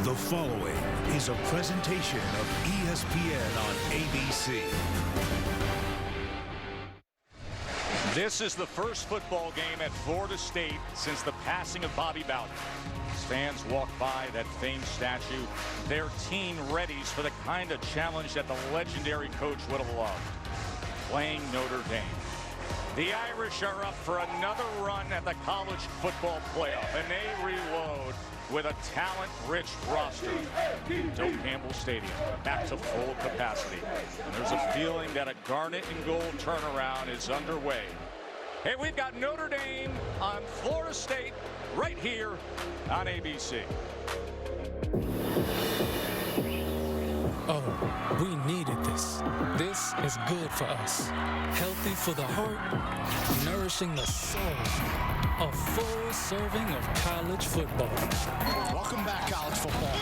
The following is a presentation of ESPN on ABC. This is the first football game at Florida State since the passing of Bobby Bowden. As fans walk by that famed statue, their team readies for the kind of challenge that the legendary coach would have loved, playing Notre Dame. The Irish are up for another run at the college football playoff, and they reload with a talent-rich roster. Doak-Campbell Stadium back to full capacity. And there's a feeling that a garnet and gold turnaround is underway. Hey, we've got Notre Dame on Florida State right here on ABC. Oh, we needed this. This is good for us. Healthy for the heart, nourishing the soul. A full serving of college football. Welcome back, college football.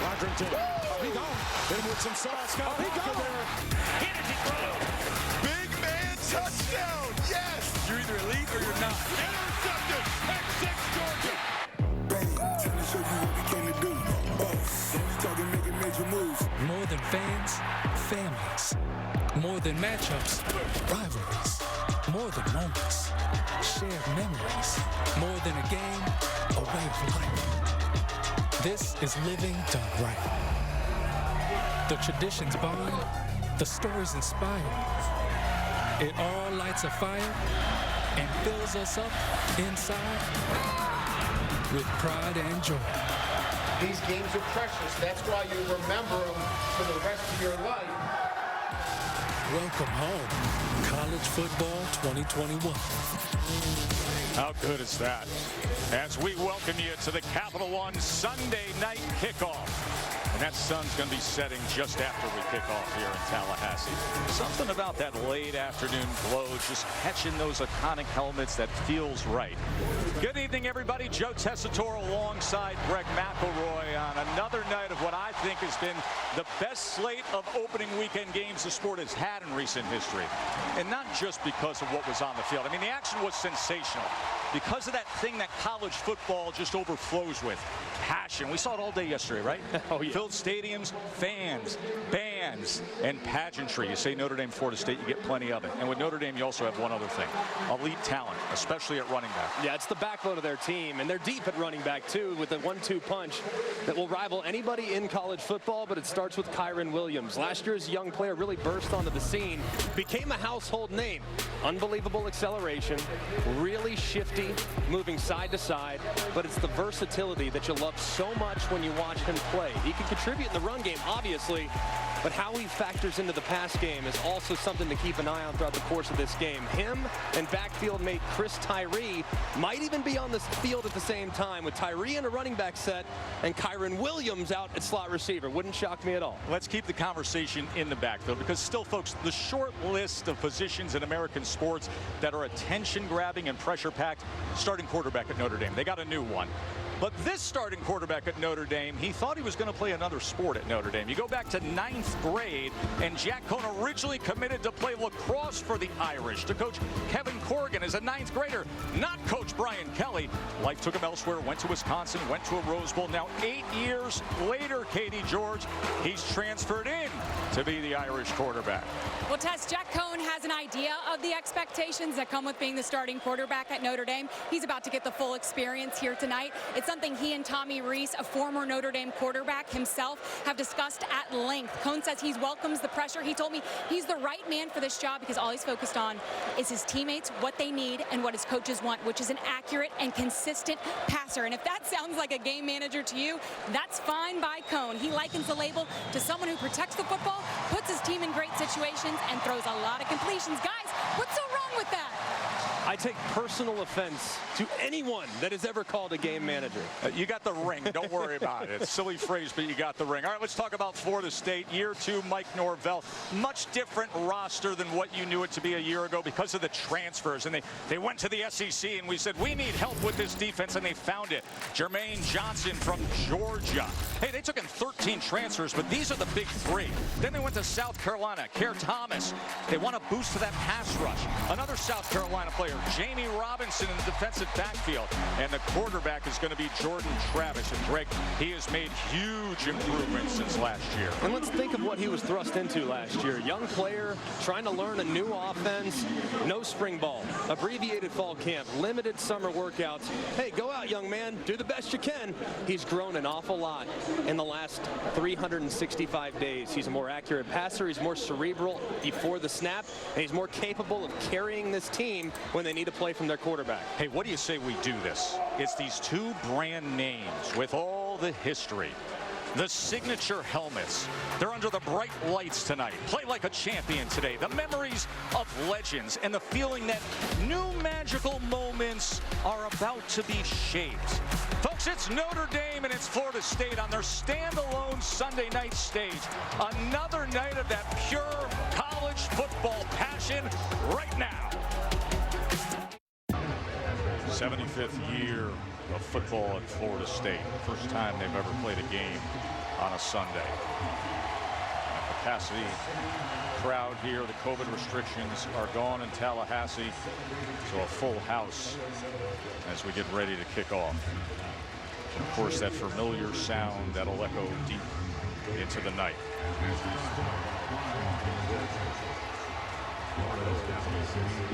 Washington. He gone. Hit him with some sauce. He gone. Hit it, he throw. Big man touchdown. Yes. You're either elite or you're not. Intercepted. X6 Georgia. Bang, trying to show you what we came to do. Boss. Only talking making major moves. More than fans, families. More than matchups, rivalries. More than moments, shared memories. More than a game, a way of life. This is living done right. The traditions bond, the stories inspire. It all lights a fire and fills us up inside with pride and joy. These games are precious. That's why you remember them for the rest of your life. Welcome home, College Football 2021. How good is that? As we welcome you to the Capital One Sunday night kickoff. And that sun's going to be setting just after we kick off here in Tallahassee. Something about that late afternoon glow, just catching those iconic helmets, that feels right. Good evening, everybody. Joe Tessitore alongside Greg McElroy on another night of what I think has been the best slate of opening weekend games the sport has had in recent history. And not just because of what was on the field. I mean, the action was sensational. Because of that thing that college football just overflows with. Passion. We saw it all day yesterday, right? Oh, yeah. Filled stadiums, fans, bands, and pageantry. You say Notre Dame, Florida State, you get plenty of it. And with Notre Dame, you also have one other thing. Elite talent, especially at running back. Yeah, it's the backbone of their team, and they're deep at running back, too, with a 1-2 punch that will rival anybody in college football, but it starts with Kyren Williams. Last year's young player really burst onto the scene, became a household name. Unbelievable acceleration, really shifty, moving side to side, but it's the versatility that you love so much when you watch him play. He can contribute in the run game, obviously, but how he factors into the pass game is also something to keep an eye on throughout the course of this game. Him and backfield mate Chris Tyree might even be on the field at the same time, with Tyree in a running back set and Kyren Williams out at slot receiver. Wouldn't shock me at all. Let's keep the conversation in the backfield, because still, folks, the short list of positions in American sports that are attention-grabbing and pressure-packed, starting quarterback at Notre Dame. They got a new one. But this starting quarterback at Notre Dame, he thought he was going to play another sport at Notre Dame. You go back to 9th grade, and Jack Cohn originally committed to play lacrosse for the Irish, to coach Kevin Corrigan as a 9th grader, not coach Brian Kelly. Life took him elsewhere, went to Wisconsin, went to a Rose Bowl. Now 8 years later, Katie George, he's transferred in to be the Irish quarterback. Well, Tess, Jack Cohn has an idea of the expectations that come with being the starting quarterback at Notre Dame. He's about to get the full experience here tonight. It's something he and Tommy Rees, a former Notre Dame quarterback himself, have discussed at length. Cohn says he welcomes the pressure. He told me he's the right man for this job because all he's focused on is his teammates, what they need, and what his coaches want, which is an accurate and consistent passer. And if that sounds like a game manager to you, that's fine by Cohn. He likens the label to someone who protects the football, puts his team in great situations, and throws a lot of completions. Guys, what's so wrong with that? I take personal offense to anyone that has ever called a game manager. You got the ring. Don't worry about it. It's a silly phrase, but you got the ring. All right, let's talk about Florida State. Year 2, Mike Norvell. Much different roster than what you knew it to be a year ago because of the transfers. And they went to the SEC, and we said, we need help with this defense, and they found it. Jermaine Johnson from Georgia. Hey, they took in 13 transfers, but these are the big 3. Then they went to South Carolina. Kerr Thomas. They want a boost to that pass rush. Another South Carolina player. player. Jamie Robinson in the defensive backfield. And the quarterback is going to be Jordan Travis. And Greg, he has made huge improvements since last year. And let's think of what he was thrust into last year. Young player, trying to learn a new offense, no spring ball, abbreviated fall camp, limited summer workouts. Hey, go out, young man, do the best you can. He's grown an awful lot in the last 365 days. He's a more accurate passer. He's more cerebral before the snap, and he's more capable of carrying this team when they need to play from their quarterback. Hey, what do you say we do this? It's these two brand names with all the history. The signature helmets. They're under the bright lights tonight. Play like a champion today. The memories of legends and the feeling that new magical moments are about to be shaped. Folks, it's Notre Dame and it's Florida State on their standalone Sunday night stage. Another night of that pure college football passion right now. 75th year of football at Florida State. First time they've ever played a game on a Sunday. A capacity crowd here. The COVID restrictions are gone in Tallahassee. So a full house as we get ready to kick off. Of course, that familiar sound that'll echo deep into the night.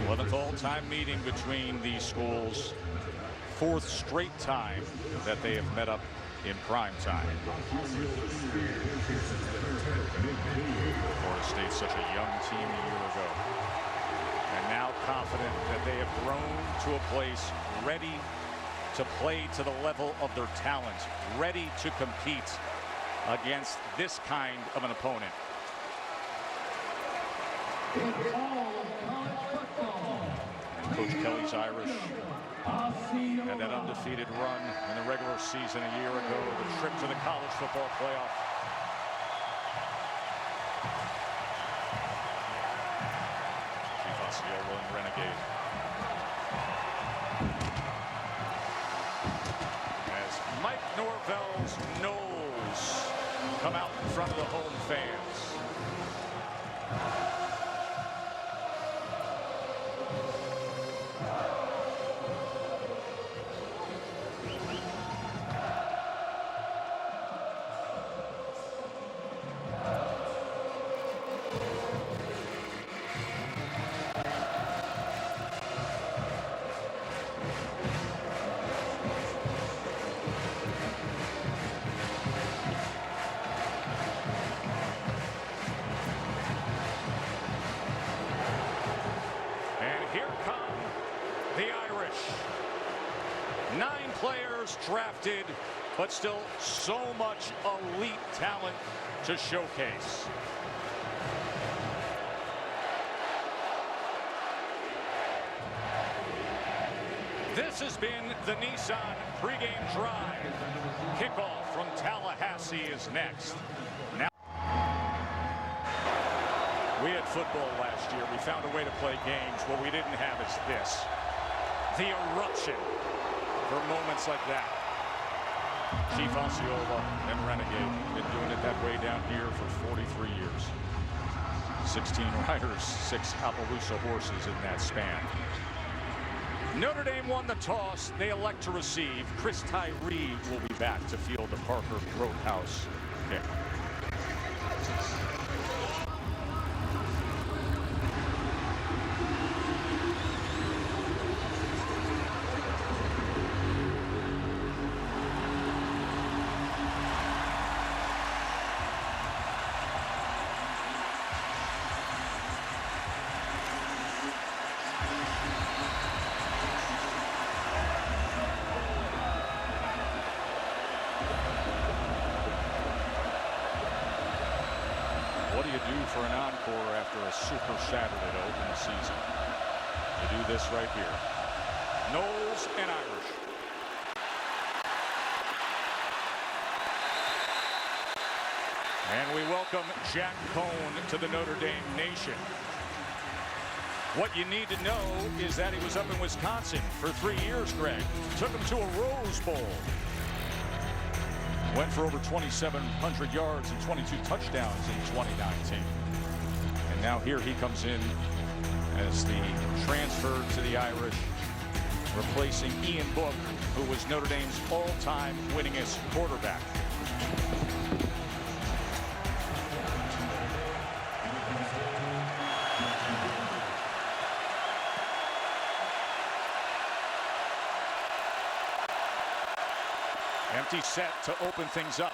11th all-time meeting between these schools. 4th straight time that they have met up in prime time. Florida State's such a young team a year ago. And now confident that they have grown to a place ready to play to the level of their talent, ready to compete against this kind of an opponent. Coach Kelly's Irish had that undefeated run in the regular season a year ago, the trip to the college football playoff. Chief Osceola and Renegade. As Mike Norvell's Noles come out in front of the home fans. The Irish. 9 players drafted, but still so much elite talent to showcase. This has been the Nissan pregame drive. Kickoff from Tallahassee is next. Now, we had football last year. We found a way to play games. What we didn't have is this. The eruption for moments like that. Chief Osceola and Renegade been doing it that way down here for 43 years. 16 riders, 6 Appaloosa horses in that span. Notre Dame won the toss. They elect to receive. Chris Tyree will be back to field the Parker Roadhouse pick. What do you do for an encore after a super Saturday to open the season? You do this right here. Noles and Irish. And we welcome Jack Cohn to the Notre Dame Nation. What you need to know is that he was up in Wisconsin for 3 years, Greg. Took him to a Rose Bowl. Went for over 2,700 yards and 22 touchdowns in 2019. And now here he comes in as the transfer to the Irish, replacing Ian Book, who was Notre Dame's all-time winningest quarterback. Empty set to open things up.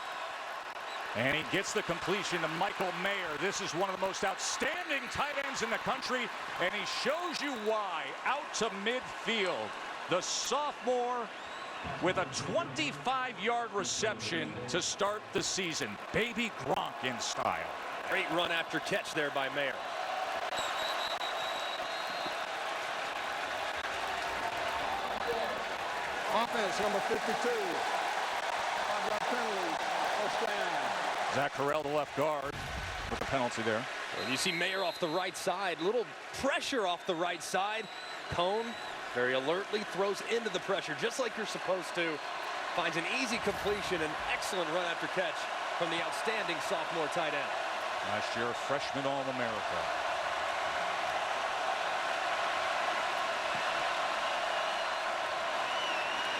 And he gets the completion to Michael Mayer. This is one of the most outstanding tight ends in the country, and he shows you why. Out to midfield, the sophomore with a 25-yard reception to start the season. Baby Gronk in style. Great run after catch there by Mayer. Offense, number 52. Penalty, first down. Zach Carell, the left guard, with the penalty there. And you see Mayer off the right side. Little pressure off the right side. Cone very alertly throws into the pressure, just like you're supposed to. Finds an easy completion, an excellent run after catch from the outstanding sophomore tight end. Last year, freshman All-America.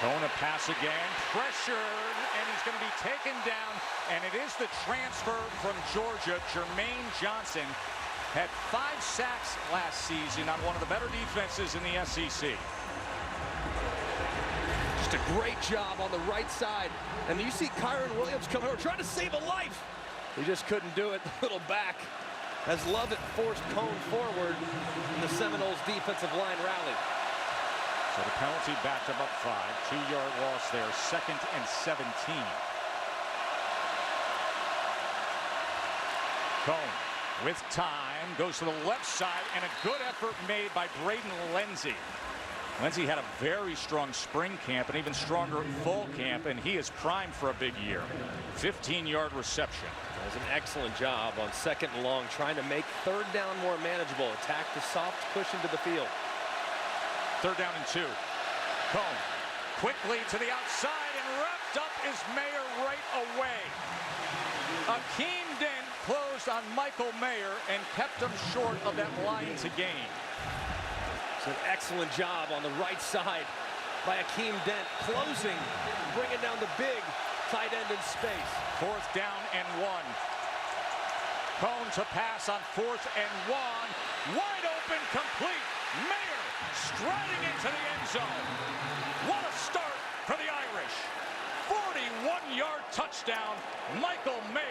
Going to pass again, pressured, and he's going to be taken down. And it is the transfer from Georgia, Jermaine Johnson. Had 5 sacks last season on one of the better defenses in the SEC. Just a great job on the right side. And you see Kyron Williams coming over, trying to save a life. He just couldn't do it. Little back as Lovett forced Cone forward in the Seminoles defensive line rally. So the penalty backed him up 5. 2-yard loss there, 2nd and 17. Cone with time, goes to the left side, and a good effort made by Braden Lenzy. Lenzy had a very strong spring camp, and even stronger fall camp, and he is primed for a big year. 15-yard reception. That was an excellent job on 2nd and long, trying to make 3rd down more manageable. Attack the soft cushion to the field. 3rd down and 2. Cone quickly to the outside, and wrapped up is Mayer right away. Akeem Dent closed on Michael Mayer and kept him short of that line to gain. It's an excellent job on the right side by Akeem Dent, closing, bringing down the big tight end in space. 4th down and 1. Cone to pass on 4th and 1. Wide open, complete. Mayer striding into the end zone. What a start for the Irish. 41-yard touchdown, Michael Mayer.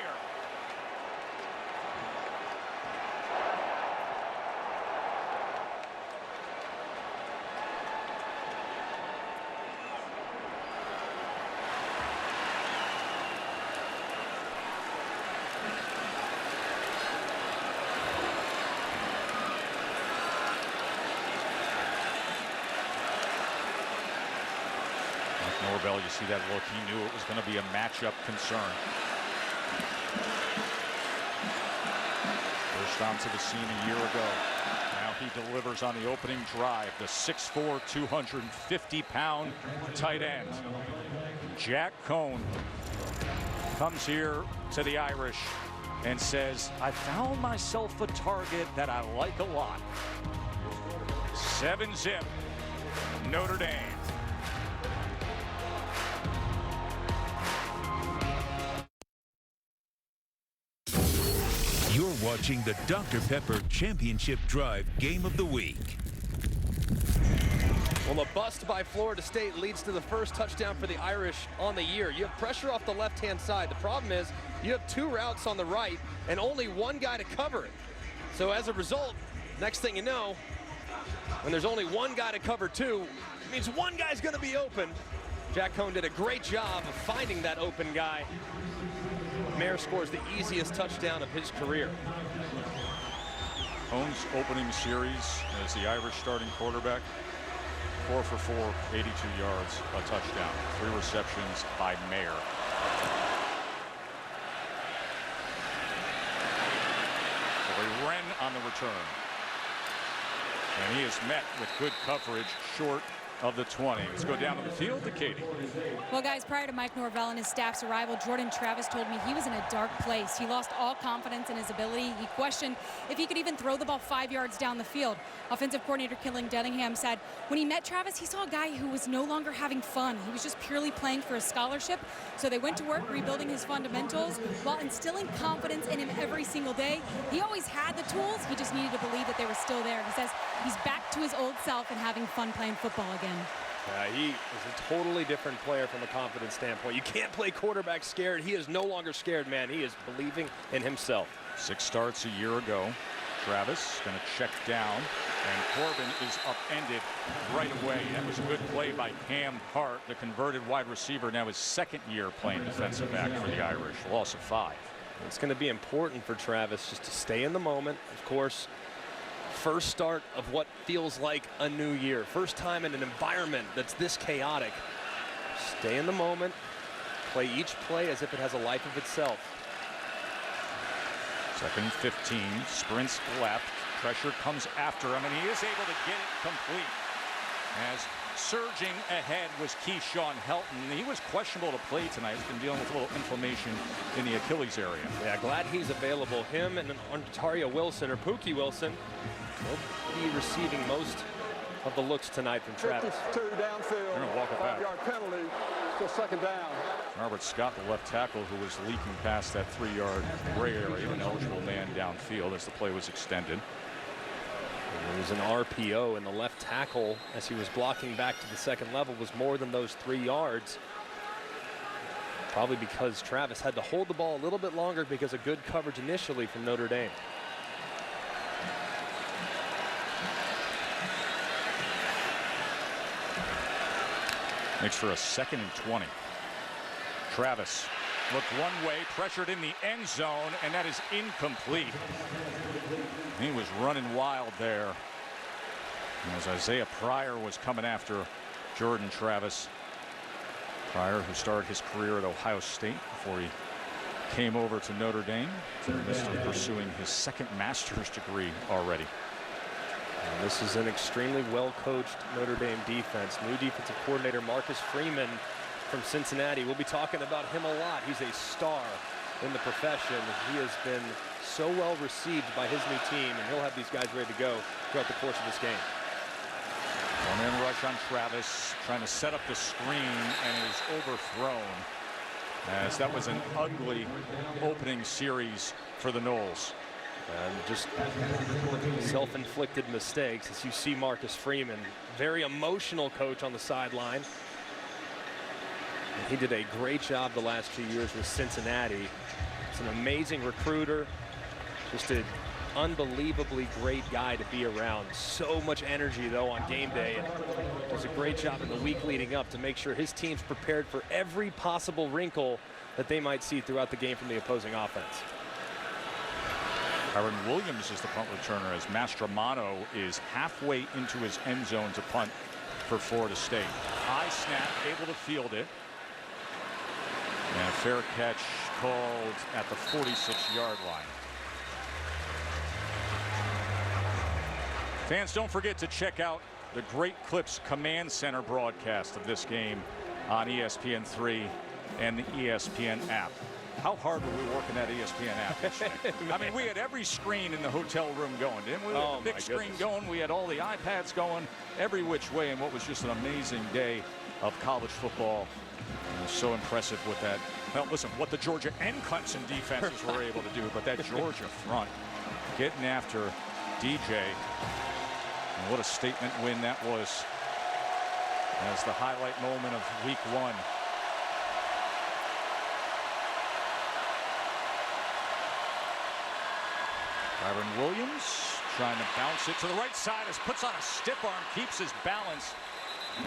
Norvell, you see that look. He knew it was going to be a matchup concern. First onto the scene a year ago. Now he delivers on the opening drive. The 6'4", 250-pound tight end. Jack Cone comes here to the Irish and says, I found myself a target that I like a lot. 7-zip, Notre Dame. You're watching the Dr. Pepper Championship Drive Game of the Week. Well, the bust by Florida State leads to the first touchdown for the Irish on the year. You have pressure off the left-hand side. The problem is you have 2 routes on the right and only 1 guy to cover it. So as a result, next thing you know, when there's only 1 guy to cover 2, it means 1 guy's going to be open. Jack Cone did a great job of finding that open guy. Mayer scores the easiest touchdown of his career. Cone's opening series as the Irish starting quarterback, 4 for 4, 82 yards, a touchdown, 3 receptions by Mayer. Corey Wren on the return. And he is met with good coverage, short of the 20. Let's go down to the field to Katie. Well, guys, prior to Mike Norvell and his staff's arrival, Jordan Travis told me he was in a dark place. He lost all confidence in his ability. He questioned if he could even throw the ball 5 yards down the field. Offensive coordinator Killing Denningham said when he met Travis, he saw a guy who was no longer having fun. He was just purely playing for a scholarship. So they went to work rebuilding his fundamentals while instilling confidence in him every single day. He always had the tools. He just needed to believe that they were still there. He says he's back to his old self and having fun playing football again. He is a totally different player from a confidence standpoint. You can't play quarterback scared. He is no longer scared, man. He is believing in himself. 6 starts a year ago. Travis going to check down, and Corbin is upended right away. That was a good play by Cam Hart, the converted wide receiver, now his 2nd year playing defensive back for the Irish. Loss of 5. It's going to be important for Travis just to stay in the moment. Of course, first start of what feels like a new year. First time in an environment that's this chaotic. Stay in the moment. Play each play as if it has a life of itself. 2nd and 15, sprints left. Pressure comes after him, and he is able to get it complete. As surging ahead was Keyshawn Helton. He was questionable to play tonight. He's been dealing with a little inflammation in the Achilles area. Yeah, glad he's available. Him and Ontario Wilson, or Pookie Wilson, will be receiving most of the looks tonight from Travis. 52 downfield. They're going to walk it back. 5-yard penalty. Still 2nd down. Robert Scott, the left tackle, who was leaking past that 3-yard gray area, an eligible man downfield as the play was extended. There was an RPO, and the left tackle, as he was blocking back to the 2nd level, was more than those 3 yards. Probably because Travis had to hold the ball a little bit longer because of good coverage initially from Notre Dame. Makes for a 2nd and 20. Travis looked one way, pressured in the end zone, and that is incomplete. He was running wild there. As Isaiah Pryor was coming after Jordan Travis. Pryor, who started his career at Ohio State before he came over to Notre Dame, pursuing his 2nd master's degree already. And this is an extremely well-coached Notre Dame defense. New defensive coordinator Marcus Freeman from Cincinnati. We'll be talking about him a lot. He's a star in the profession. He has been so well received by his new team, and he'll have these guys ready to go throughout the course of this game. One-man rush on Travis, trying to set up the screen, and is overthrown, as that was an ugly opening series for the Noles. And just self-inflicted mistakes, as you see Marcus Freeman, very emotional coach on the sideline. And he did a great job the last 2 years with Cincinnati. He's an amazing recruiter, just an unbelievably great guy to be around. So much energy, though, on game day, and does a great job in the week leading up to make sure his team's prepared for every possible wrinkle that they might see throughout the game from the opposing offense. Kyron Williams is the punt returner, as Mastromano is halfway into his end zone to punt for Florida State. High snap, able to field it. And a fair catch called at the 46-yard line. Fans, don't forget to check out the Great Clips Command Center broadcast of this game on ESPN3 and the ESPN app. How hard were we working that ESPN app yesterday? I mean, we had every screen in the hotel room going, didn't we? We had the big screen going. We had all the iPads going, every which way, and what was just an amazing day of college football. It was so impressive with that. Well, listen, what the Georgia and Clemson defenses were able to do, but that Georgia front getting after DJ. And what a statement win that was, as the highlight moment of week 1. Kyron Williams trying to bounce it to the right side, as puts on a stiff arm, keeps his balance.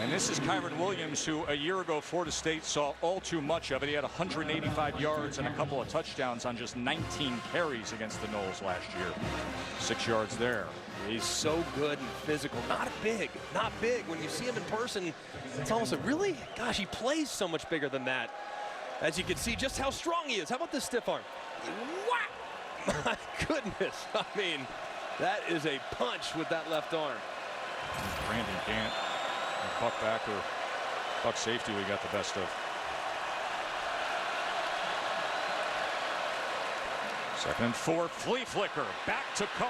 And this is Kyron Williams, who a year ago Florida State saw all too much of it. He had 185 yards and a couple of touchdowns on just 19 carries against the Noles last year. 6 yards there. He's so good and physical. Not big, not big. When you see him in person, it's almost like, really? Gosh, he plays so much bigger than that. As you can see just how strong he is. How about this stiff arm? Whack! My goodness. I mean, that is a punch with that left arm. Brandon Gant Buck back or buck safety we got the best of. Second and 4, flea flicker, back to Cone,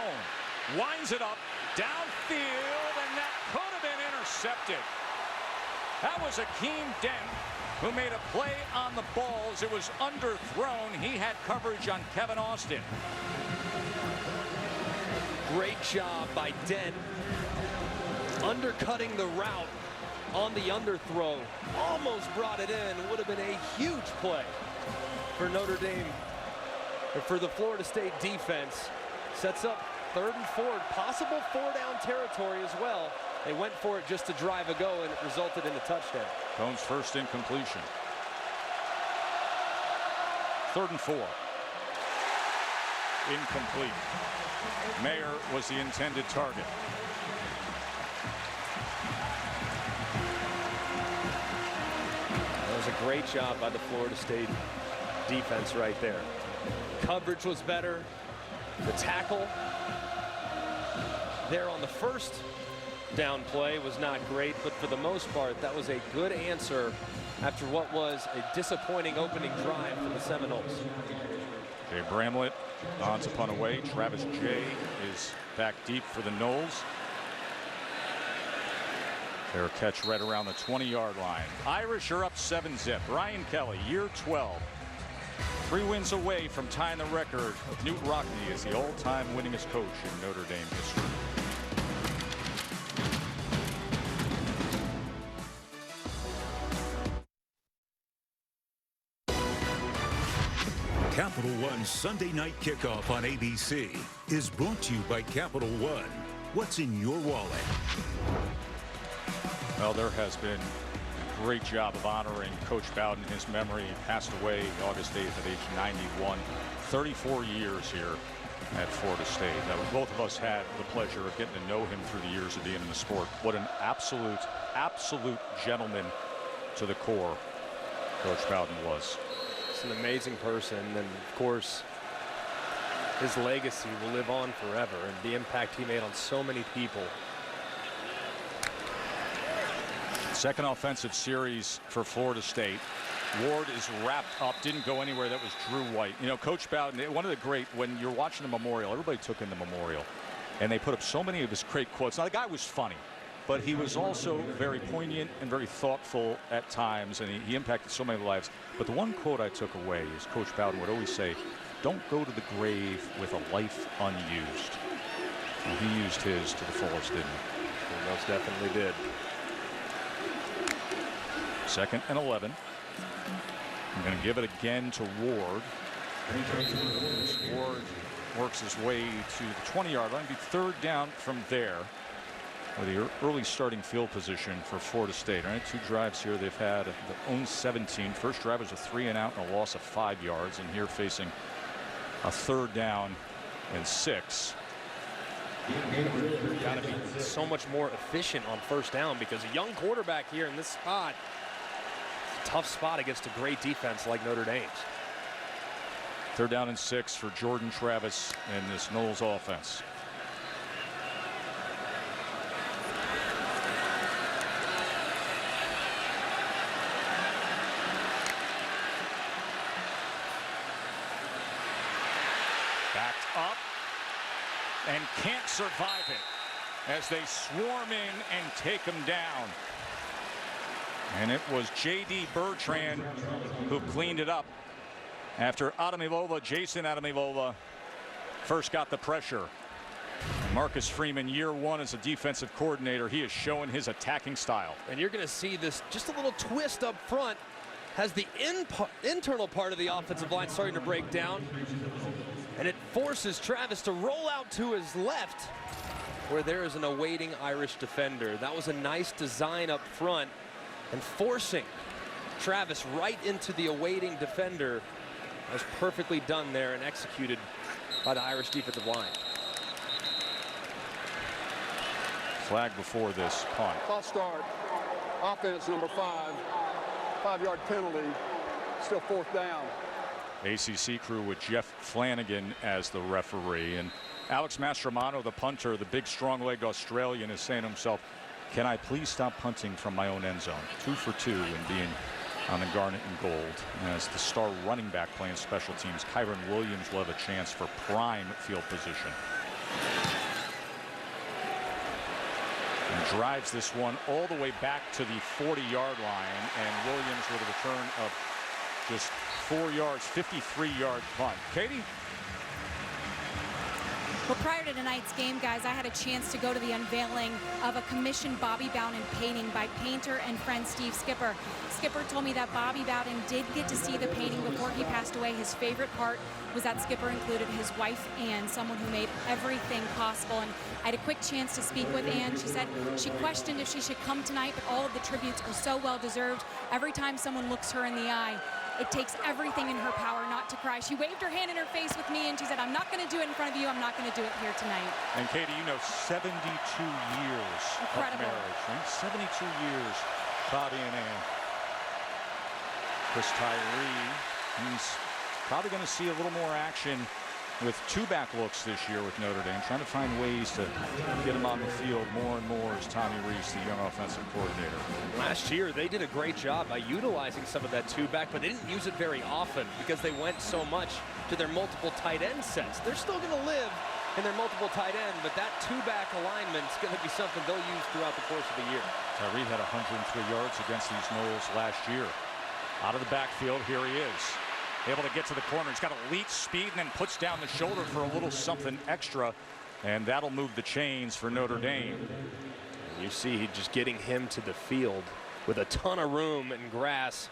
winds it up, downfield, and that could have been intercepted. That was Akeem Dent who made a play on the ball as it was underthrown. He had coverage on Kevin Austin. Great job by Dent, undercutting the route on the underthrow. Almost brought it in. Would have been a huge play for Notre Dame, or for the Florida State defense. Sets up 3rd and 4, possible 4-down territory as well. They went for it just to drive a go, and it resulted in a touchdown. Cone's first incompletion. 3rd and 4. Incomplete. Mayer was the intended target. That was a great job by the Florida State defense right there. Coverage was better. The tackle there on the first down play was not great, but for the most part, that was a good answer after what was a disappointing opening drive for the Seminoles. Jay Bramlett on to punt away. Travis Jay is back deep for the Noles. Their catch right around the 20-yard line. Irish are up 7-zip. Brian Kelly, year 12. 3 wins away from tying the record of Newt Rockne as the all-time winningest coach in Notre Dame history. Capital One's Sunday night kickoff on ABC is brought to you by Capital One. What's in your wallet? Well, there has been a great job of honoring Coach Bowden. His memory. He passed away August 8th at age 91. 34 years here at Florida State. Now, both of us had the pleasure of getting to know him through the years of being in the sport. What an absolute gentleman to the core Coach Bowden was. He's an amazing person, and of course, his legacy will live on forever, and the impact he made on so many people. Second offensive series for Florida State. Ward is wrapped up, didn't go anywhere. That was Drew White. You know, Coach Bowden, one of the great, when you're watching the memorial, everybody took in the memorial, and they put up so many of his great quotes. Now, the guy was funny, but he was also very poignant and very thoughtful at times, and he impacted so many lives. But the one quote I took away is Coach Bowden would always say, "Don't go to the grave with a life unused." And he used his to the fullest, didn't he? He most definitely did. 2nd and 11. I'm going to give it again to Ward. Ward works his way to the 20-yard line. Be 3rd down from there with the early starting field position for Florida State. All right, 2 drives here they've had their own 17. First drive was a 3-and-out and a loss of 5 yards, and here facing a 3rd down and 6. Got to be so much more efficient on 1st down, because a young quarterback here in this spot, tough spot against a great defense like Notre Dame's. 3rd down and 6 for Jordan Travis and this Noles offense. Backed up and can't survive it as they swarm in and take him down. And it was J.D. Bertrand who cleaned it up after Jason Adamilova first got the pressure. Marcus Freeman, year 1 as a defensive coordinator, he is showing his attacking style. And you're going to see this, just a little twist up front, has the internal part of the offensive line starting to break down. And it forces Travis to roll out to his left, where there is an awaiting Irish defender. That was a nice design up front, and forcing Travis right into the awaiting defender. That was perfectly done there and executed by the Irish defensive line. Flag before this punt. False start. Offense number 5. 5-yard penalty. Still 4th down. ACC crew with Jeff Flanagan as the referee, and Alex Mastromano, the punter, the big strong-legged Australian, is saying to himself, Can I please stop punting from my own end zone? 2 for 2 and being on the garnet and gold. As the star running back playing special teams, Kyron Williams will have a chance for prime field position. And drives this one all the way back to the 40-yard line, and Williams with a return of just 4 yards, 53-yard punt. Katie? Well, prior to tonight's game, guys, I had a chance to go to the unveiling of a commissioned Bobby Bowden painting by painter and friend Steve Skipper. Skipper told me that Bobby Bowden did get to see the painting before he passed away. His favorite part was that Skipper included his wife, Ann, someone who made everything possible. And I had a quick chance to speak with Ann. She said she questioned if she should come tonight, but all of the tributes are so well deserved. Every time someone looks her in the eye, it takes everything in her power not to cry. She waved her hand in her face with me, and she said, I'm not going to do it in front of you. I'm not going to do it here tonight. And Katie, you know, 72 years Incredible. of marriage, right? 72 years, Bobby and Ann. Chris Tyree, he's probably going to see a little more action with 2-back looks this year with Notre Dame, trying to find ways to get him on the field more and more as Tommy Rees, the young offensive coordinator. Last year, they did a great job by utilizing some of that 2-back, but they didn't use it very often because they went so much to their multiple tight end sets. They're still going to live in their multiple tight end, but that 2-back alignment is going to be something they'll use throughout the course of the year. Tyree had 103 yards against these Noles last year. Out of the backfield, here he is. Able to get to the corner. He's got elite speed and then puts down the shoulder for a little something extra, and that'll move the chains for Notre Dame. You see just getting him to the field with a ton of room and grass.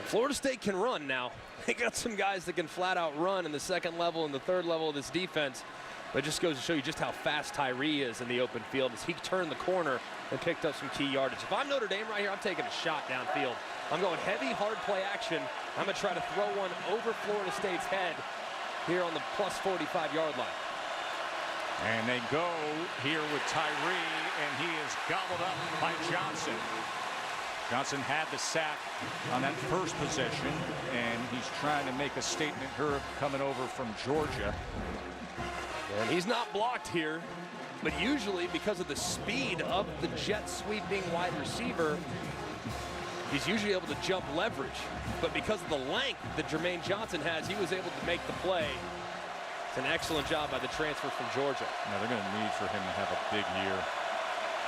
Florida State can run now. They got some guys that can flat out run in the second level and the third level of this defense. But it just goes to show you just how fast Tyree is in the open field as he turned the corner and picked up some key yardage. If I'm Notre Dame right here, I'm taking a shot downfield. I'm going heavy, hard play action. I'm going to try to throw one over Florida State's head here on the plus 45-yard line. And they go here with Tyree, and he is gobbled up by Johnson. Johnson had the sack on that first possession, and he's trying to make a statement here coming over from Georgia. And he's not blocked here, but usually because of the speed of the jet sweeping wide receiver, he's usually able to jump leverage. But because of the length that Jermaine Johnson has, he was able to make the play. It's an excellent job by the transfer from Georgia. Now they're going to need for him to have a big year.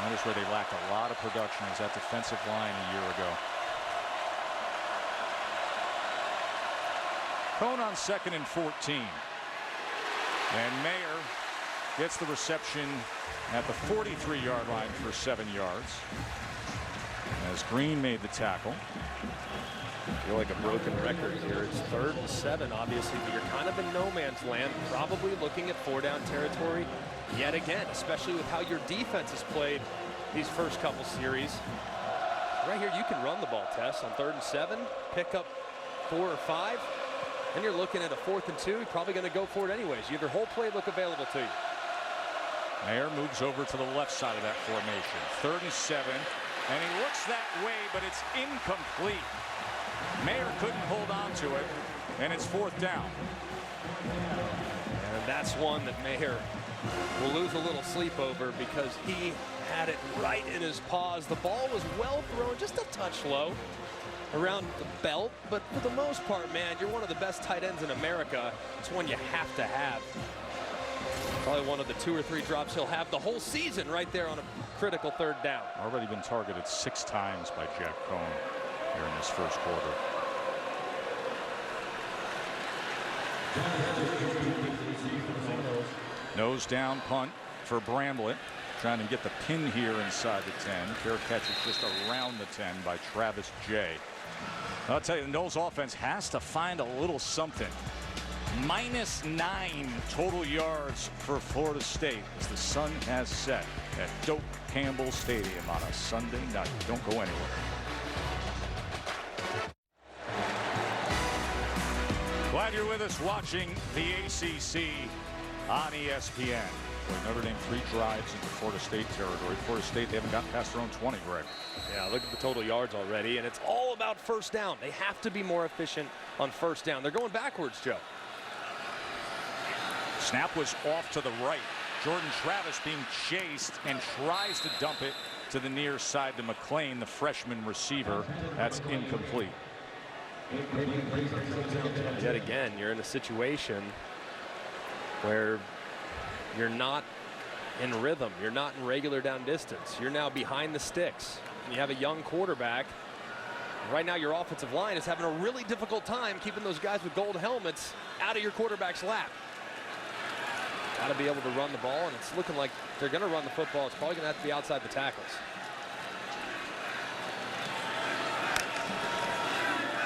That is where they lacked a lot of production, is that defensive line a year ago. Cone on 2nd and 14. And Mayer gets the reception at the 43-yard line for 7 yards. As Green made the tackle. I feel like a broken record here. It's 3rd and 7, obviously, but you're kind of in no man's land, probably looking at 4-down territory yet again, especially with how your defense has played these first couple series. Right here, you can run the ball, Tess, on 3rd and 7, pick up 4 or 5, and you're looking at a 4th and 2. You're probably going to go for it anyways. You have your whole playbook available to you. Mayer moves over to the left side of that formation. 3rd and 7, and he looks that way, but it's incomplete. Mayer couldn't hold on to it, and it's 4th down. And that's one that Mayer will lose a little sleep over because he had it right in his paws. The ball was well thrown, just a touch low around the belt, but for the most part, man, you're one of the best tight ends in America. It's one you have to have. Probably one of the 2 or 3 drops he'll have the whole season right there on a critical 3rd down. Already been targeted 6 times by Jack Cone here in this first quarter. Nose down punt for Bramblett. Trying to get the pin here inside the 10. Fair catch is just around the 10 by Travis J. I'll tell you, the Noles offense has to find a little something. -9 total yards for Florida State as the sun has set at Doak-Campbell Stadium on a Sunday night. Don't go anywhere. Glad you're with us watching the ACC on ESPN. Where Notre Dame 3 drives into Florida State territory. Florida State, they haven't gotten past their own 20, Greg. Yeah, look at the total yards already, and it's all about 1st down. They have to be more efficient on 1st down. They're going backwards, Joe. Snap was off to the right. Jordan Travis being chased and tries to dump it to the near side to McClain, the freshman receiver. That's incomplete. Yet again, you're in a situation where you're not in rhythm. You're not in regular down distance. You're now behind the sticks. You have a young quarterback. Right now, your offensive line is having a really difficult time keeping those guys with gold helmets out of your quarterback's lap. Got to be able to run the ball, and it's looking like they're going to run the football. It's probably going to have to be outside the tackles.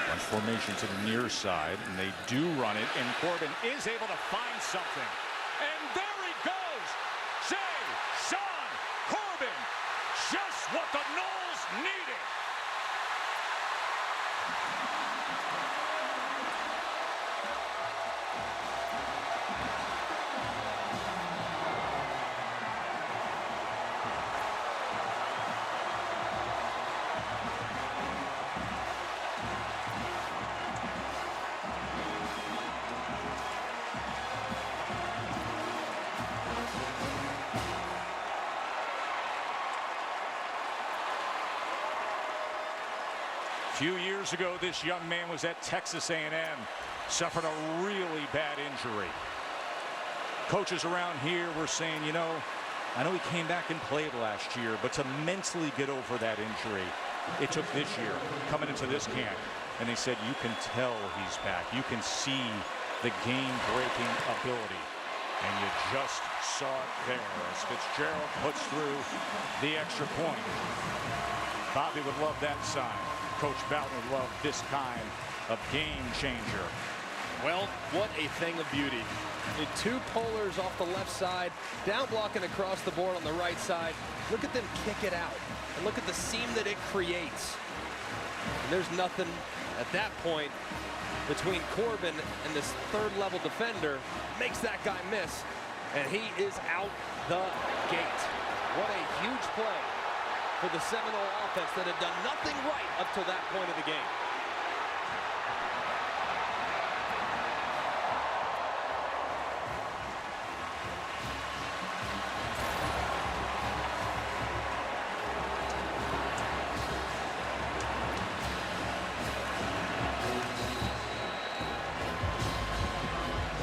Bunch formation to the near side, and they do run it, and Corbin is able to find something. And there he goes! Sean Corbin! Just what the Noles needed! A few years ago, this young man was at Texas A&M, suffered a really bad injury. Coaches around here were saying, you know, I know he came back and played last year, but to mentally get over that injury, it took this year, coming into this camp. And they said, you can tell he's back. You can see the game-breaking ability. And you just saw it there as Fitzgerald puts through the extra point. Bobby would love that sign. Coach Bowden would love this kind of game changer. Well, what a thing of beauty. The two pullers off the left side, down blocking across the board on the right side. Look at them kick it out. And look at the seam that it creates. And there's nothing at that point between Corbin and this third-level defender. Makes that guy miss, and he is out the gate. What a huge play for the Seminole offense that had done nothing right up to that point of the game.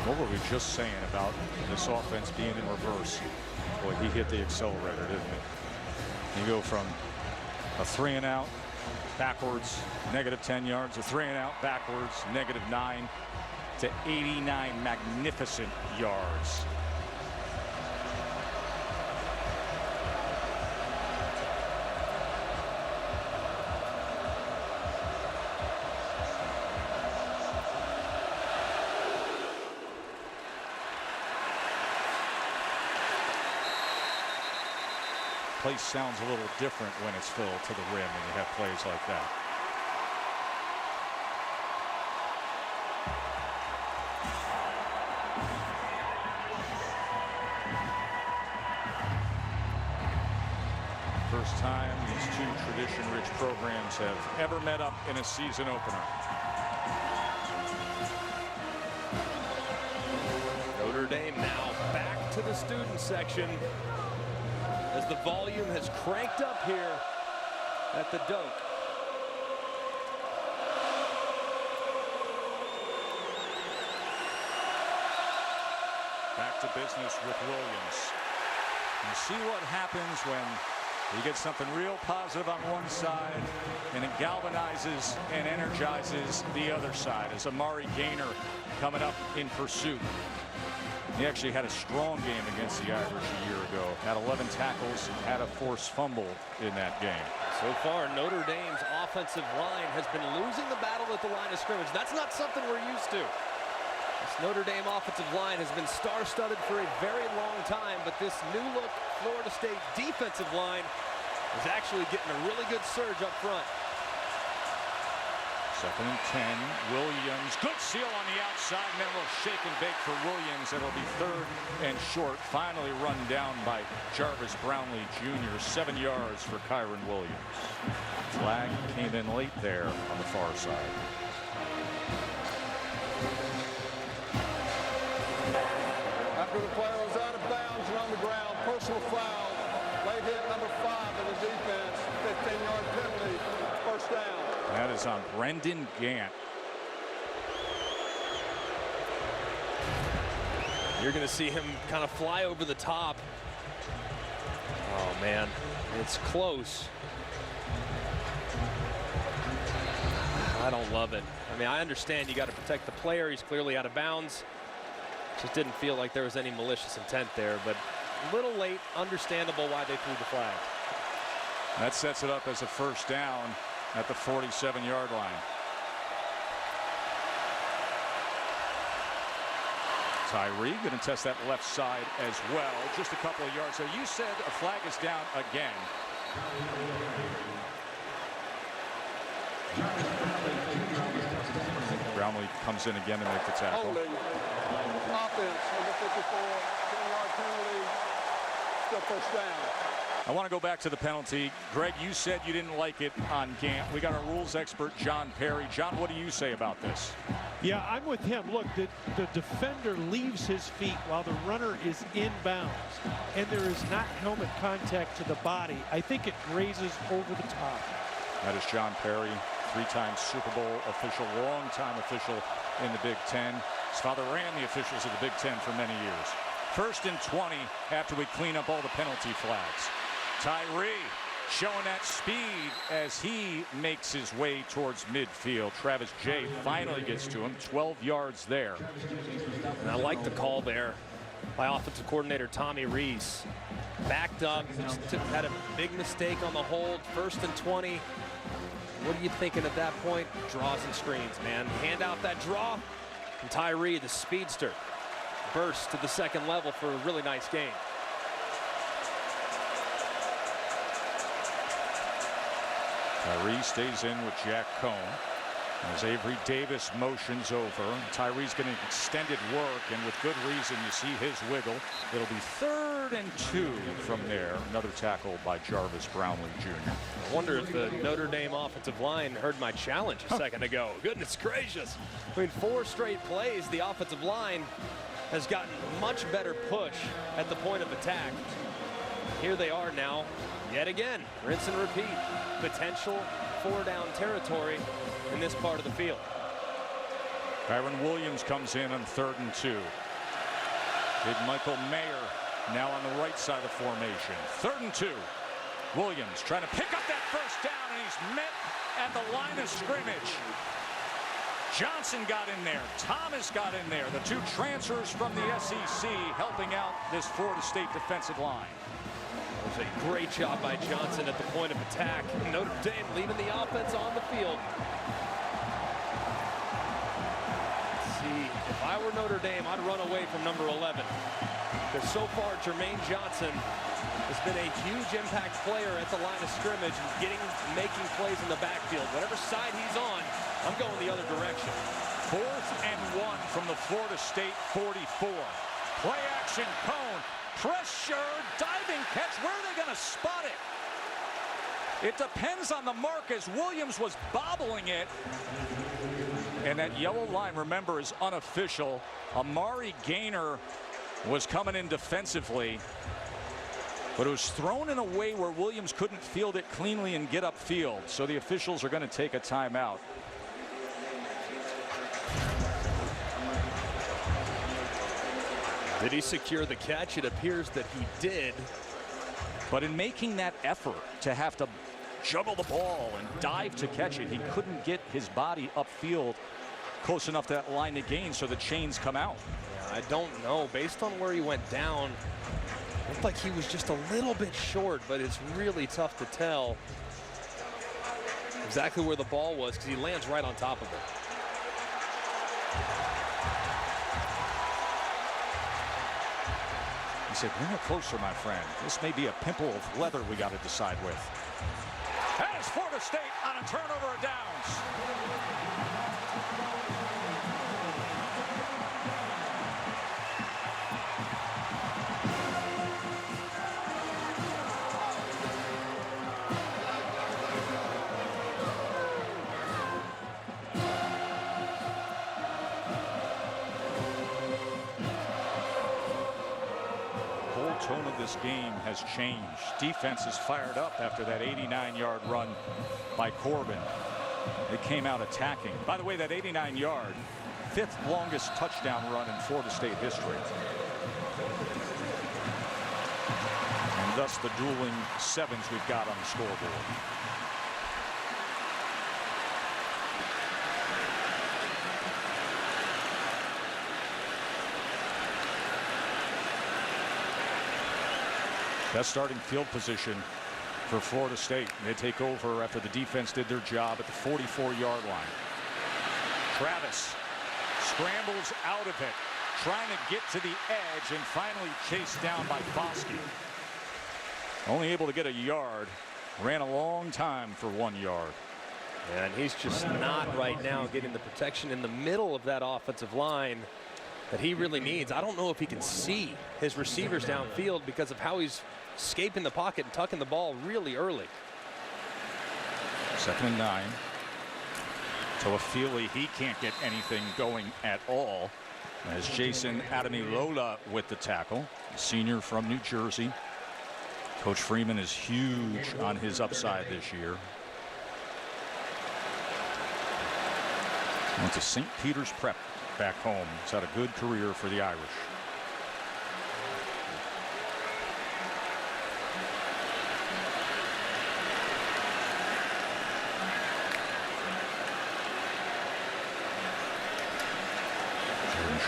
What were we just saying about this offense being in reverse? Boy, he hit the accelerator, didn't he? You go from a 3-and-out backwards, -10 yards, a 3-and-out backwards, -9 to 89 magnificent yards. Place sounds a little different when it's filled to the rim and you have plays like that. First time these two tradition-rich programs have ever met up in a season opener. Notre Dame now back to the student section as the volume has cranked up here at the Doak. Back to business with Williams. You see what happens when you get something real positive on one side and it galvanizes and energizes the other side. As Amari Gaynor coming up in pursuit. He actually had a strong game against the Irish a year ago. Had 11 tackles, had a forced fumble in that game. So far, Notre Dame's offensive line has been losing the battle at the line of scrimmage. That's not something we're used to. This Notre Dame offensive line has been star-studded for a very long time, but this new-look Florida State defensive line is actually getting a really good surge up front. 2nd and 10. Williams, good seal on the outside, and then a little shake and bake for Williams. It'll be 3rd and short. Finally run down by Jarvis Brownlee Jr. 7 yards for Kyron Williams. Flag came in late there on the far side. After the player was out of bounds and on the ground, personal foul. Late hit number number 5 in the defense. 15-yard penalty, first down. That is on Brendan Gant. You're going to see him kind of fly over the top. Oh, man, it's close. I don't love it. I mean, I understand you got to protect the player. He's clearly out of bounds. Just didn't feel like there was any malicious intent there, but a little late. Understandable why they threw the flag. That sets it up as a first down at the 47-yard line. Tyree going to test that left side as well. Just a couple of yards. So you said a flag is down again. Brownlee comes in again to make the tackle. Holding. Offense, number 54, 10-yard penalty, still first down. I want to go back to the penalty. Greg, you said you didn't like it on Gant. We got our rules expert, John Perry. John, what do you say about this? Yeah, I'm with him. Look, the defender leaves his feet while the runner is inbounds, and there is not helmet contact to the body. I think it grazes over the top. That is John Perry, 3-time Super Bowl official, long-time official in the Big Ten. His father ran the officials of the Big Ten for many years. 1st and 20 after we clean up all the penalty flags. Tyree showing that speed as he makes his way towards midfield. Travis Jay finally gets to him, 12 yards there. And I like the call there by offensive coordinator Tommy Rees. Backed up, had a big mistake on the hold. 1st and 20. What are you thinking at that point? Draws and screens, man. Hand out that draw. And Tyree, the speedster, bursts to the second level for a really nice gain. Tyree stays in with Jack Cohn. As Avery Davis motions over, Tyree's getting extended work, and with good reason. You see his wiggle. It'll be 3rd and 2 from there. Another tackle by Jarvis Brownlee Jr. I wonder if the Notre Dame offensive line heard my challenge a second ago. Goodness gracious. I mean, 4 straight plays, the offensive line has gotten much better push at the point of attack. Here they are now, yet again, rinse and repeat. Potential 4-down territory in this part of the field. Kyron Williams comes in on 3rd and 2. Big Michael Mayer now on the right side of the formation. 3rd and 2. Williams trying to pick up that first down, and he's met at the line of scrimmage. Johnson got in there. Thomas got in there. The 2 transfers from the SEC helping out this Florida State defensive line. It was a great job by Johnson at the point of attack. Notre Dame leaving the offense on the field. See, if I were Notre Dame, I'd run away from number 11. Because so far, Jermaine Johnson has been a huge impact player at the line of scrimmage, making plays in the backfield. Whatever side he's on, I'm going the other direction. 4th and 1 from the Florida State 44. Play action, Cone. Pressure, diving catch. Where are they going to spot it? It depends on the mark, as Williams was bobbling it. And that yellow line, remember, is unofficial. Amari Gaynor was coming in defensively, but it was thrown in a way where Williams couldn't field it cleanly and get upfield. So the officials are going to take a timeout. Did he secure the catch? It appears that he did. But in making that effort to have to juggle the ball and dive to catch it, he couldn't get his body upfield close enough to that line to gain, so the chains come out. Yeah, I don't know. Based on where he went down, it looked like he was just a little bit short, but it's really tough to tell exactly where the ball was because he lands right on top of it. He said, bring it closer, my friend. This may be a pimple of leather we got to decide with. That is Florida State on a turnover of downs. entire tone of this game has changed. Defense is fired up after that 89-yard run by Corbin. They came out attacking. By the way, that 89-yard, 5th longest touchdown run in Florida State history. And thus the dueling 7s we've got on the scoreboard. Best starting field position for Florida State. They take over after the defense did their job at the 44-yard line. Travis scrambles out of it, trying to get to the edge and finally chased down by Foskey. Only able to get a yard. Ran a long time for 1 yard. And he's just not right now getting the protection in the middle of that offensive line that he really needs. I don't know if he can see his receivers downfield because of how he's escaping the pocket and tucking the ball really early. 2nd and 9. Toafili, he can't get anything going at all. As Jason Ademilola with the tackle, a senior from New Jersey. Coach Freeman is huge on his upside this year. Went to St. Peter's Prep back home. He's had a good career for the Irish.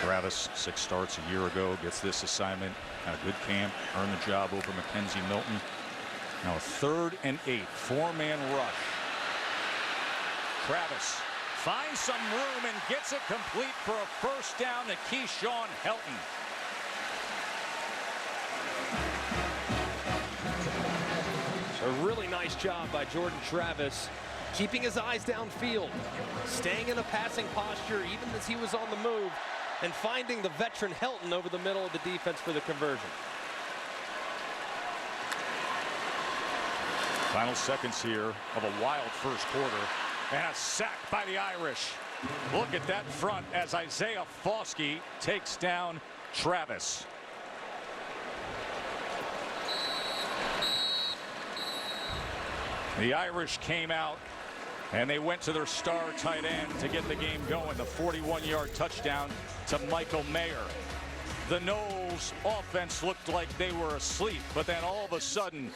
Travis, 6 starts a year ago, gets this assignment. Had a good camp, earned the job over Mackenzie Milton. Now a 3rd and 8, 4-man rush. Travis finds some room and gets it complete for a 1st down to Keyshawn Helton. A really nice job by Jordan Travis, keeping his eyes downfield, staying in a passing posture even as he was on the move, and finding the veteran Helton over the middle of the defense for the conversion. Final seconds here of a wild 1st quarter, and a sack by the Irish. Look at that front as Isaiah Foskey takes down Travis. The Irish came out and they went to their star tight end to get the game going. The 41-yard touchdown to Michael Mayer. The Noles offense looked like they were asleep, but then all of a sudden,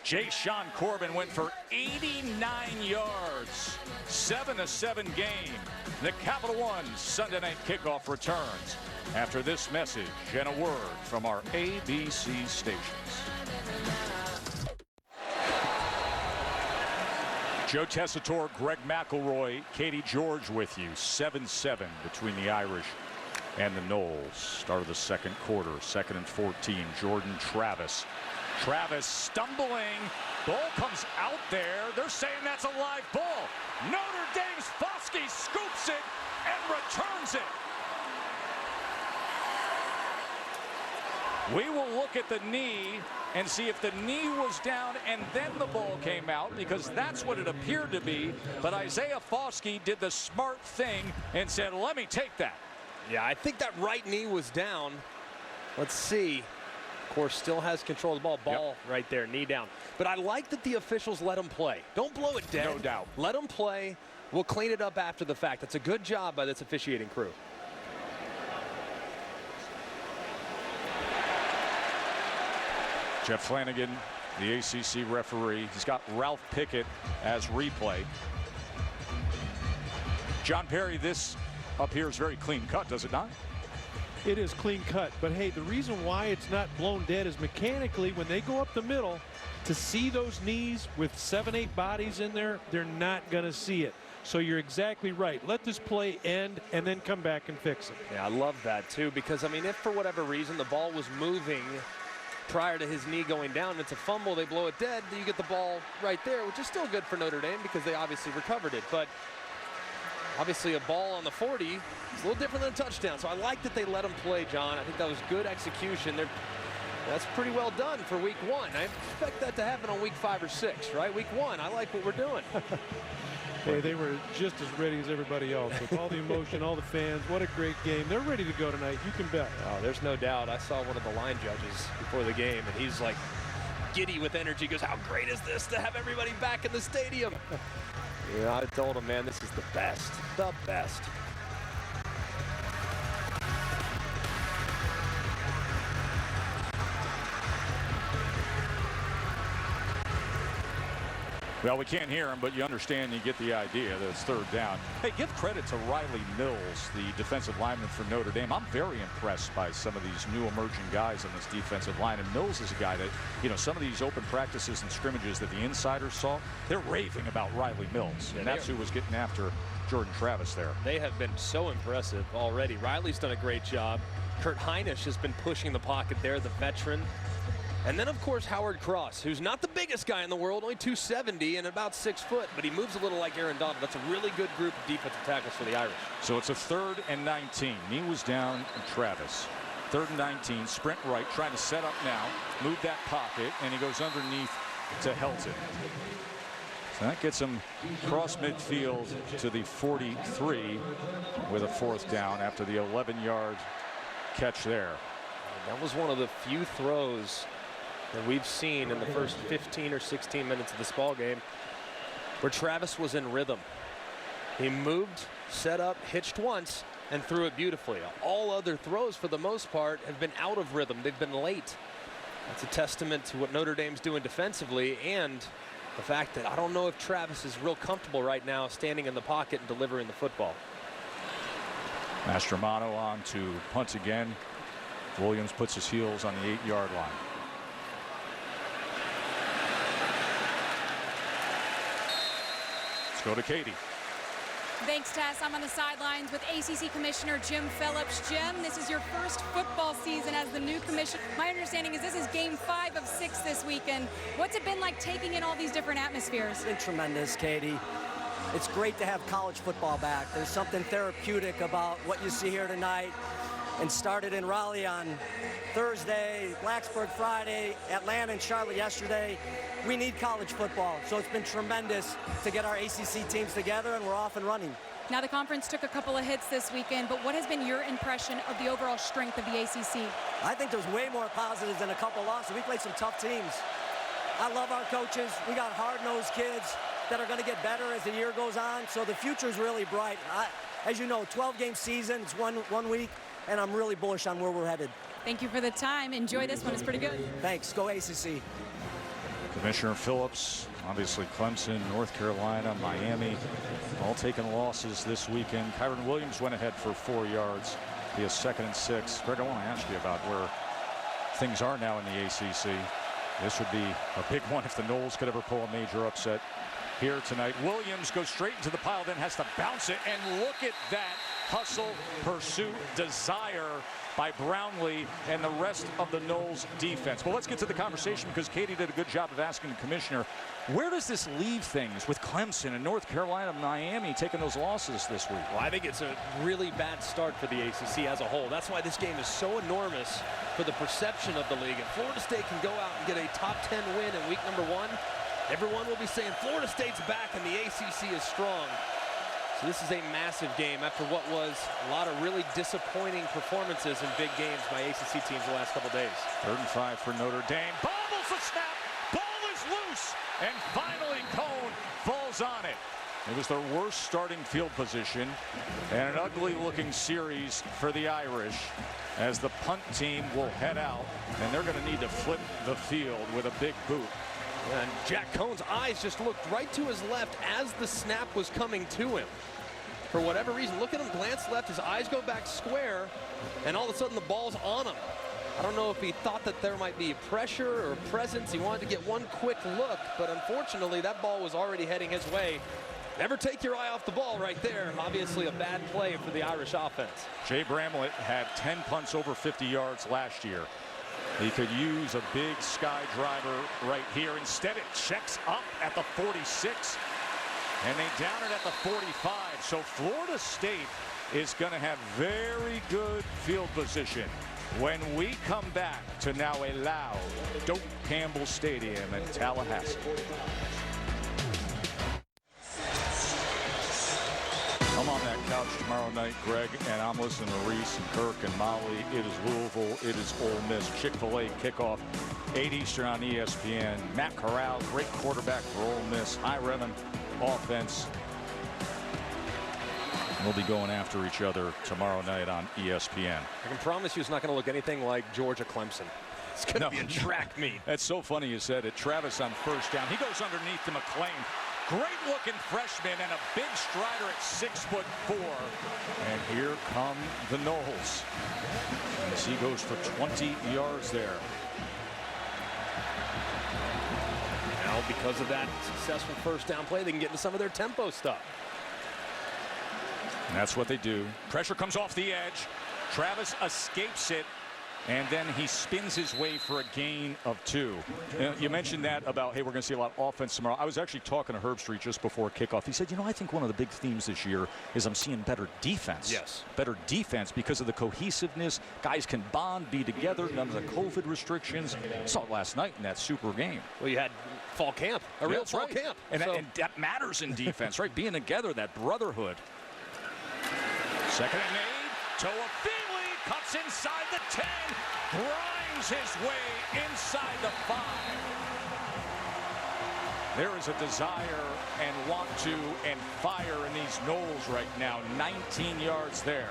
Jayshon Corbin went for 89 yards. 7-7 game. The Capital One Sunday night kickoff returns after this message and a word from our ABC stations. Joe Tessitore, Greg McElroy, Katie George with you. 7-7 between the Irish and the Noles. Start of the 2nd quarter, 2nd and 14. Jordan Travis. Travis stumbling. Ball comes out there. They're saying that's a live ball. Notre Dame's Foskey scoops it and returns it. We will look at the knee and see if the knee was down and then the ball came out, because that's what it appeared to be. But Isaiah Foskey did the smart thing and said, let me take that. Yeah, I think that right knee was down. Let's see. Of course, still has control of the ball. Ball right there, knee down. But I like that the officials let him play. Don't blow it dead. No doubt. Let him play. We'll clean it up after the fact. That's a good job by this officiating crew. Jeff Flanagan, the ACC referee. He's got Ralph Pickett as replay. John Perry, this up here is very clean cut, does it not? It is clean cut, but hey, the reason why it's not blown dead is mechanically when they go up the middle, to see those knees with 7-8 bodies in there, they're not going to see it. So you're exactly right. Let this play end and then come back and fix it. Yeah, I love that too, because I mean, if for whatever reason the ball was moving prior to his knee going down, and it's a fumble, they blow it dead, you get the ball right there, which is still good for Notre Dame because they obviously recovered it. But obviously a ball on the 40 is a little different than a touchdown. So I like that they let him play, John. I think that was good execution. That's pretty well done for week 1. I expect that to happen on week 5 or 6, right? Week 1, I like what we're doing. Hey, they were just as ready as everybody else with all the emotion, all the fans. What a great game. They're ready to go tonight. You can bet. Oh, there's no doubt. I saw one of the line judges before the game, and he's like giddy with energy. He goes, how great is this to have everybody back in the stadium? Yeah, I told him, man, this is the best. The best. Well, we can't hear him, but you understand, you get the idea that it's third down. Hey, give credit to Riley Mills, the defensive lineman for Notre Dame. I'm very impressed by some of these new emerging guys on this defensive line. And Mills is a guy that, you know, some of these open practices and scrimmages that the insiders saw, they're raving about Riley Mills. And that's who was getting after Jordan Travis there. They have been so impressive already. Riley's done a great job. Kurt Heinisch has been pushing the pocket there, the veteran. And then, of course, Howard Cross, who's not the biggest guy in the world, only 270 and about 6 foot, but he moves a little like Aaron Donald. That's a really good group of defensive tackles for the Irish. So it's a 3rd and 19. Knee was down and Travis. 3rd and 19, sprint right, trying to set up now, move that pocket, and he goes underneath to Helton. So that gets him across midfield to the 43 with a 4th down after the 11-yard catch there. That was one of the few throws that we've seen in the first 15 or 16 minutes of this ball game where Travis was in rhythm. He moved, set up, hitched once, and threw it beautifully. All other throws, for the most part, have been out of rhythm. They've been late. That's a testament to what Notre Dame's doing defensively and the fact that I don't know if Travis is real comfortable right now standing in the pocket and delivering the football. Mastromano on to punt again. Williams puts his heels on the 8-yard line. Let's go to Katie. Thanks, Tess. I'm on the sidelines with ACC Commissioner Jim Phillips. Jim, this is your first football season as the new commissioner. My understanding is this is game 5 of 6 this weekend. What's it been like taking in all these different atmospheres? It's been tremendous, Katie. It's great to have college football back. There's something therapeutic about what you see here tonight. And started in Raleigh on Thursday, Blacksburg Friday, Atlanta and Charlotte yesterday. We need college football, so it's been tremendous to get our ACC teams together, and we're off and running. Now, the conference took a couple of hits this weekend, but what has been your impression of the overall strength of the ACC? I think there's way more positives than a couple losses. We played some tough teams. I love our coaches. We got hard-nosed kids that are going to get better as the year goes on, so the future is really bright. As you know, 12-game season, it's one week, and I'm really bullish on where we're headed. Thank you for the time. Enjoy this one. It's pretty good. Thanks. Go ACC. Commissioner Phillips, obviously Clemson, North Carolina, Miami, all taking losses this weekend. Kyron Williams went ahead for 4 yards. Be a 2nd and 6. Greg, I want to ask you about where things are now in the ACC. This would be a big one if the Noles could ever pull a major upset here tonight. Williams goes straight into the pile, then has to bounce it, and look at that hustle, pursuit, desire by Brownlee and the rest of the Noles defense. Well, let's get to the conversation because Katie did a good job of asking the commissioner, where does this leave things with Clemson and North Carolina and Miami taking those losses this week? Well, I think it's a really bad start for the ACC as a whole. That's why this game is so enormous for the perception of the league. If Florida State can go out and get a top 10 win in week number 1, everyone will be saying Florida State's back and the ACC is strong. So this is a massive game after what was a lot of really disappointing performances in big games by ACC teams the last couple days. 3rd and 5 for Notre Dame. Bobbles the snap. Ball is loose. And finally, Cone falls on it. It was their worst starting field position and an ugly-looking series for the Irish as the punt team will head out, and they're going to need to flip the field with a big boot. And Jack Cone's eyes just looked right to his left as the snap was coming to him. For whatever reason, look at him glance left, his eyes go back square, and all of a sudden the ball's on him. I don't know if he thought that there might be pressure or presence. He wanted to get one quick look, but unfortunately that ball was already heading his way. Never take your eye off the ball right there. Obviously a bad play for the Irish offense. Jay Bramlett had 10 punts over 50 yards last year. He could use a big sky driver right here. Instead, it checks up at the 46, and they down it at the 45. So Florida State is going to have very good field position when we come back to now a loud Doak-Campbell Stadium in Tallahassee. tomorrow night, Greg, and I'm listening to Reese and Kirk and Molly. It is Louisville. It is Ole Miss. Chick-fil-A kickoff, 8 Eastern on ESPN. Matt Corral, great quarterback for Ole Miss. High-revving offense. We'll be going after each other tomorrow night on ESPN. I can promise you it's not going to look anything like Georgia-Clemson. It's going to be a track meet. That's so funny you said it. Travis on first down. He goes underneath to McClain. Great-looking freshman and a big strider at 6'4". And here come the Noles as he goes for 20 yards there. Now, because of that successful first down play, they can get into some of their tempo stuff. And that's what they do. Pressure comes off the edge. Travis escapes it. And then he spins his way for a gain of 2. You mentioned that about, hey, we're going to see a lot of offense tomorrow. I was actually talking to Herb Street just before kickoff. He said, you know, I think one of the big themes this year is I'm seeing better defense. Yes. Better defense because of the cohesiveness. Guys can bond, be together, none of the COVID restrictions. Saw it last night in that super game. Well, you had fall camp, a real fall camp. And that matters in defense, right? Being together, that brotherhood. Second and 8. Toa Feely cuts inside the 10. Grinds his way inside the 5. There is a desire and want to and fire in these Noles right now. 19 yards there.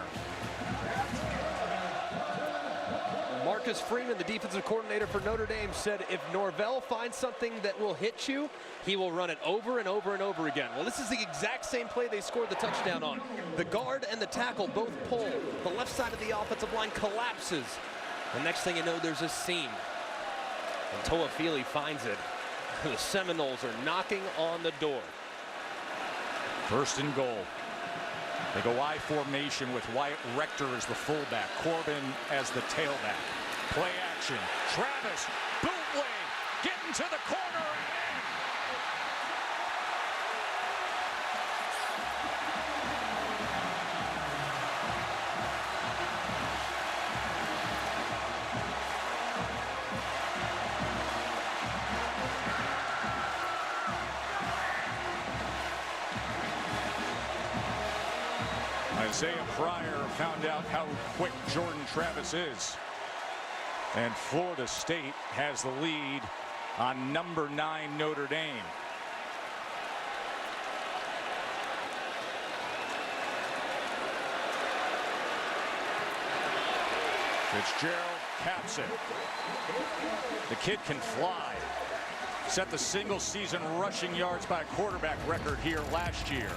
Marcus Freeman, the defensive coordinator for Notre Dame, said if Norvell finds something that will hit you, he will run it over and over and over again. Well, this is the exact same play they scored the touchdown on. The guard and the tackle both pull. The left side of the offensive line collapses. The next thing you know, there's a seam. And Toa Feely finds it. The Seminoles are knocking on the door. First and goal. They go I formation with Wyatt Rector as the fullback, Corbin as the tailback. Play action. Travis, bootleg, getting to the corner. Isaiah Pryor found out how quick Jordan Travis is. And Florida State has the lead on number 9 Notre Dame. Fitzgerald caps it. The kid can fly. Set the single season rushing yards by a quarterback record here last year.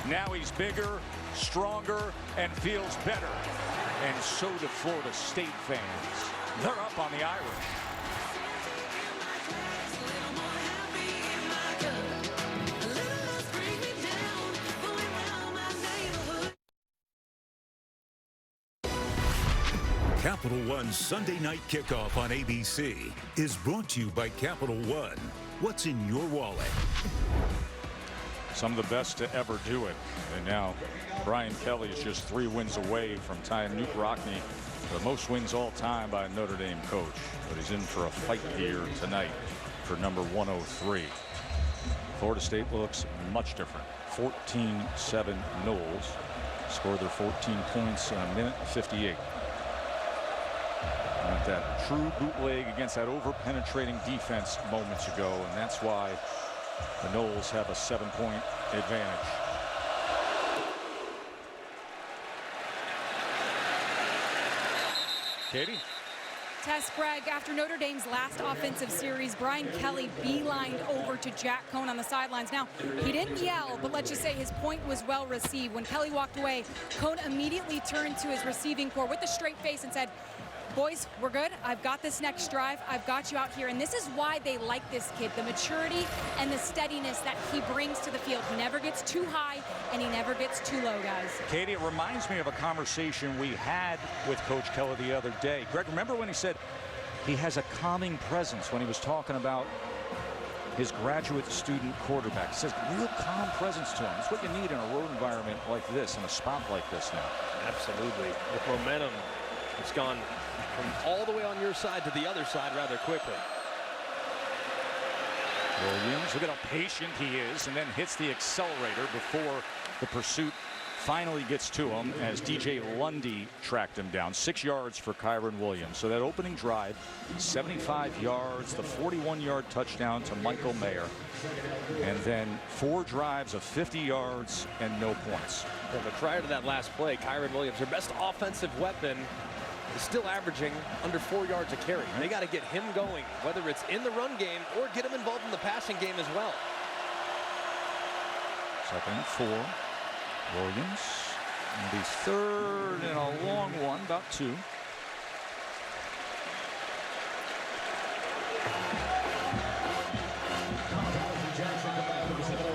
Now he's bigger, stronger, and feels better. And so do Florida State fans. They're up on the Irish. Capital One Sunday Night Kickoff on ABC is brought to you by Capital One. What's in your wallet? Some of the best to ever do it. And now Brian Kelly is just 3 wins away from tying Newt Rockne for the most wins all time by a Notre Dame coach. But he's in for a fight here tonight for number 103. Florida State looks much different. 14-7 Noles scored their 14 points in a minute 58. With that true bootleg against that over-penetrating defense moments ago, and that's why the Noles have a 7-point advantage. Katie? Tess, Greg, after Notre Dame's last offensive series, Brian Kelly beelined over to Jack Cohn on the sidelines. Now, he didn't yell, but let's just say his point was well received. When Kelly walked away, Cohn immediately turned to his receiving corps with a straight face and said, boys, we're good. I've got this next drive. I've got you out here. And this is why they like this kid, the maturity and the steadiness that he brings to the field. He never gets too high and he never gets too low, guys. Katie, it reminds me of a conversation we had with Coach Kelly the other day. Greg, remember when he said he has a calming presence when he was talking about his graduate student quarterback? He says real calm presence to him. It's what you need in a road environment like this, in a spot like this now. Absolutely. With momentum, it's gone from all the way on your side to the other side rather quickly. Williams, look at how patient he is, and then hits the accelerator before the pursuit finally gets to him as DJ Lundy tracked him down. 6 yards for Kyren Williams. So that opening drive, 75 yards, the 41-yard touchdown to Michael Mayer. And then 4 drives of 50 yards and no points. Yeah, but prior to that last play, Kyren Williams, their best offensive weapon, is still averaging under 4 yards a carry. They got to get him going, whether it's in the run game or get him involved in the passing game as well. 2nd and 4. Williams. And the 3rd and a long one, about 2.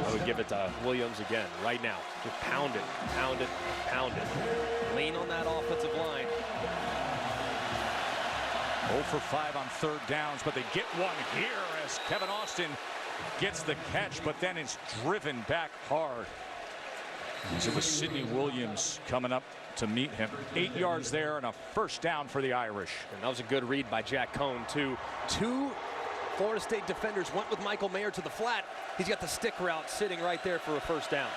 I would give it to Williams again right now. Just pound it, pound it, pound it. Lean on that offensive line. 0 for 5 on 3rd downs, but they get one here as Kevin Austin gets the catch, but then is driven back hard. So it was Sidney Williams coming up to meet him. 8 yards there and a 1st down for the Irish. And that was a good read by Jack Cohn, too. 2 Florida State defenders went with Michael Mayer to the flat. He's got the stick route sitting right there for a 1st down.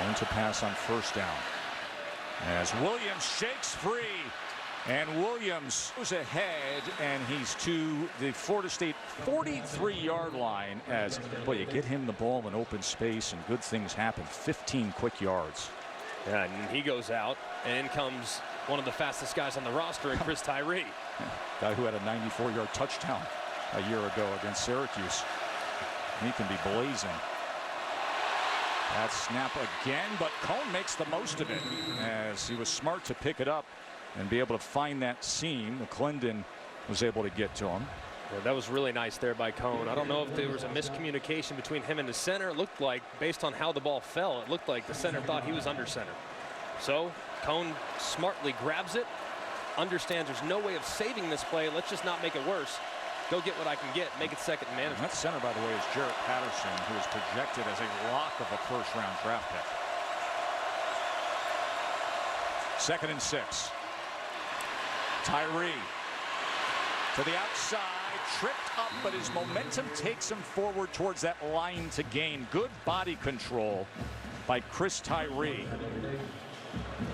Going to pass on 1st down as Williams shakes free, and Williams goes ahead, and he's to the Florida State 43-yard line. As boy, you get him the ball in open space and good things happen. 15 quick yards. Yeah, and he goes out, and in comes one of the fastest guys on the roster, Chris Tyree. Guy who had a 94-yard touchdown a year ago against Syracuse. He can be blazing. That snap again, but Cohn makes the most of it as he was smart to pick it up and be able to find that seam. McClendon was able to get to him. Yeah, that was really nice there by Cohn. I don't know if there was a miscommunication between him and the center. It looked like, based on how the ball fell, it looked like the center thought he was under center. So Cohn smartly grabs it, understands there's no way of saving this play. Let's just not make it worse. Go get what I can get, make it 2nd and management. That center, by the way, is Jarrett Patterson, who is projected as a lock of a 1st-round draft pick. 2nd and 6. Tyree to the outside, tripped up, but his momentum takes him forward towards that line to gain. Good body control by Chris Tyree.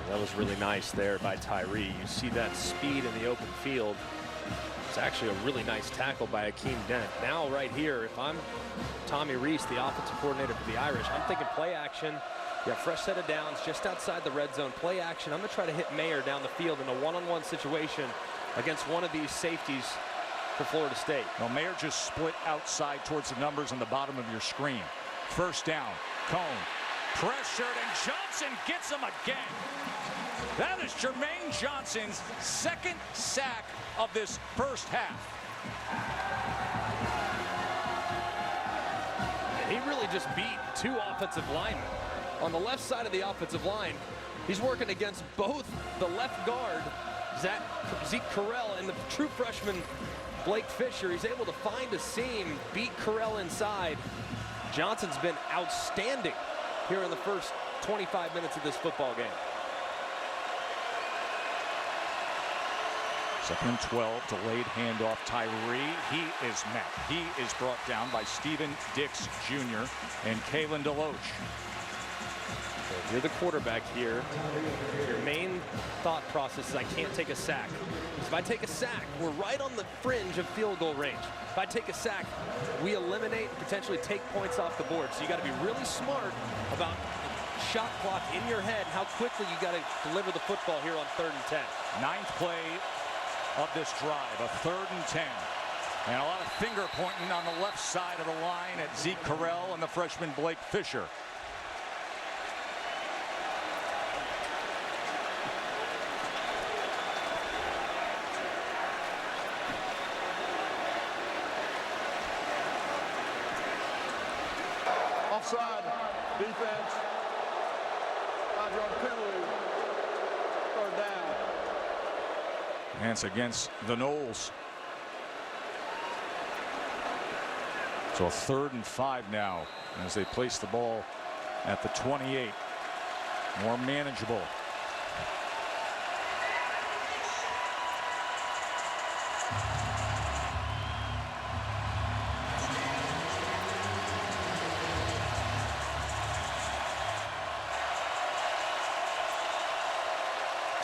That was really nice there by Tyree. You see that speed in the open field. It's actually a really nice tackle by Akeem Dent. Now right here, if I'm Tommy Rees, the offensive coordinator for the Irish, I'm thinking play action. You have fresh set of downs just outside the red zone. Play action. I'm going to try to hit Mayer down the field in a one-on-one situation against one of these safeties for Florida State. Well, Mayer just split outside towards the numbers on the bottom of your screen. 1st down. Cohn pressured, and Johnson gets him again. That is Jermaine Johnson's 2nd sack of this 1st half. He really just beat 2 offensive linemen. On the left side of the offensive line, he's working against both the left guard, Zeke Correll, and the true freshman, Blake Fisher. He's able to find a seam, beat Correll inside. Johnson's been outstanding here in the first 25 minutes of this football game. 2nd and 12, delayed handoff. Tyree, he is met. He is brought down by Steven Dix Jr. and Kalen DeLoach. So if you're the quarterback here, your main thought process is I can't take a sack. If I take a sack, we're right on the fringe of field goal range. If I take a sack, we eliminate and potentially take points off the board. So you got to be really smart about shot clock in your head, how quickly you got to deliver the football here on 3rd and 10. 9th play of this drive, a 3rd and 10. And a lot of finger pointing on the left side of the line at Zeke Correll and the freshman Blake Fisher. Offside, defense, 5-yard penalty, 3rd down. And it's against the Noles. So a 3rd and 5 now as they place the ball at the 28. More manageable.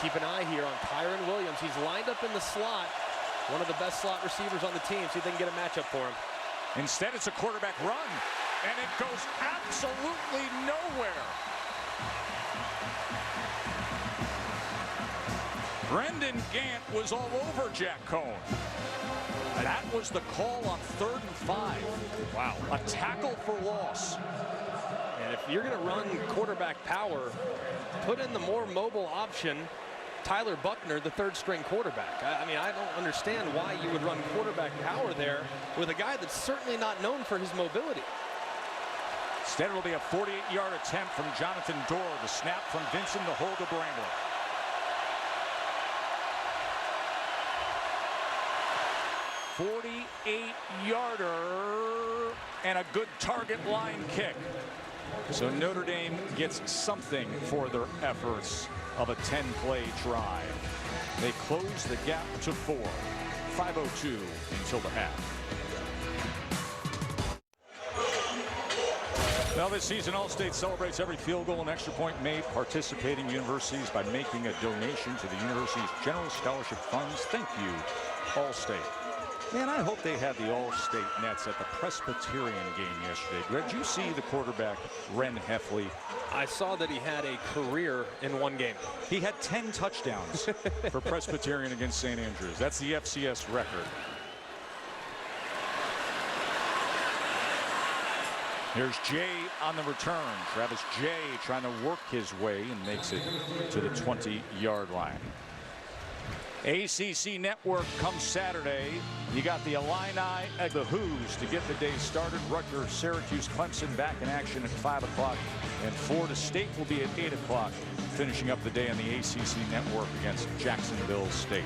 keep an eye here on Kyren Williams. He's lined up in the slot. One of the best slot receivers on the team. See if they can get a matchup for him. Instead, it's a quarterback run, and it goes absolutely nowhere. Brendan Gant was all over Jack Cohn. That was the call on 3rd and 5. Wow. A tackle for loss. And if you're going to run quarterback power, put in the more mobile option, Tyler Buckner, the 3rd-string quarterback. I mean, I don't understand why you would run quarterback power there with a guy that's certainly not known for his mobility. Instead, it'll be a 48-yard attempt from Jonathan Dorr. The snap from Vincent, the hold to Bramble. $48-yarder and a good target line kick. So Notre Dame gets something for their efforts of a 10-play drive. They close the gap to 4. 5:02 until the half. Well, this season, All-State celebrates every field goal and extra point made. Participating universities by making a donation to the university's general scholarship funds. Thank you, All-State. Man, I hope they had the All-State nets at the Presbyterian game yesterday. Greg, did you see the quarterback, Ren Heffley? I saw that he had a career in one game. He had 10 touchdowns for Presbyterian against St. Andrews. That's the FCS record. Here's Jay on the return. Travis Jay trying to work his way and makes it to the 20-yard line. ACC Network comes Saturday. You got the Illini at the Hoos to get the day started. Rutgers, Syracuse, Clemson back in action at 5 o'clock. And Florida State will be at 8 o'clock, finishing up the day on the ACC Network against Jacksonville State.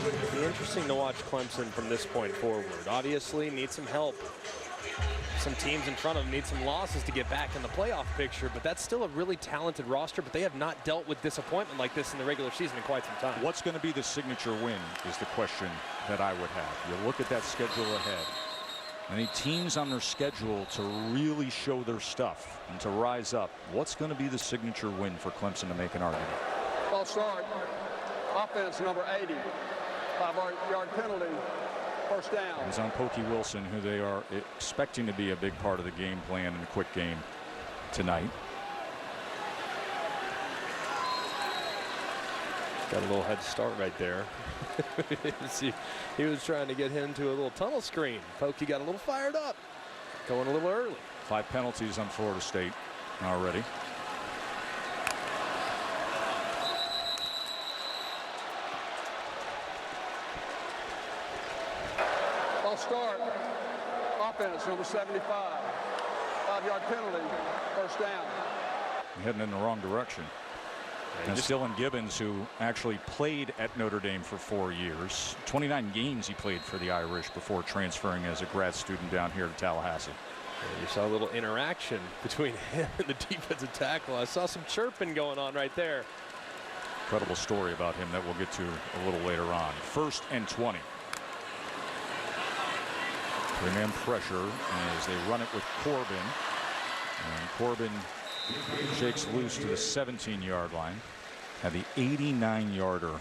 It'll be interesting to watch Clemson from this point forward. Obviously, need some help. Some teams in front of them need some losses to get back in the playoff picture, but that's still a really talented roster, but they have not dealt with disappointment like this in the regular season in quite some time. What's going to be the signature win is the question that I would have. You look at that schedule ahead. Any teams on their schedule to really show their stuff and to rise up. What's going to be the signature win for Clemson to make an argument? False start. Offense number 80. 5-yard penalty. First down. It's on Pokey Wilson, who they are expecting to be a big part of the game plan in a quick game tonight. Got a little head start right there. He was trying to get him to a little tunnel screen. Pokey got a little fired up, going a little early. 5 penalties on Florida State already. Start. Offense number 75. 5-yard penalty. First down. Heading in the wrong direction. And Dylan Gibbons, who actually played at Notre Dame for 4 years. 29 games he played for the Irish before transferring as a grad student down here to Tallahassee. And you saw a little interaction between him and the defensive tackle. I saw some chirping going on right there. Incredible story about him that we'll get to a little later on. 1st and 20. 3-man pressure as they run it with Corbin. And Corbin shakes loose to the 17-yard line. Had the 89-yarder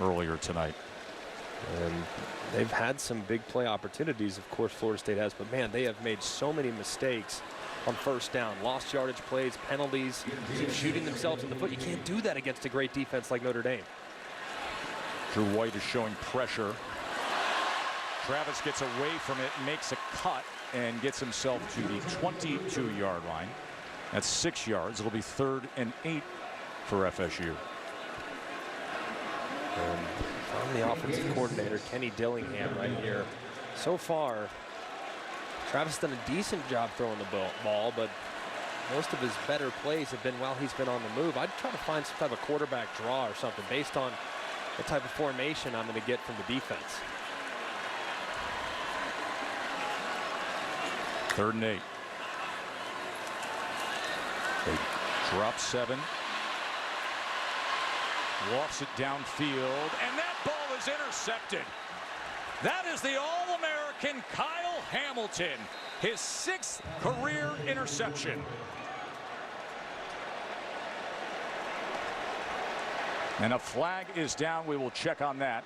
earlier tonight. And they've had some big play opportunities, of course, Florida State has, but man, they have made so many mistakes on first down. Lost yardage plays, penalties, shooting themselves in the foot. You can't do that against a great defense like Notre Dame. Drew White is showing pressure. Travis gets away from it, makes a cut, and gets himself to the 22-yard line. That's 6 yards. It'll be 3rd and 8 for FSU. I'm the offensive coordinator, Kenny Dillingham, right here. So far, Travis done a decent job throwing the ball, but most of his better plays have been while he's been on the move. I'd try to find some type of quarterback draw or something based on the type of formation I'm going to get from the defense. 3rd and 8. They drop 7. Walks it downfield, and that ball is intercepted. That is the All-American Kyle Hamilton, his 6th career interception. And a flag is down. We will check on that.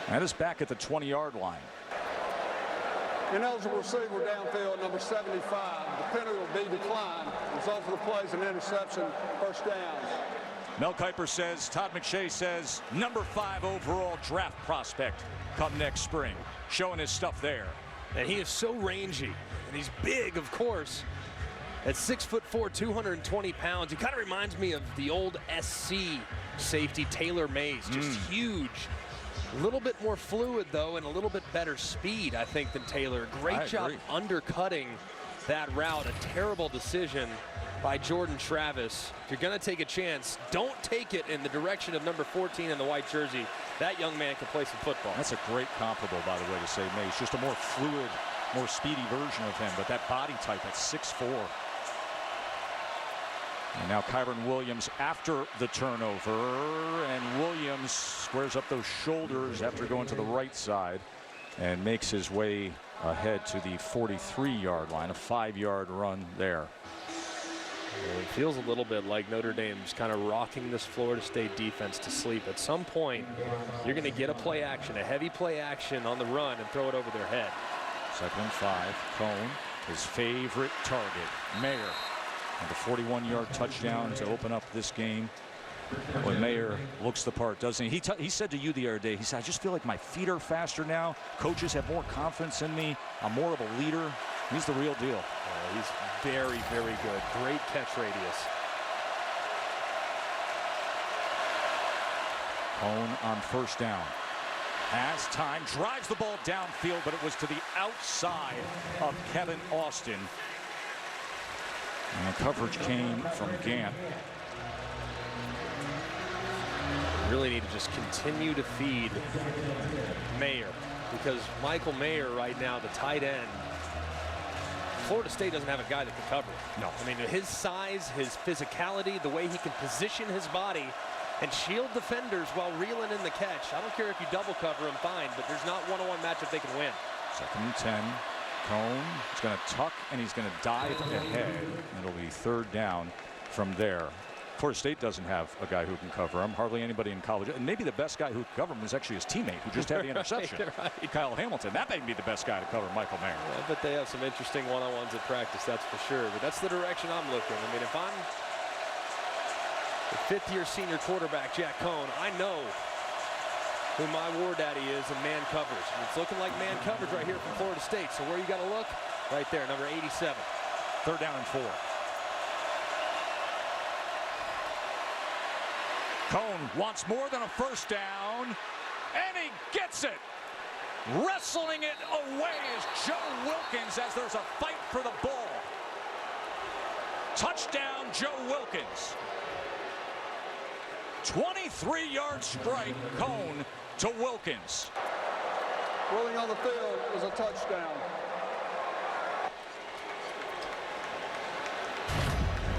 That is back at the 20-yard line. Ineligible receiver downfield, number 75. The penalty will be declined. Result of the play is an interception, first down. Mel Kiper says, Todd McShay says, number 5 overall draft prospect come next spring. Showing his stuff there. And he is so rangy, and he's big, of course. At 6'4", 220 pounds, he kind of reminds me of the old SC safety Taylor Mays. Just huge. A little bit more fluid, though, and a little bit better speed, I think, than Taylor. Great job undercutting that route. A terrible decision by Jordan Travis. If you're going to take a chance, don't take it in the direction of number 14 in the white jersey. That young man can play some football. That's a great comparable, by the way, to say Mays. Just a more fluid, more speedy version of him, but that body type at 6'4". And now Kyron Williams after the turnover, and Williams squares up those shoulders after going to the right side and makes his way ahead to the 43-yard line, a 5-yard run there. Well, it feels a little bit like Notre Dame's kind of rocking this Florida State defense to sleep. At some point, you're going to get a play action, a heavy play action on the run, and throw it over their head. 2nd and 5, Cone, his favorite target, Mayer. And the 41-yard touchdown to open up this game. When Mayer looks the part, doesn't he? He said to you the other day, he said, I just feel like my feet are faster now. Coaches have more confidence in me. I'm more of a leader. He's the real deal. He's very, very good. Great catch radius. Cone on 1st down. Has time, drives the ball downfield, but it was to the outside of Kevin Austin. And the coverage came from Gant. Really need to just continue to feed Mayer, because Michael Mayer right now, the tight end, Florida State doesn't have a guy that can cover it. No. I mean, his size, his physicality, the way he can position his body and shield defenders while reeling in the catch. I don't care if you double cover him, fine, but there's not one-on-one matchup they can win. 2nd and 10. Cone is going to tuck and he's going to dive ahead. It'll be 3rd down from there. Florida State doesn't have a guy who can cover him. Hardly anybody in college. And maybe the best guy who can cover him is actually his teammate who just had the interception. Right. Kyle Hamilton. That may be the best guy to cover Michael Mayer. Yeah, I bet they have some interesting one-on-ones at practice, that's for sure. But that's the direction I'm looking. I mean, if I'm the 5th-year senior quarterback, Jack Cone, I know who my war daddy is in man coverage. And it's looking like man coverage right here from Florida State. So where you got to look? Right there, number 87. 3rd down and 4. Cone wants more than a 1st down, and he gets it. Wrestling it away is Joe Wilkins as there's a fight for the ball. Touchdown, Joe Wilkins. 23-yard strike, Cone to Wilkins. Rolling on the field is a touchdown.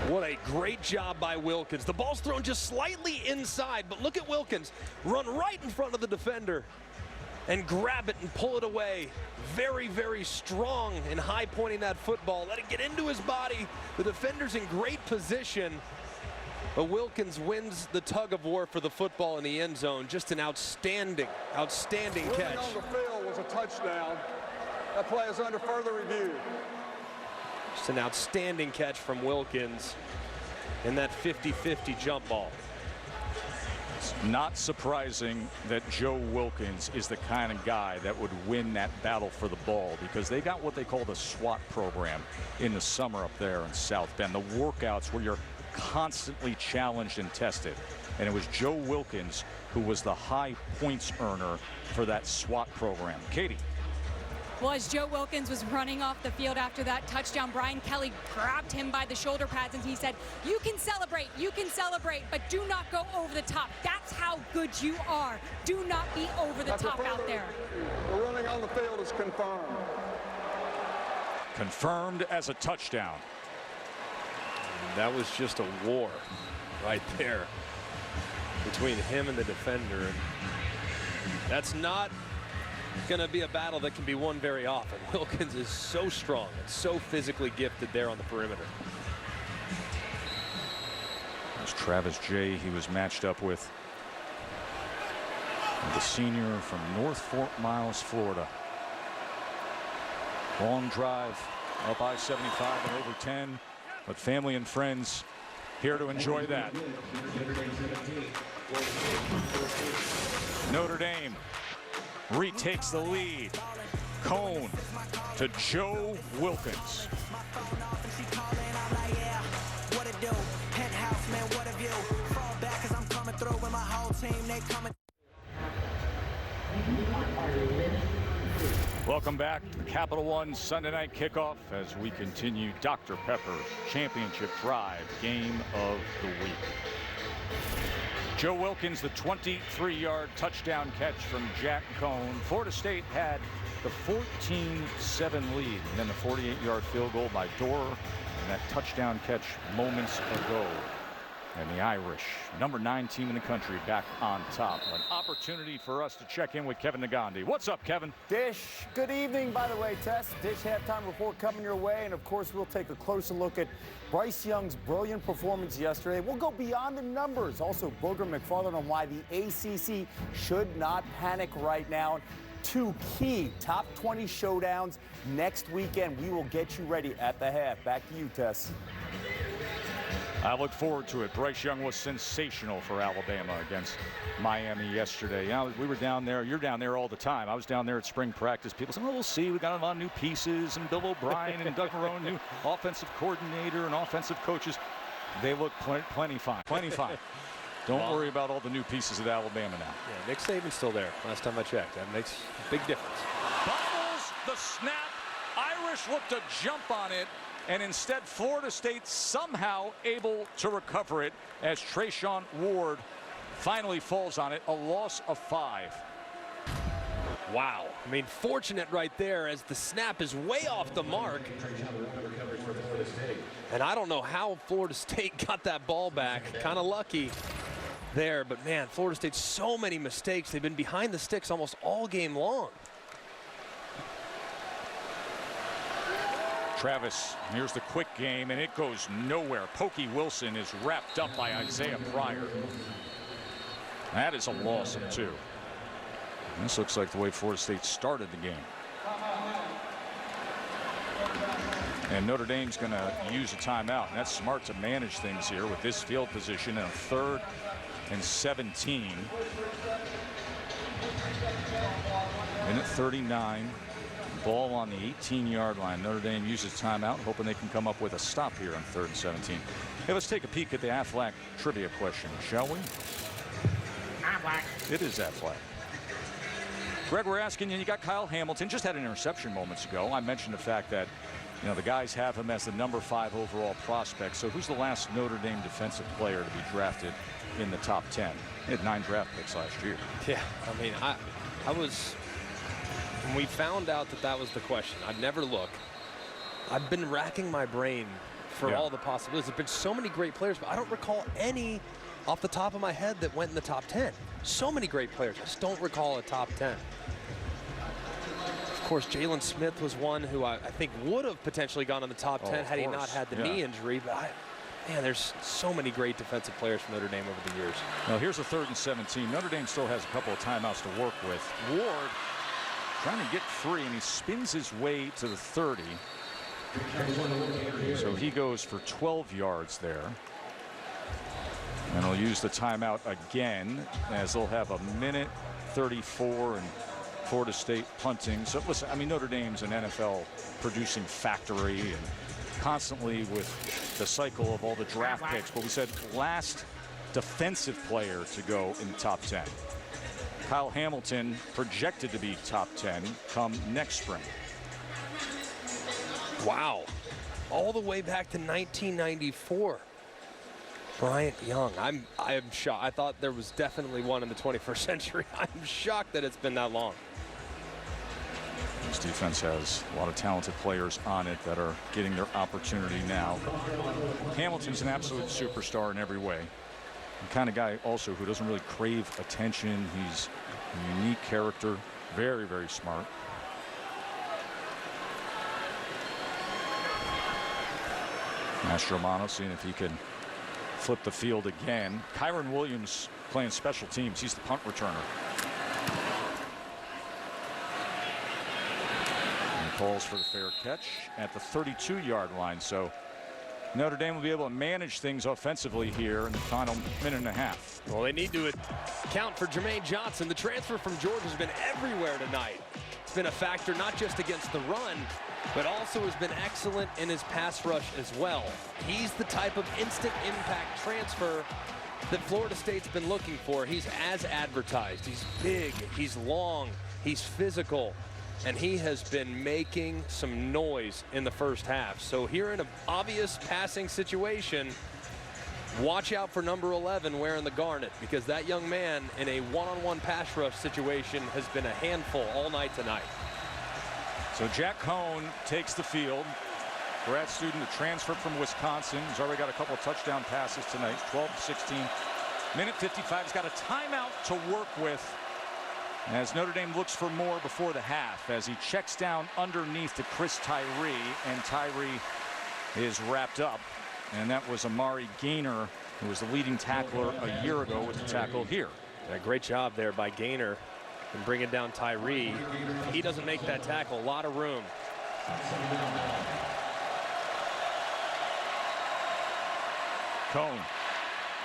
What a great job by Wilkins. The ball's thrown just slightly inside, but look at Wilkins run right in front of the defender and grab it and pull it away. Very, very strong in high pointing that football. Let it get into his body. The defender's in great position, but Wilkins wins the tug of war for the football in the end zone. Just an outstanding catch. Running on the field was a touchdown. That play is under further review. Just an outstanding catch from Wilkins in that 50-50 jump ball. It's not surprising that Joe Wilkins is the kind of guy that would win that battle for the ball, because they got what they call the SWAT program in the summer up there in South Bend. The workouts where you're constantly challenged and tested. And it was Joe Wilkins who was the high points earner for that SWAT program. Katie. Well, as Joe Wilkins was running off the field after that touchdown, Brian Kelly grabbed him by the shoulder pads and he said, you can celebrate, but do not go over the top. That's how good you are. Do not be over the top out there. The running on the field is confirmed. Confirmed as a touchdown. That was just a war right there between him and the defender. And that's not going to be a battle that can be won very often. Wilkins is so strong and so physically gifted there on the perimeter. There's Travis J. He was matched up with the senior from North Fort Myers, Florida. Long drive up I-75 and over 10, but family and friends here to enjoy that. Notre Dame retakes the lead. Cone to Joe Wilkins. Welcome back to the Capital One Sunday night kickoff as we continue Dr. Pepper's championship drive game of the week. Joe Wilkins, the 23-yard touchdown catch from Jack Cone. Florida State had the 14-7 lead, and then the 48-yard field goal by Dorr, and that touchdown catch moments ago. And the Irish, number 9 team in the country, back on top. An opportunity for us to check in with Kevin Nagandi. What's up, Kevin? Dish, good evening, by the way, Tess. Dish halftime report coming your way, and of course we'll take a closer look at Bryce Young's brilliant performance yesterday. We'll go beyond the numbers. Also, Booger McFarland on why the ACC should not panic right now. 2 key top 20 showdowns next weekend. We will get you ready at the half. Back to you, Tess. I look forward to it. Bryce Young was sensational for Alabama against Miami yesterday. You know, we were down there. You're down there all the time. I was down there at spring practice. People said, "Oh, we'll see. We got a lot of new pieces, and Bill O'Brien and Doug Marrone, new offensive coordinator and offensive coaches. They look plenty fine. Plenty fine. Don't worry about all the new pieces at Alabama now." Yeah, Nick Saban's still there. Last time I checked, that makes a big difference. Bobbles the snap. Irish look to jump on it. And instead, Florida State somehow able to recover it as Trayshawn Ward finally falls on it. A loss of 5. Wow. I mean, fortunate right there as the snap is way off the mark. And I don't know how Florida State got that ball back. Kind of lucky there. But, man, Florida State, so many mistakes. They've been behind the sticks almost all game long. Travis, here's the quick game, and it goes nowhere. Pokey Wilson is wrapped up by Isaiah Pryor. That is a loss of 2. This looks like the way Florida State started the game. And Notre Dame's going to use a timeout, and that's smart to manage things here with this field position in a 3rd and 17. Minute 39. Ball on the 18-yard line. Notre Dame uses timeout, hoping they can come up with a stop here on 3rd and 17. Hey, let's take a peek at the Aflac trivia question, shall we? Aflac. It is Aflac. Greg, we're asking you got Kyle Hamilton, just had an interception moments ago. I mentioned the fact that, you know, the guys have him as the number 5 overall prospect. So who's the last Notre Dame defensive player to be drafted in the top 10? He had 9 draft picks last year. Yeah, I mean, I was... When we found out that that was the question, I'd never look. I've been racking my brain for all the possibilities. There's been so many great players, but I don't recall any off the top of my head that went in the top 10. So many great players. I just don't recall a top 10. Of course, Jalen Smith was one who I think would have potentially gone in the top 10 had he not had the knee injury. But man, there's so many great defensive players from Notre Dame over the years. Now here's a 3rd and 17. Notre Dame still has a couple of timeouts to work with. Ward trying to get free, and he spins his way to the 30. So he goes for 12 yards there. And he'll use the timeout again as they'll have a minute 34 and Florida State punting. So listen, I mean, Notre Dame's an NFL producing factory and constantly with the cycle of all the draft picks. But we said last defensive player to go in the top 10. Kyle Hamilton projected to be top 10 come next spring. Wow. All the way back to 1994. Bryant Young. I am shocked. I thought there was definitely one in the 21st century. I'm shocked that it's been that long. This defense has a lot of talented players on it that are getting their opportunity now. Hamilton's an absolute superstar in every way. The kind of guy also who doesn't really crave attention. He's a unique character, very, very smart. Mastromano seeing if he can flip the field again. Kyron Williams playing special teams. He's the punt returner. And calls for the fair catch at the 32-yard line. So Notre Dame will be able to manage things offensively here in the final minute and a half. Well, they need to account for Jermaine Johnson. The transfer from Georgia has been everywhere tonight. It's been a factor not just against the run, but also has been excellent in his pass rush as well. He's the type of instant impact transfer that Florida State's been looking for. He's as advertised. He's big, he's long, he's physical, and he has been making some noise in the first half. So here in an obvious passing situation, watch out for number 11 wearing the garnet, because that young man in a one-on-one pass rush situation has been a handful all night tonight. So Jack Cohn takes the field. Grad student, a transfer from Wisconsin. He's already got a couple of touchdown passes tonight. 12-16. Minute 55. He's got a timeout to work with as Notre Dame looks for more before the half, as he checks down underneath to Chris Tyree, and Tyree is wrapped up. And that was Amari Gaynor, who was the leading tackler a year ago with the tackle here. Yeah, great job there by Gaynor and bringing down Tyree. He doesn't make that tackle. A lot of room. Cohn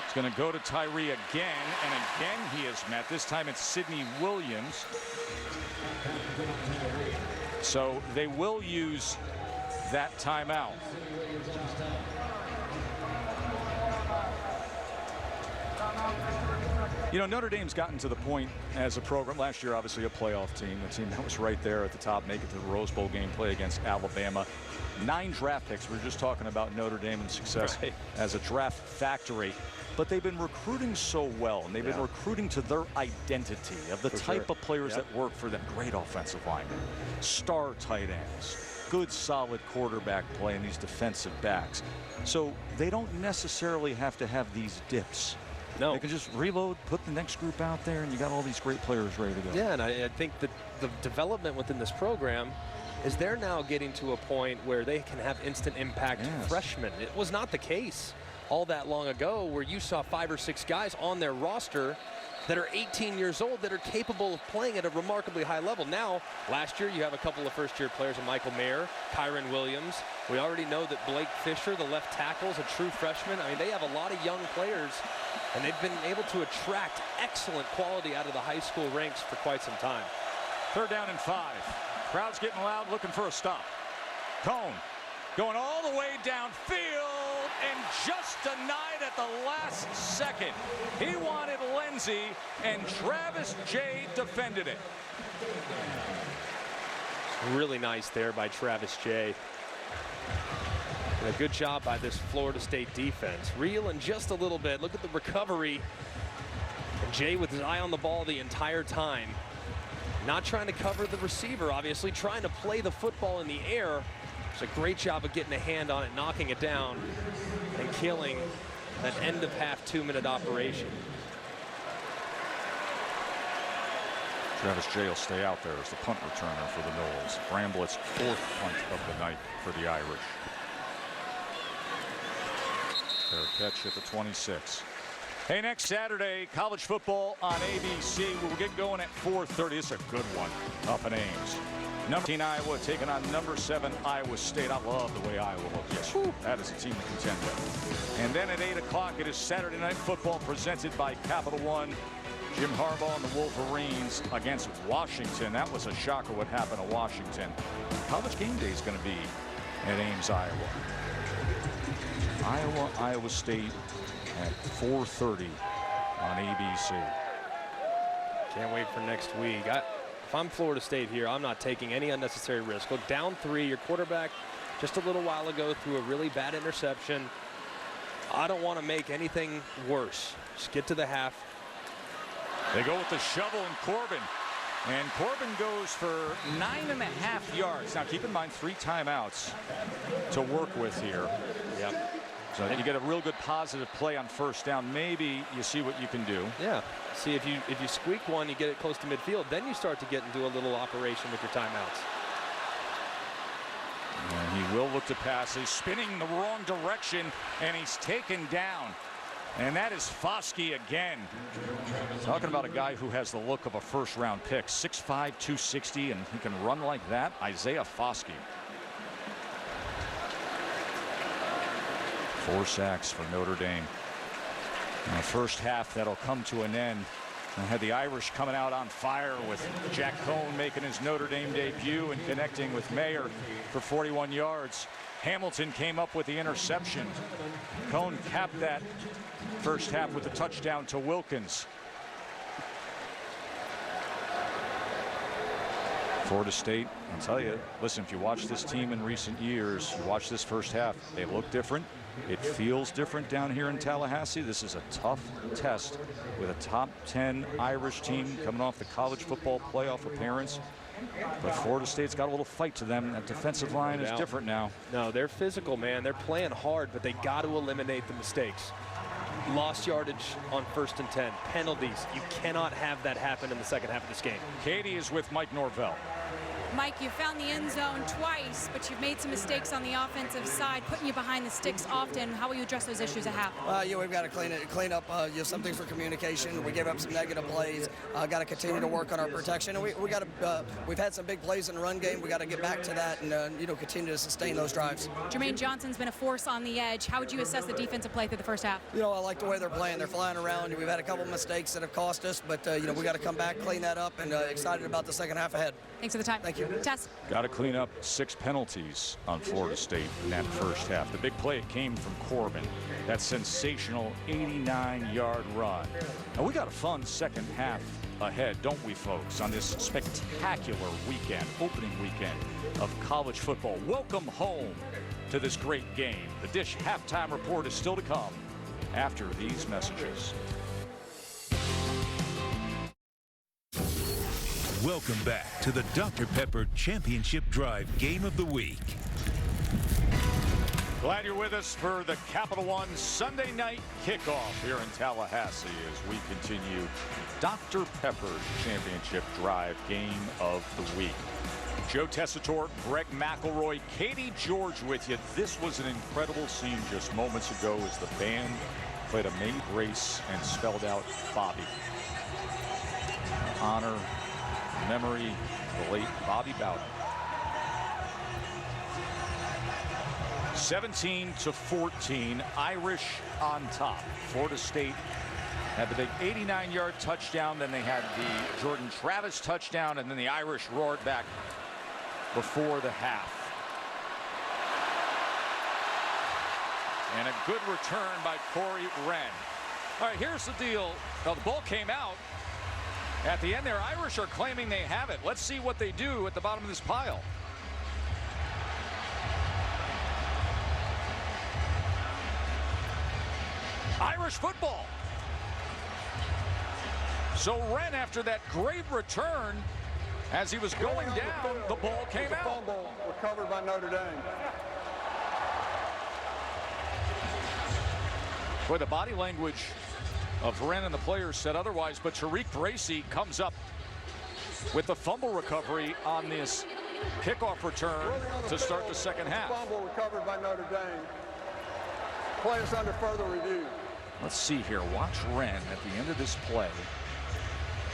is going to go to Tyree again, and again he is met. This time it's Sidney Williams. So they will use that timeout. You know, Notre Dame's gotten to the point as a program, last year obviously a playoff team, a team that was right there at the top, make it to the Rose Bowl game, play against Alabama. 9 draft picks. We were just talking about Notre Dame and success as a draft factory. But they've been recruiting so well, and they've been recruiting to their identity of the type of players that work for them. Great offensive linemen, star tight ends, good solid quarterback play, and these defensive backs. So they don't necessarily have to have these dips. No. They can just reload, put the next group out there, and you got all these great players ready to go. Yeah, and I think that the development within this program is they're now getting to a point where they can have instant impact freshmen. It was not the case all that long ago, where you saw 5 or 6 guys on their roster that are 18 years old that are capable of playing at a remarkably high level. Now, last year you have a couple of first-year players in Michael Mayer, Kyron Williams. We already know that Blake Fisher, the left tackle, is a true freshman. I mean, they have a lot of young players, and they've been able to attract excellent quality out of the high school ranks for quite some time. 3rd down and 5. Crowd's getting loud, looking for a stop. Cohn going all the way downfield and just denied at the last second. He wanted Lindsey, and Travis Jay defended it. Really nice there by Travis Jay. And a good job by this Florida State defense. Reeling just a little bit. Look at the recovery. And Jay with his eye on the ball the entire time. Not trying to cover the receiver, obviously, trying to play the football in the air. It's a great job of getting a hand on it, knocking it down, and killing an end-of-half 2-minute operation. Travis Jay will stay out there as the punt returner for the Noles. Bramblett's 4th punt of the night for the Irish. Fair catch at the 26. Hey, next Saturday, college football on ABC. We'll get going at 4:30. It's a good one up in Ames. Number 18 Iowa taking on number 7 Iowa State. I love the way Iowa looks. Yes, that is a team to contend with. And then at 8 o'clock, it is Saturday Night Football presented by Capital One. Jim Harbaugh and the Wolverines against Washington. That was a shocker what happened to Washington. College game day is going to be at Ames, Iowa. Iowa State at 4:30 on ABC. Can't wait for next week. If I'm Florida State here, I'm not taking any unnecessary risk. Look, down 3, your quarterback just a little while ago threw a really bad interception. I don't want to make anything worse. Just get to the half. They go with the shovel and Corbin. And Corbin goes for 9.5 yards. Now keep in mind 3 timeouts to work with here. Yep. So you get a real good positive play on 1st down. Maybe you see what you can do. Yeah. See, if you squeak one, you get it close to midfield, then you start to get into a little operation with your timeouts. And he will look to pass. He's spinning the wrong direction, and he's taken down. And that is Foskey again. Talking about a guy who has the look of a first-round pick. 6'5", 260, and he can run like that. Isaiah Foskey. 4 sacks for Notre Dame. In the first half, that'll come to an end. And had the Irish coming out on fire with Jack Cohn making his Notre Dame debut and connecting with Mayer for 41 yards. Hamilton came up with the interception. Cohn capped that first half with a touchdown to Wilkins. Florida State, I'll tell you, listen, if you watch this team in recent years, you watch this first half, they look different. It feels different down here in Tallahassee. This is a tough test with a top 10 Irish team coming off the college football playoff appearance. But Florida State's got a little fight to them. That defensive line is different now. No, they're physical, man. They're playing hard, but they got to eliminate the mistakes. Lost yardage on 1st and 10. Penalties. You cannot have that happen in the second half of this game. Katie is with Mike Norvell. Mike, you found the end zone twice, but you've made some mistakes on the offensive side, putting you behind the sticks often. How will you address those issues at half? Yeah, we've got to clean up some things for communication. We gave up some negative plays. Got to continue to work on our protection. And we got to. We've had some big plays in the run game. We got to get back to that and continue to sustain those drives. Jermaine Johnson's been a force on the edge. How would you assess the defensive play through the first half? I like the way they're playing. They're flying around. We've had a couple mistakes that have cost us, but we got to come back, clean that up, and excited about the second half ahead. Thanks for the time. Thank you. Tess. Got to clean up 6 penalties on Florida State in that first half. The big play came from Corbin. That sensational 89-yard run. Now we got a fun second half ahead, don't we, folks, on this spectacular weekend, opening weekend of college football. Welcome home to this great game. The Dish halftime report is still to come after these messages. Welcome back to the Dr. Pepper Championship Drive Game of the Week. Glad you're with us for the Capital One Sunday night kickoff here in Tallahassee as we continue Dr. Pepper's Championship Drive Game of the Week. Joe Tessitore, Greg McElroy, Katie George with you. This was an incredible scene just moments ago as the band played a main race and spelled out Bobby. Honor, memory, the late Bobby Bowden. 17-14, Irish on top. Florida State had the big 89-yard touchdown, then they had the Jordan Travis touchdown, and then the Irish roared back before the half. And a good return by Corey Wren. All right, here's the deal. Now, the ball came out. At the end there, Irish are claiming they have it. Let's see what they do at the bottom of this pile. Irish football. So Wren, after that great return, as he was going down, the ball came out. Fumble recovered by Notre Dame. Boy, the body language of Wren and the players said otherwise, but Tariq Bracy comes up with the fumble recovery on this kickoff return to start the second half. Fumble recovered by Notre Dame. Play is under further review. Let's see here. Watch Wren at the end of this play.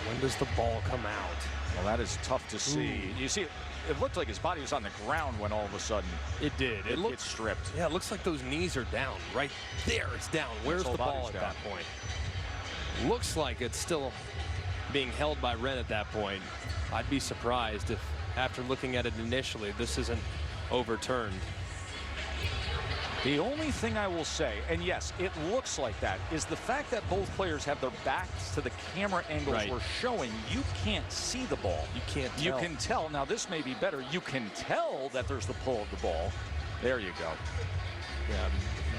When does the ball come out? Well, that is tough to see. You see, it looked like his body was on the ground when all of a sudden it did. It looked stripped. Yeah, it looks like those knees are down. Right there, it's down. Where's the ball at that point? Looks like it's still being held by Wren at that point. I'd be surprised if, after looking at it initially, this isn't overturned. The only thing I will say, and yes, it looks like that, is the fact that both players have their backs to the camera angles we're showing. You can't see the ball. You can't tell. You can tell. Now, this may be better. You can tell that there's the pull of the ball. There you go. Yeah.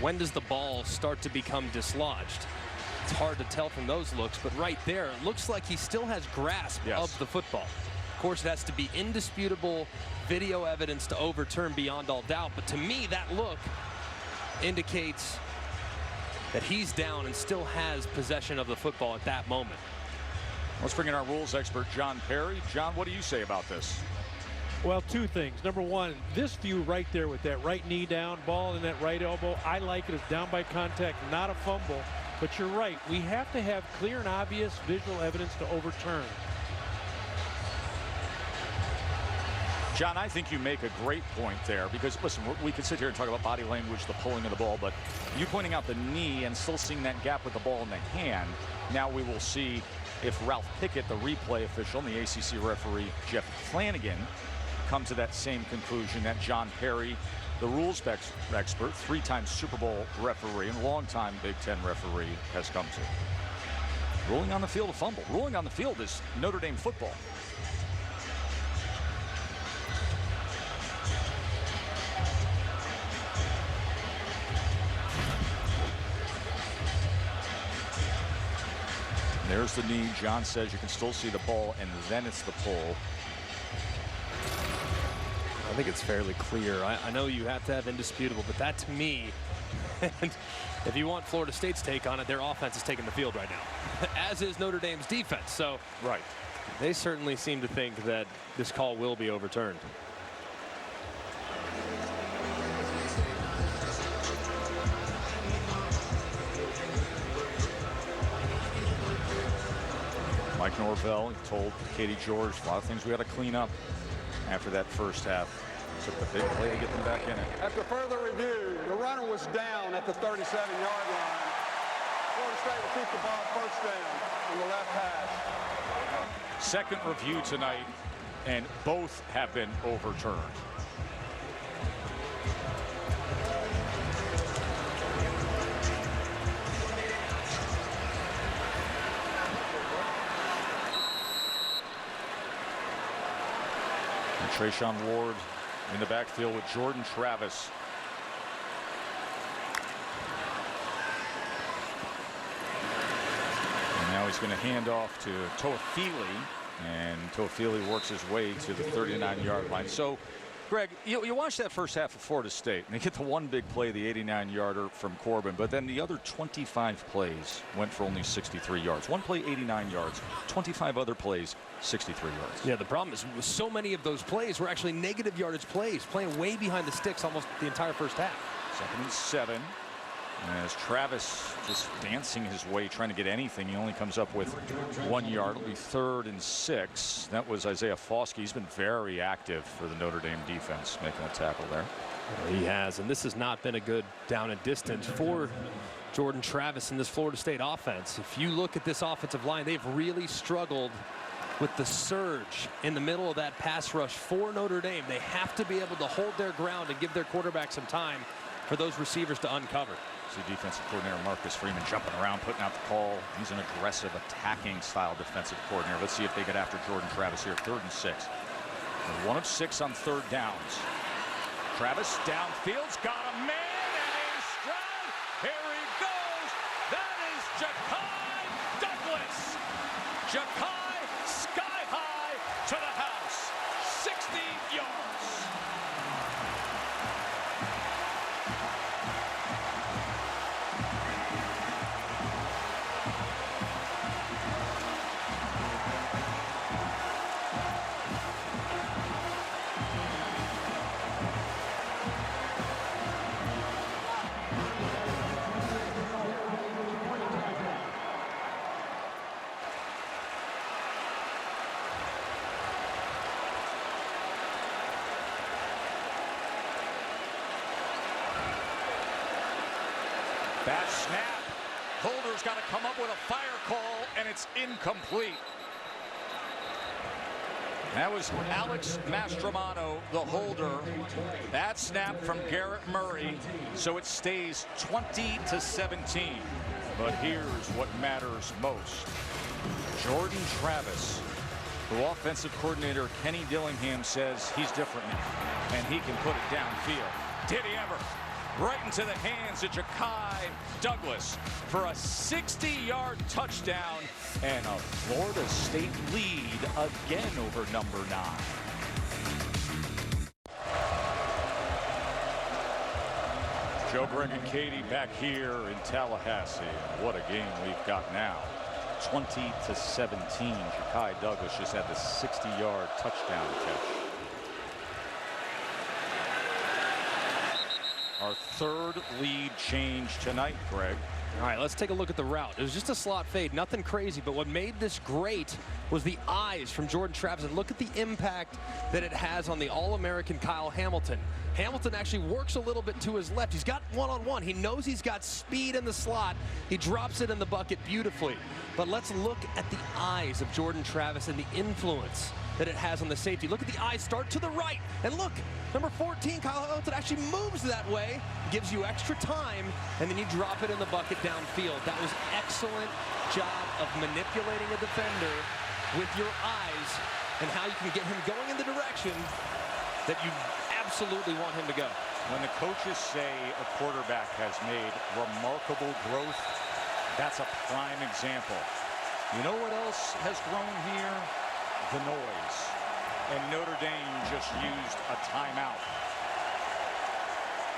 When does the ball start to become dislodged? It's hard to tell from those looks, but right there, it looks like he still has grasp of the football. Of course, it has to be indisputable video evidence to overturn beyond all doubt, but to me, that look indicates that he's down and still has possession of the football at that moment. Let's bring in our rules expert, John Perry. John, what do you say about this? Well, two things. Number one, this view right there with that right knee down, ball in that right elbow, I like it as down by contact, not a fumble. But you're right. We have to have clear and obvious visual evidence to overturn. John, I think you make a great point there because, listen, we could sit here and talk about body language, the pulling of the ball, but you pointing out the knee and still seeing that gap with the ball in the hand, now we will see if Ralph Pickett, the replay official, and the ACC referee Jeff Flanagan come to that same conclusion that John Perry, the rules expert, three-time Super Bowl referee and longtime Big Ten referee, has come to. Ruling on the field, a fumble. Ruling on the field is Notre Dame football. There's the knee. John says you can still see the ball, and then it's the pull. I think it's fairly clear. I know you have to have indisputable, but that to me, and if you want Florida State's take on it, their offense is taking the field right now, as is Notre Dame's defense. So right, they certainly seem to think that this call will be overturned. Mike Norvell told Katie George a lot of things we got to clean up after that first half. Took the big play to get them back in it. After further review, the runner was down at the 37-yard line. Florida State will keep the ball first down on the left hash. Second review tonight, and both have been overturned. Trayshawn Ward in the backfield with Jordan Travis. And now he's going to hand off to Toafili, and Toafili works his way to the 39-yard line. So, Greg, you watch that first half of Florida State, and they get the one big play, the 89-yarder from Corbin, but then the other 25 plays went for only 63 yards. One play, 89 yards. 25 other plays, 63 yards. Yeah, the problem is so many of those plays were actually negative yardage plays, playing way behind the sticks almost the entire first half. 2nd and 7. As Travis just dancing his way, trying to get anything, he only comes up with 1 yard. It'll be 3rd and 6. That was Isaiah Foskey. He's been very active for the Notre Dame defense, making a tackle there. He has, and this has not been a good down and distance for Jordan Travis in this Florida State offense. If you look at this offensive line, they've really struggled with the surge in the middle of that pass rush for Notre Dame. They have to be able to hold their ground and give their quarterback some time for those receivers to uncover. See defensive coordinator Marcus Freeman jumping around, putting out the call. He's an aggressive, attacking style defensive coordinator. Let's see if they get after Jordan Travis here. 3rd and 6. They're 1 of 6 on 3rd downs. Travis downfield's got a man and he's strong. Here he goes. That is Ja'Kai Douglas. Ja'Kai sky high to the house. 60 yards. Bad snap. Holder's got to come up with a fire call, and it's incomplete. That was Alex Mastromano, the holder. Bad snap from Garrett Murray, so it stays 20-17. But here's what matters most. Jordan Travis, the offensive coordinator Kenny Dillingham says he's different now, and he can put it downfield. Did he ever? Right into the hands of Ja'Kai Douglas for a 60-yard touchdown and a Florida State lead again over number 9. Joe Brink and Katie back here in Tallahassee. What a game we've got now. 20-17. Ja'Kai Douglas just had the 60-yard touchdown catch. Our third lead change tonight, Greg. All right, let's take a look at the route. It was just a slot fade, nothing crazy, but what made this great was the eyes from Jordan Travis. And look at the impact that it has on the All-American Kyle Hamilton. Hamilton actually works a little bit to his left. He's got one-on-one. He knows he's got speed in the slot. He drops it in the bucket beautifully. But let's look at the eyes of Jordan Travis and the influence that it has on the safety. Look at the eyes start to the right. And look, number 14, Kyle Hamilton actually moves that way, gives you extra time, and then you drop it in the bucket downfield. That was excellent job of manipulating a defender with your eyes and how you can get him going in the direction that you absolutely want him to go. When the coaches say a quarterback has made remarkable growth, that's a prime example. You know what else has grown here? The noise. And Notre Dame just used a timeout.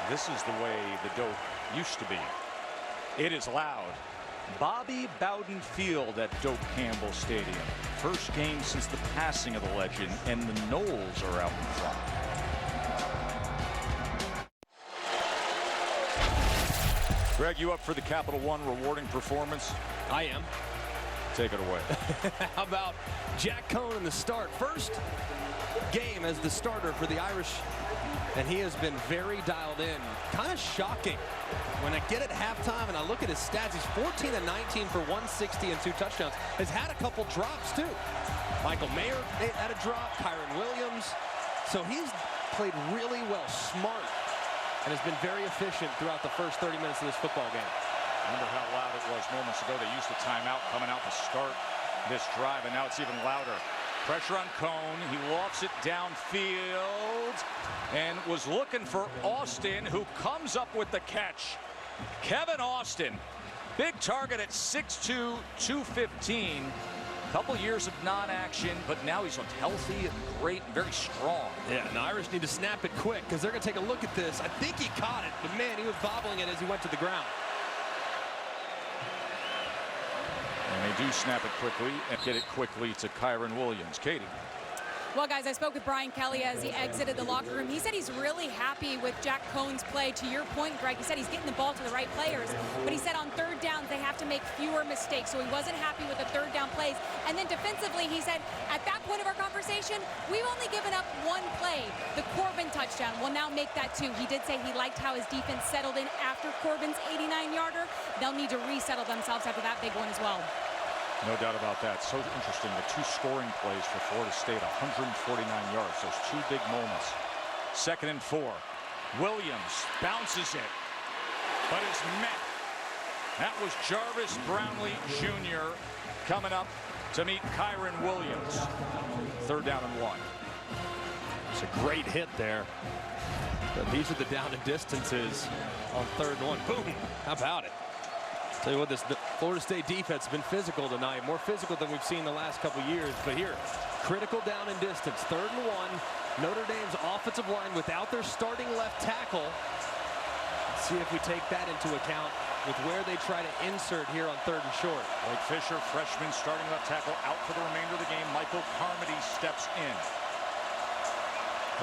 This is the way the Doak used to be. It is loud. Bobby Bowden Field at Doak-Campbell Stadium. First game since the passing of the legend, and the Noles are out in front. Greg, you up for the Capital One rewarding performance? I am. Take it away. How about Jack Cohn in the start? First game as the starter for the Irish, and he has been very dialed in. Kind of shocking when I get at halftime and I look at his stats. He's 14 and 19 for 160 and 2 touchdowns. Has had a couple drops too. Michael Mayer had a drop. Kyron Williams. So he's played really well, smart, and has been very efficient throughout the first 30 minutes of this football game. Remember how loud it was moments ago. They used the timeout coming out to start this drive, and now it's even louder. Pressure on Cohn. He lofts it downfield and was looking for Austin, who comes up with the catch. Kevin Austin, big target at 6'2", 215. Couple years of non-action, but now he's looked healthy and great, very strong. Yeah, and the Irish need to snap it quick because they're going to take a look at this. I think he caught it, but man, he was bobbling it as he went to the ground. And they do snap it quickly and get it quickly to Kyron Williams. Katie. Well, guys, I spoke with Brian Kelly as he exited the locker room. He said he's really happy with Jack Cohn's play. To your point, Greg, he said he's getting the ball to the right players. But he said on third downs, they have to make fewer mistakes. So he wasn't happy with the third down plays. And then defensively, he said, at that point of our conversation, we've only given up one play, the Corbin touchdown. We'll now make that 2. He did say he liked how his defense settled in after Corbin's 89-yarder. They'll need to resettle themselves after that big one as well. No doubt about that. So interesting. The 2 scoring plays for Florida State, 149 yards. Those 2 big moments. 2nd and 4. Williams bounces it, but is met. That was Jarvis Brownlee Jr. coming up to meet Kyron Williams. 3rd down and 1. It's a great hit there. But these are the down and distances on 3rd and 1. Boom. How about it? Tell you what, this Florida State defense has been physical tonight, more physical than we've seen the last couple years. But here, critical down and distance, 3rd and 1. Notre Dame's offensive line without their starting left tackle. Let's see if we take that into account with where they try to insert here on 3rd and short. Blake Fisher, freshman, starting left tackle, out for the remainder of the game. Michael Carmody steps in.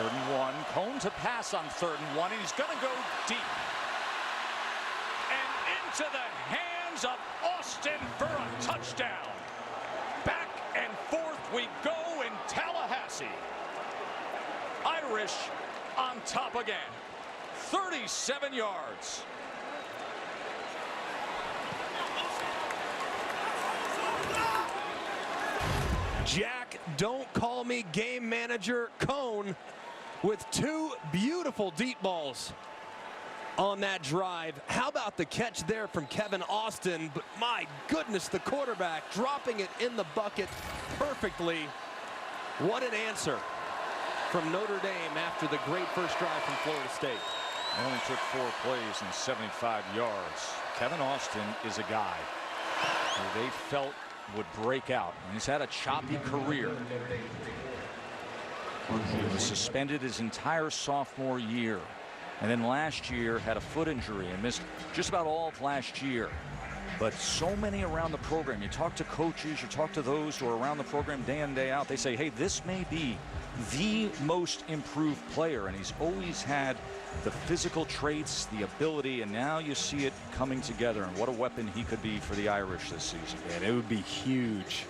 3rd and 1. Cohn to pass on 3rd and 1, and he's going to go deep. And into the hands of Austin for a touchdown. Back and forth we go in Tallahassee. Irish on top again. 37 yards. Jack, don't call me game manager, Cohn with 2 beautiful deep balls on that drive. How about the catch there from Kevin Austin? But my goodness, the quarterback dropping it in the bucket perfectly. What an answer from Notre Dame after the great first drive from Florida State. Only took 4 plays and 75 yards. Kevin Austin is a guy who they felt would break out. And he's had a choppy career. He was suspended his entire sophomore year. And then last year had a foot injury and missed just about all of last year. But so many around the program, you talk to coaches, you talk to those who are around the program day in, day out, they say, hey, this may be the most improved player, and he's always had the physical traits, the ability, and now you see it coming together, and what a weapon he could be for the Irish this season. And it would be huge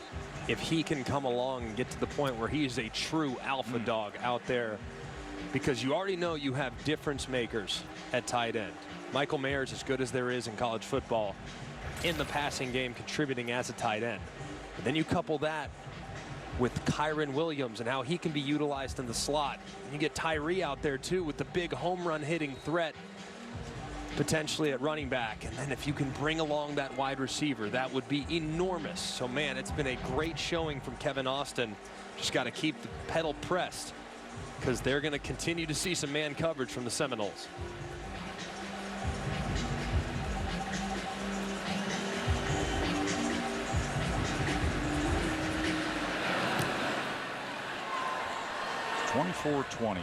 if he can come along and get to the point where he's a true alpha dog out there, because you already know you have difference makers at tight end. Michael Mayer's as good as there is in college football in the passing game, contributing as a tight end. But then you couple that with Kyren Williams and how he can be utilized in the slot. And you get Tyree out there too with the big home run hitting threat potentially at running back. And then if you can bring along that wide receiver, that would be enormous. So man, it's been a great showing from Kevin Austin. Just got to keep the pedal pressed, because they're going to continue to see some man coverage from the Seminoles. It's 24-20.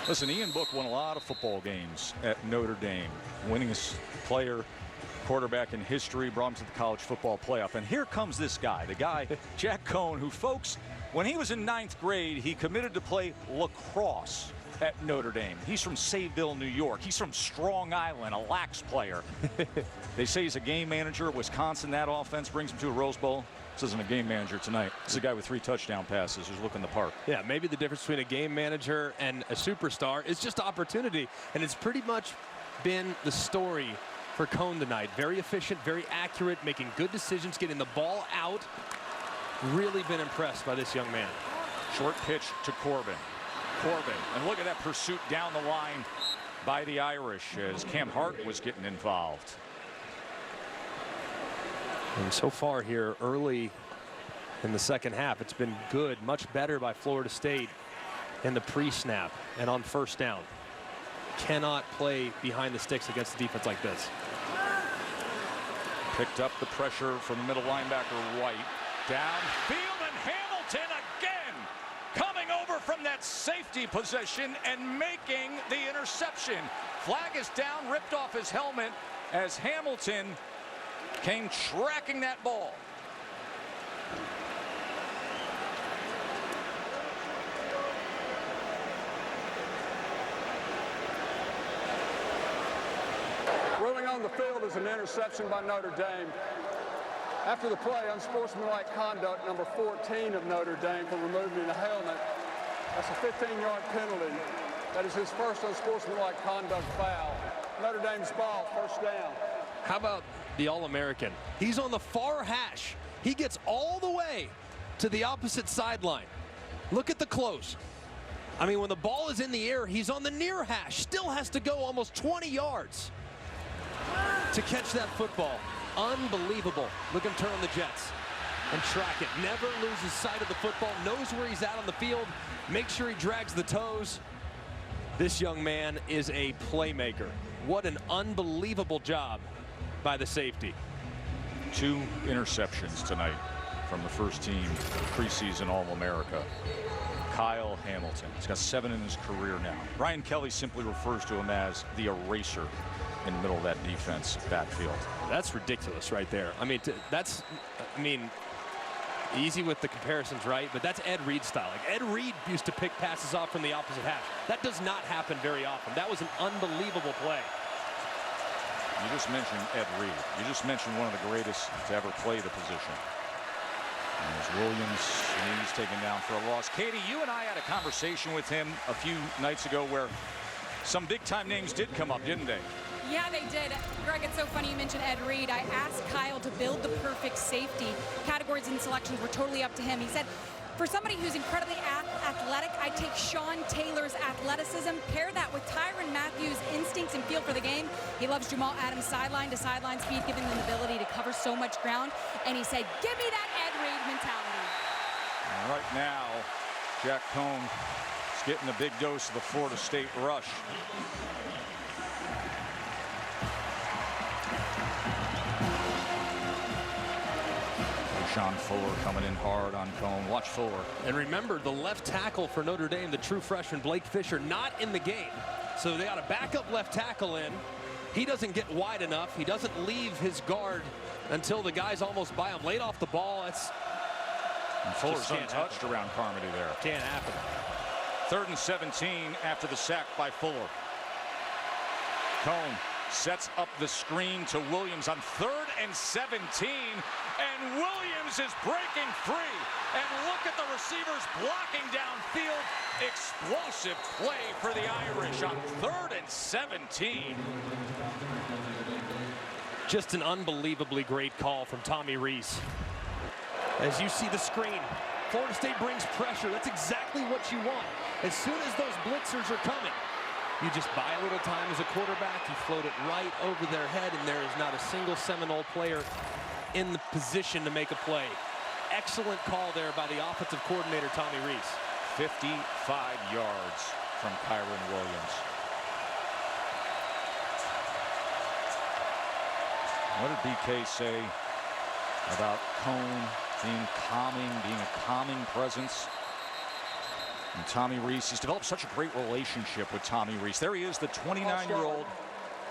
Listen, Ian Book won a lot of football games at Notre Dame, winningest player, quarterback in history, brought him to the college football playoff. And here comes this guy, the guy, Jack Cohn, who, folks, when he was in 9th grade, he committed to play lacrosse at Notre Dame. He's from Sayville, New York. He's from Strong Island, a lax player. They say he's a game manager at Wisconsin. That offense brings him to a Rose Bowl. This isn't a game manager tonight. This is a guy with 3 touchdown passes who's looking the part. Yeah, maybe the difference between a game manager and a superstar is just opportunity. And it's pretty much been the story for Cohn tonight. Very efficient, very accurate, making good decisions, getting the ball out. Really been impressed by this young man. Short pitch to Corbin. And look at that pursuit down the line by the Irish as Cam Hart was getting involved. And so far here early in the second half, it's been good, much better by Florida State in the pre-snap and on first down. Cannot play behind the sticks against a defense like this. Picked up the pressure from the middle linebacker White. Downfield, and Hamilton again coming over from that safety position and making the interception. Flag is down, ripped off his helmet as Hamilton came tracking that ball. Rolling on the field is an interception by Notre Dame. After the play, unsportsmanlike conduct, number 14 of Notre Dame, for removing the helmet. That's a 15-yard penalty. That is his first unsportsmanlike conduct foul. Notre Dame's ball, first down. How about the All-American? He's on the far hash. He gets all the way to the opposite sideline. Look at the close. I mean, when the ball is in the air, he's on the near hash. Still has to go almost 20 yards to catch that football. Unbelievable. Look him turn on the jets and track it. Never loses sight of the football. Knows where he's at on the field. Make sure he drags the toes. This young man is a playmaker. What an unbelievable job by the safety. 2 interceptions tonight from the first team preseason All-America. Kyle Hamilton. He's got 7 in his career now. Brian Kelly simply refers to him as the eraser in the middle of that defense backfield. That's ridiculous right there. I mean, easy with the comparisons, right? But that's Ed Reed style. Like Ed Reed used to pick passes off from the opposite hash. That does not happen very often. That was an unbelievable play. You just mentioned Ed Reed. You just mentioned one of the greatest to ever play the position. And as Williams, he's taken down for a loss. Katie, you and I had a conversation with him a few nights ago where some big-time names did come up, didn't they? Yeah, they did. Greg, it's so funny you mentioned Ed Reed. I asked Kyle to build the perfect safety. Categories and selections were totally up to him. He said, for somebody who's incredibly athletic, I take Sean Taylor's athleticism, pair that with Tyrann Mathieu' instincts and feel for the game. He loves Jamal Adams' sideline-to-sideline speed, giving him the ability to cover so much ground. And he said, give me that Ed Reed mentality. And right now, Jack Cohn is getting a big dose of the Florida State rush. Sean Fuller coming in hard on Cohn. Watch Fuller. And remember, the left tackle for Notre Dame, the true freshman Blake Fisher, not in the game. So they got a backup left tackle in. He doesn't get wide enough. He doesn't leave his guard until the guy's almost by him. Laid off the ball. And Fuller's untouched around Carmody there. Can't happen. 3rd and 17 after the sack by Fuller. Cone sets up the screen to Williams on 3rd and 17, and Williams is breaking free. And look at the receivers blocking downfield. Explosive play for the Irish on 3rd and 17. Just an unbelievably great call from Tommy Rees. As you see the screen, Florida State brings pressure. That's exactly what you want. As soon as those blitzers are coming, you just buy a little time as a quarterback. You float it right over their head, and there is not a single Seminole player in the position to make a play. Excellent call there by the offensive coordinator, Tommy Rees. 55 yards from Kyron Williams. What did BK say about Cone being calming, being a calming presence? And Tommy Rees, he's developed such a great relationship with Tommy Rees. There he is, the 29-year-old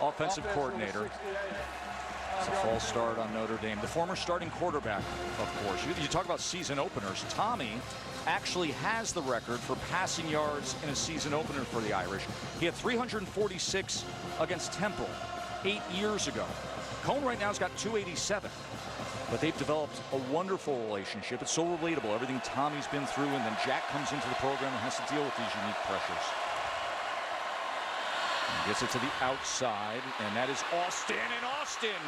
offensive coordinator. It's a false start on Notre Dame. The former starting quarterback, of course. You talk about season openers. Tommy actually has the record for passing yards in a season opener for the Irish. He had 346 against Temple 8 years ago. Cone right now has got 287. But they've developed a wonderful relationship. It's so relatable, everything Tommy's been through, and then Jack comes into the program and has to deal with these unique pressures. And gets it to the outside, and that is Austin, and Austin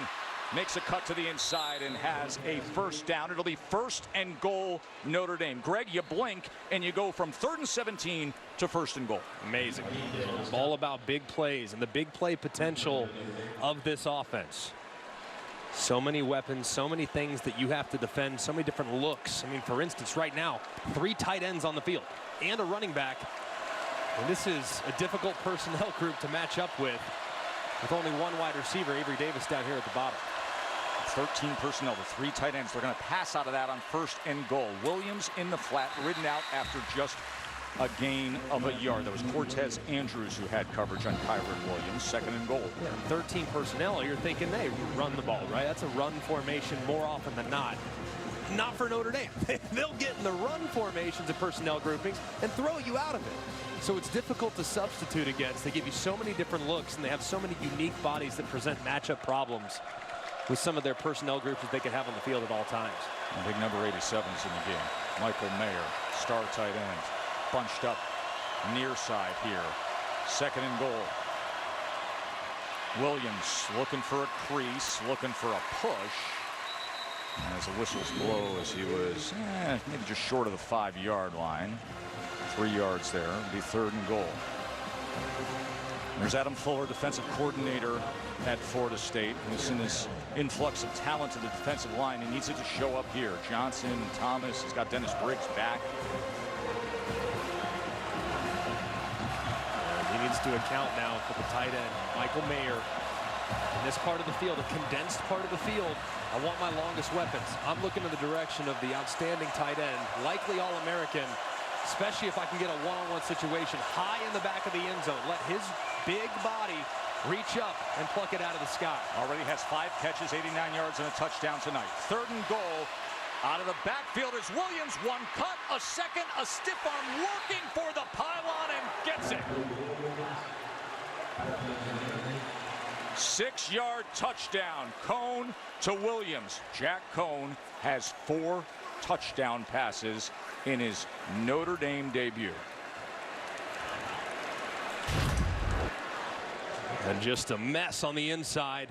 makes a cut to the inside and has a first down. It'll be 1st and goal Notre Dame. Greg, you blink, and you go from 3rd and 17 to 1st and goal. Amazing. All about big plays and the big play potential of this offense. So many weapons, so many things that you have to defend, so many different looks. I mean, for instance, right now, 3 tight ends on the field and a running back. And this is a difficult personnel group to match up with only one wide receiver, Avery Davis, down here at the bottom. 13 personnel with 3 tight ends. They're going to pass out of that on 1st and goal. Williams in the flat, ridden out after just a gain of a yard. That was Cortez Andrews who had coverage on Kyron Williams. 2nd and goal. Yeah, 13 personnel, you're thinking, hey, run the ball, right? That's a run formation more often than not. Not for Notre Dame. They'll get in the run formations and personnel groupings and throw you out of it. So it's difficult to substitute against. They give you so many different looks, and they have so many unique bodies that present matchup problems with some of their personnel groups that they can have on the field at all times. And big number 87's in the game. Michael Mayer, star tight end. Bunched up near side here. 2nd and goal. Williams looking for a crease, looking for a push. And as the whistles blow, as he was maybe just short of the 5-yard line. 3 yards there. It'll be 3rd and goal. There's Adam Fuller, defensive coordinator at Florida State. He's in this influx of talent to the defensive line. He needs it to show up here. Johnson, Thomas, he's got Dennis Briggs back. He needs to account now for the tight end, Michael Mayer. In this part of the field, a condensed part of the field, I want my longest weapons. I'm looking in the direction of the outstanding tight end, likely All-American, especially if I can get a one-on-one situation high in the back of the end zone. Let his big body reach up and pluck it out of the sky. Already has 5 catches, 89 yards, and a touchdown tonight. 3rd and goal. Out of the backfield is Williams. 1 cut, a second, a stiff arm working for the pylon and gets it. 6-yard touchdown. Cone to Williams. Jack Cone has 4 touchdown passes in his Notre Dame debut. And just a mess on the inside.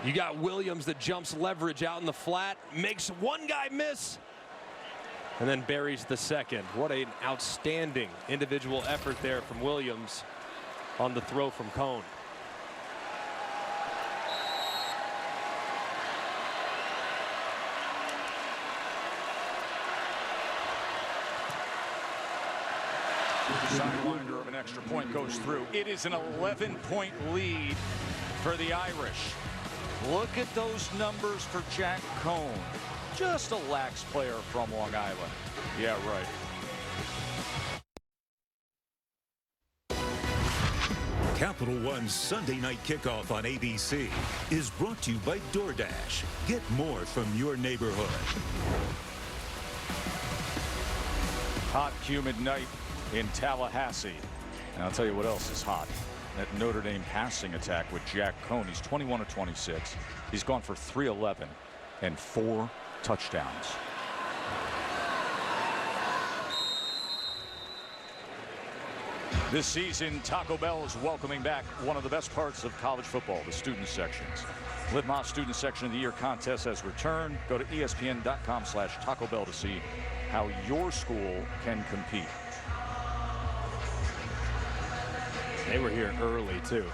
You got Williams that jumps leverage out in the flat, makes one guy miss, and then buries the second. What an outstanding individual effort there from Williams on the throw from Cone. Sidewinder of an extra point goes through. It is an 11-point lead for the Irish. Look at those numbers for Jack Cone. Just a lax player from Long Island. Yeah, right. Capital One's Sunday night kickoff on ABC is brought to you by DoorDash. Get more from your neighborhood. Hot, humid night in Tallahassee. And I'll tell you what else is hot. That Notre Dame passing attack with Jack Cohn. He's 21 of 26. He's gone for 311 and 4 touchdowns. This season, Taco Bell is welcoming back one of the best parts of college football, the student sections. Lidmoss Student Section of the Year contest has returned. Go to ESPN.com/Taco Bell to see how your school can compete. They were here early, too.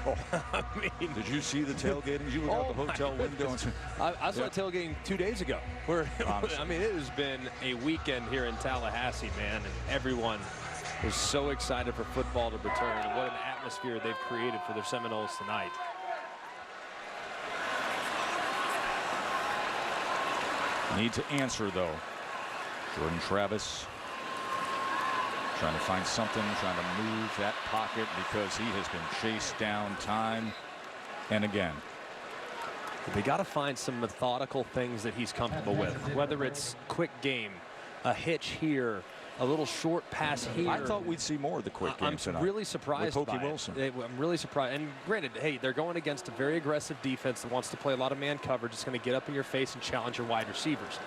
I mean, did you see the tailgating? Did you look out the hotel window? I saw tailgating 2 days ago. I mean, it has been a weekend here in Tallahassee, man, and everyone is so excited for football to return. And what an atmosphere they've created for their Seminoles tonight. Need to answer, though. Jordan Travis trying to find something, trying to move that pocket because he has been chased down time and again. They got to find some methodical things that he's comfortable with, whether it's quick game, a hitch here, a little short pass here. I thought we'd see more of the quick game tonight. I'm really surprised with by Wilson. I'm really surprised. And granted, hey, they're going against a very aggressive defense that wants to play a lot of man coverage. It's going to get up in your face and challenge your wide receivers.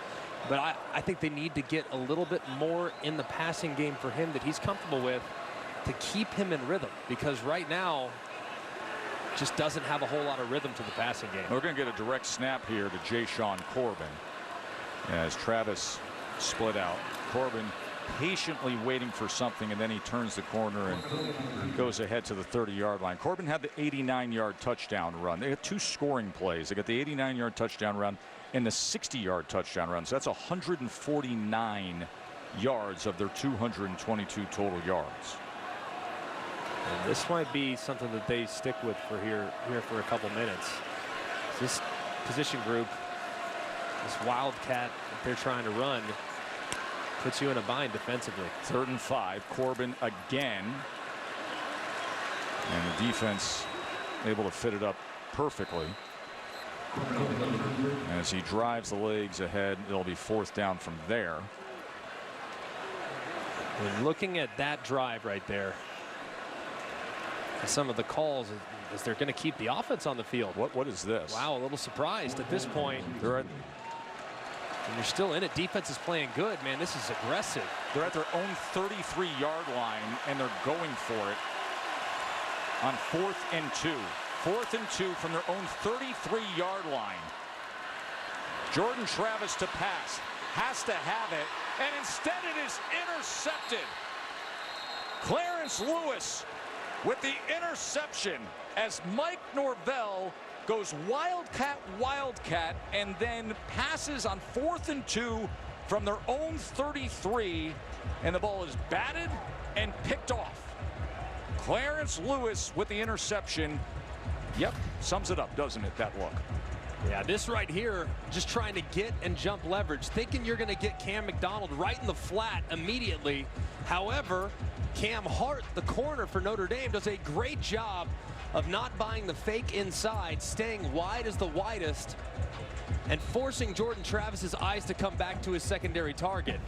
But I think they need to get a little bit more in the passing game for him that he's comfortable with to keep him in rhythm, because right now just doesn't have a whole lot of rhythm to the passing game. We're going to get a direct snap here to Jay-Sean Corbin as Travis split out. Corbin patiently waiting for something, and then he turns the corner and goes ahead to the 30-yard line. Corbin had the 89-yard touchdown run. They had 2 scoring plays. They got the 89-yard touchdown run and the 60-yard touchdown run. So that's 149 yards of their 222 total yards. And this might be something that they stick with for here for a couple minutes. This position group, this wildcat that they're trying to run, puts you in a bind defensively. 3rd and 5. Corbin again. And the defense able to fit it up perfectly. As he drives the legs ahead, it'll be 4th down from there. When looking at that drive right there, and some of the calls, is they're going to keep the offense on the field. What is this? Wow, a little surprised at this point. They're at, and you're still in it. Defense is playing good, man. This is aggressive. They're at their own 33-yard line, and they're going for it on 4th and 2. 4th and 2 from their own 33-yard line. Jordan Travis to pass. Has to have it. And instead it is intercepted. Clarence Lewis with the interception as Mike Norvell goes wildcat, and then passes on 4th and 2 from their own 33. And the ball is batted and picked off. Clarence Lewis with the interception. Yep, sums it up, doesn't it, that look? Yeah, this right here, just trying to get and jump leverage, thinking you're going to get Cam McDonald right in the flat immediately. However, Cam Hart, the corner for Notre Dame, does a great job of not buying the fake inside, staying wide as the widest, and forcing Jordan Travis's eyes to come back to his secondary target.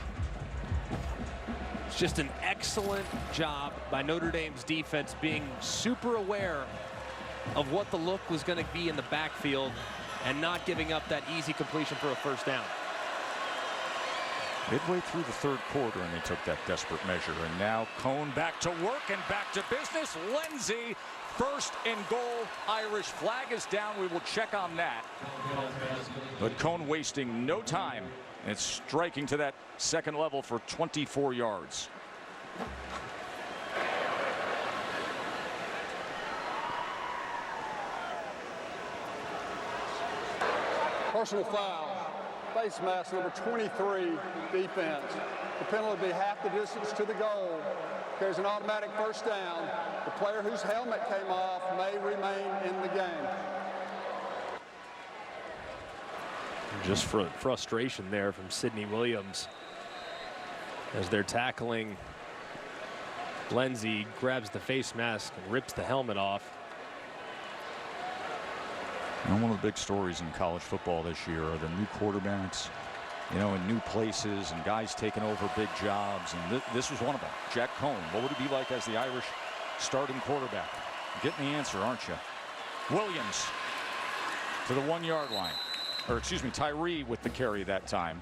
It's just an excellent job by Notre Dame's defense, being super aware of what the look was going to be in the backfield and not giving up that easy completion for a 1st down. Midway through the 3rd quarter, and they took that desperate measure. And now Cohn back to work and back to business. Lenzy, 1st and goal. Irish flag is down. We will check on that. But Cohn wasting no time. It's striking to that 2nd level for 24 yards. Personal foul, face mask number 23, defense. The penalty will be half the distance to the goal. There's an automatic 1st down. The player whose helmet came off may remain in the game. Just for frustration there from Sidney Williams as they're tackling. Lenzy grabs the face mask and rips the helmet off. And one of the big stories in college football this year are the new quarterbacks you know, in new places and guys taking over big jobs. And this was one of them. Jack Cohn, what would it be like as the Irish starting quarterback? Getting the answer, aren't you? Williams to the 1-yard line. Or excuse me, Tyree with the carry that time.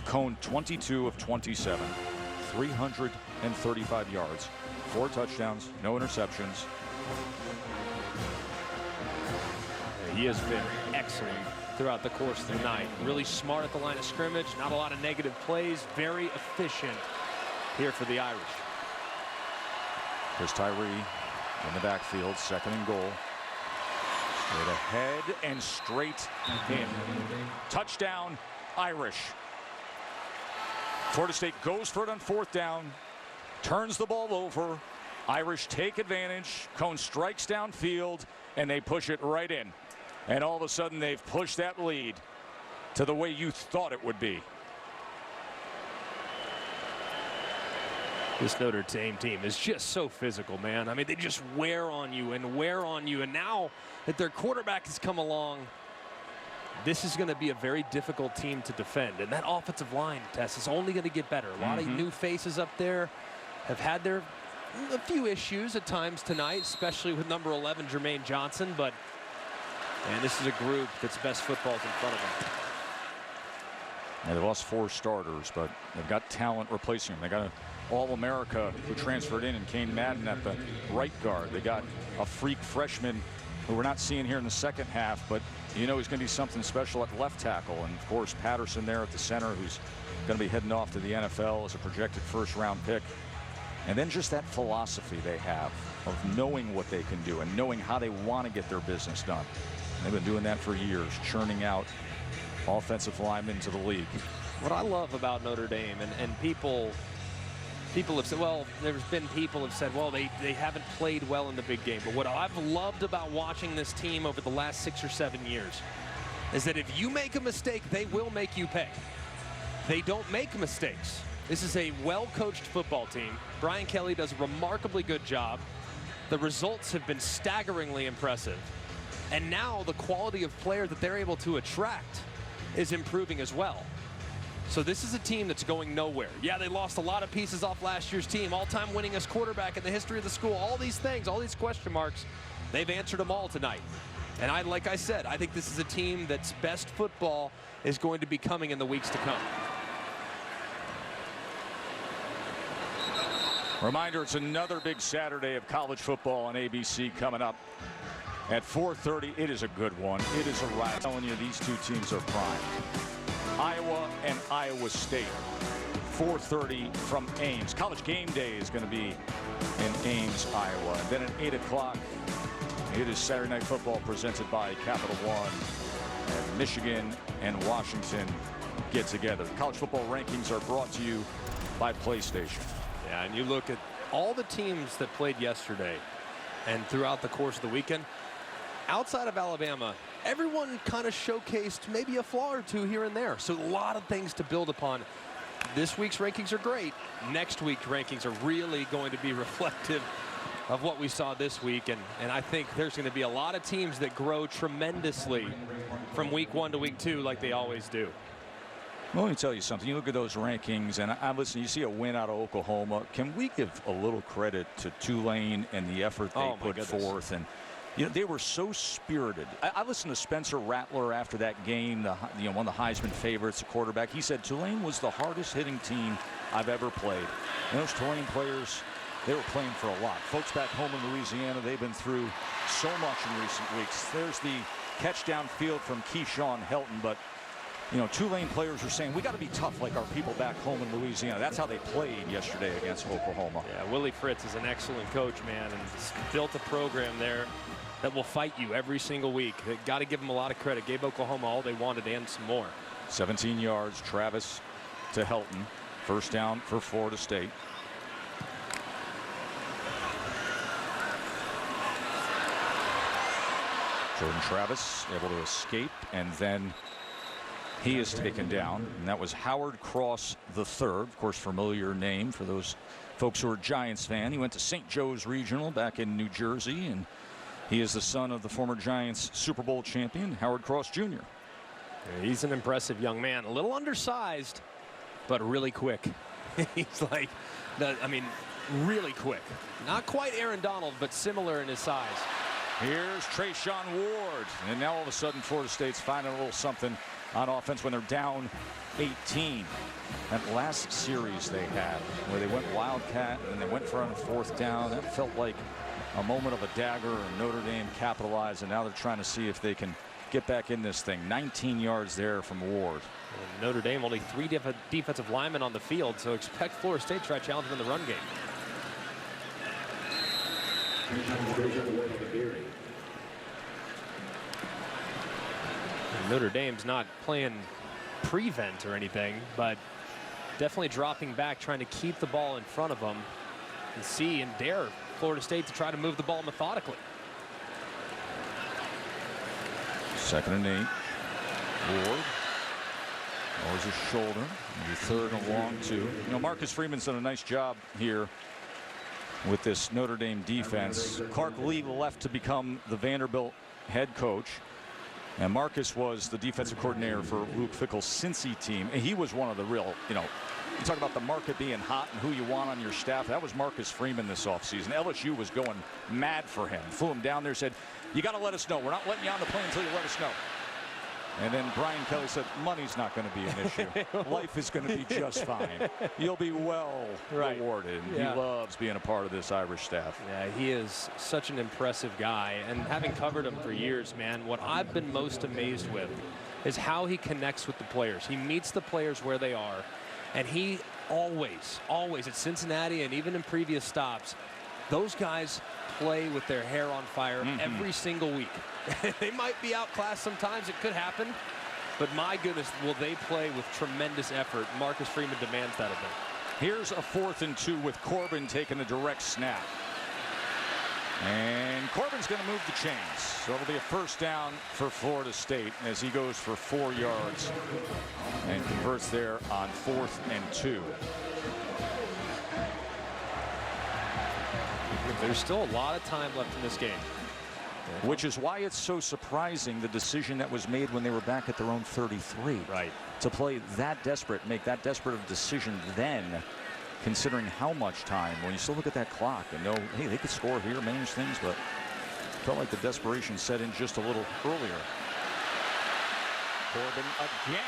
Cohn 22 of 27, 335 yards, 4 touchdowns, no interceptions. He has been excellent throughout the course of the night. Really smart at the line of scrimmage, not a lot of negative plays, very efficient here for the Irish. There's Tyree in the backfield, 2nd and goal. Straight ahead and straight in. Touchdown, Irish. Florida State goes for it on 4th down, turns the ball over. Irish take advantage. Cohn strikes downfield, and they push it right in. And all of a sudden, they've pushed that lead to the way you thought it would be. This Notre Dame team is just so physical, man. I mean, they just wear on you and wear on you. And now that their quarterback has come along, this is going to be a very difficult team to defend. And that offensive line, Tess, is only going to get better. A lot of new faces up there have had a few issues at times tonight, especially with number 11, Jermaine Johnson. But, man, this is a group that's best footballs in front of them. Yeah, they lost 4 starters, but they've got talent replacing them. They got an All-America who transferred in, and Kane Madden at the right guard. They got a freak freshman who we're not seeing here in the second half, but you know he's going to be something special at left tackle. And, of course, Patterson there at the center, who's going to be heading off to the NFL as a projected first-round pick. And then just that philosophy they have of knowing what they can do and knowing how they want to get their business done. And they've been doing that for years, churning out offensive linemen to the league. What I love about Notre Dame, and people have said, well, there's been people have said, well, they haven't played well in the big game. But what I've loved about watching this team over the last 6 or 7 years is that if you make a mistake, they will make you pay. They don't make mistakes. This is a well-coached football team. Brian Kelly does a remarkably good job. The results have been staggeringly impressive. And now the quality of player that they're able to attract is improving as well. So this is a team that's going nowhere. Yeah, they lost a lot of pieces off last year's team. All-time winningest quarterback in the history of the school. All these things, all these question marks, they've answered them all tonight. And like I said, I think this is a team that's best football is going to be coming in the weeks to come. Reminder, it's another big Saturday of college football on ABC coming up at 4:30. It is a good one. It is a ride. I'm telling you, these two teams are prime. Iowa and Iowa State. 4:30 from Ames. College game day is going to be in Ames, Iowa. And then at 8 o'clock, it is Saturday Night Football presented by Capital One. And Michigan and Washington get together. College football rankings are brought to you by PlayStation. Yeah, and you look at all the teams that played yesterday and throughout the course of the weekend, outside of Alabama, everyone kind of showcased maybe a flaw or two here and there. So a lot of things to build upon. This week's rankings are great. Next week's rankings are really going to be reflective of what we saw this week. And I think there's going to be a lot of teams that grow tremendously from week 1 to week 2 like they always do. Well, let me tell you something. You look at those rankings, and listen, you see a win out of Oklahoma. Can we give a little credit to Tulane and the effort they put forth? And you know, they were so spirited. I listened to Spencer Rattler after that game, one of the Heisman favorites, the quarterback. He said Tulane was the hardest hitting team I've ever played. And those Tulane players, they were playing for a lot. Folks back home in Louisiana, they've been through so much in recent weeks. There's the catch downfield from Keyshawn Helton, but you know, Tulane players are saying we got to be tough like our people back home in Louisiana. That's how they played yesterday against Oklahoma. Yeah, Willie Fritz is an excellent coach, man, and built a program there that will fight you every single week. Got to give them a lot of credit. Gave Oklahoma all they wanted and some more. 17 yards, Travis to Helton. First down for Florida State. Jordan Travis able to escape, and then he is taken down, and that was Howard Cross III, of course, familiar name for those folks who are Giants fan. He went to St. Joe's Regional back in New Jersey, and he is the son of the former Giants Super Bowl champion, Howard Cross Jr. He's an impressive young man. A little undersized, but really quick. He's like, I mean, really quick. Not quite Aaron Donald, but similar in his size. Here's Trayshawn Ward. And now all of a sudden Florida State's finding a little something on offense when they're down 18. That last series they had where they went Wildcat and they went for on a 4th down, that felt like a moment of a dagger, and Notre Dame capitalized, and now they're trying to see if they can get back in this thing. 19 yards there from Ward. And Notre Dame only 3 defensive linemen on the field, so expect Florida State to try to challenge them in the run game. Notre Dame's not playing prevent or anything, but definitely dropping back, trying to keep the ball in front of them and see and dare Florida State to try to move the ball methodically. 2nd and 8. Ward. Lowers his shoulder. Maybe 3rd and long 2. You know, Marcus Freeman's done a nice job here with this Notre Dame defense. Clark Lee left to become the Vanderbilt head coach. And Marcus was the defensive coordinator for Luke Fickell's Cincy team. And he was one of the real, you talk about the market being hot and who you want on your staff. That was Marcus Freeman this offseason. LSU was going mad for him. Flew him down there, said, you got to let us know. We're not letting you on the plane until you let us know. And then Brian Kelly said, money's not going to be an issue. Life is going to be just fine. You'll be well rewarded. Yeah. He loves being a part of this Irish staff. Yeah, he is such an impressive guy. And having covered him for years, man, what I've been most amazed with is how he connects with the players. He meets the players where they are. And he always at Cincinnati and even in previous stops, those guys play with their hair on fire every single week. They might be outclassed sometimes. It could happen. But my goodness, will they play with tremendous effort. Marcus Freeman demands that of them. Here's a 4th and 2 with Corbin taking the direct snap. And Corbin's going to move the chains. So it'll be a 1st down for Florida State as he goes for 4 yards and converts there on 4th and 2. There's still a lot of time left in this game. Which is why it's so surprising the decision that was made when they were back at their own 33. Right. To play that desperate, make that desperate of a decision then, considering how much time, when you still look at that clock and know, hey, they could score here, manage things, but felt like the desperation set in just a little earlier. Corbin again,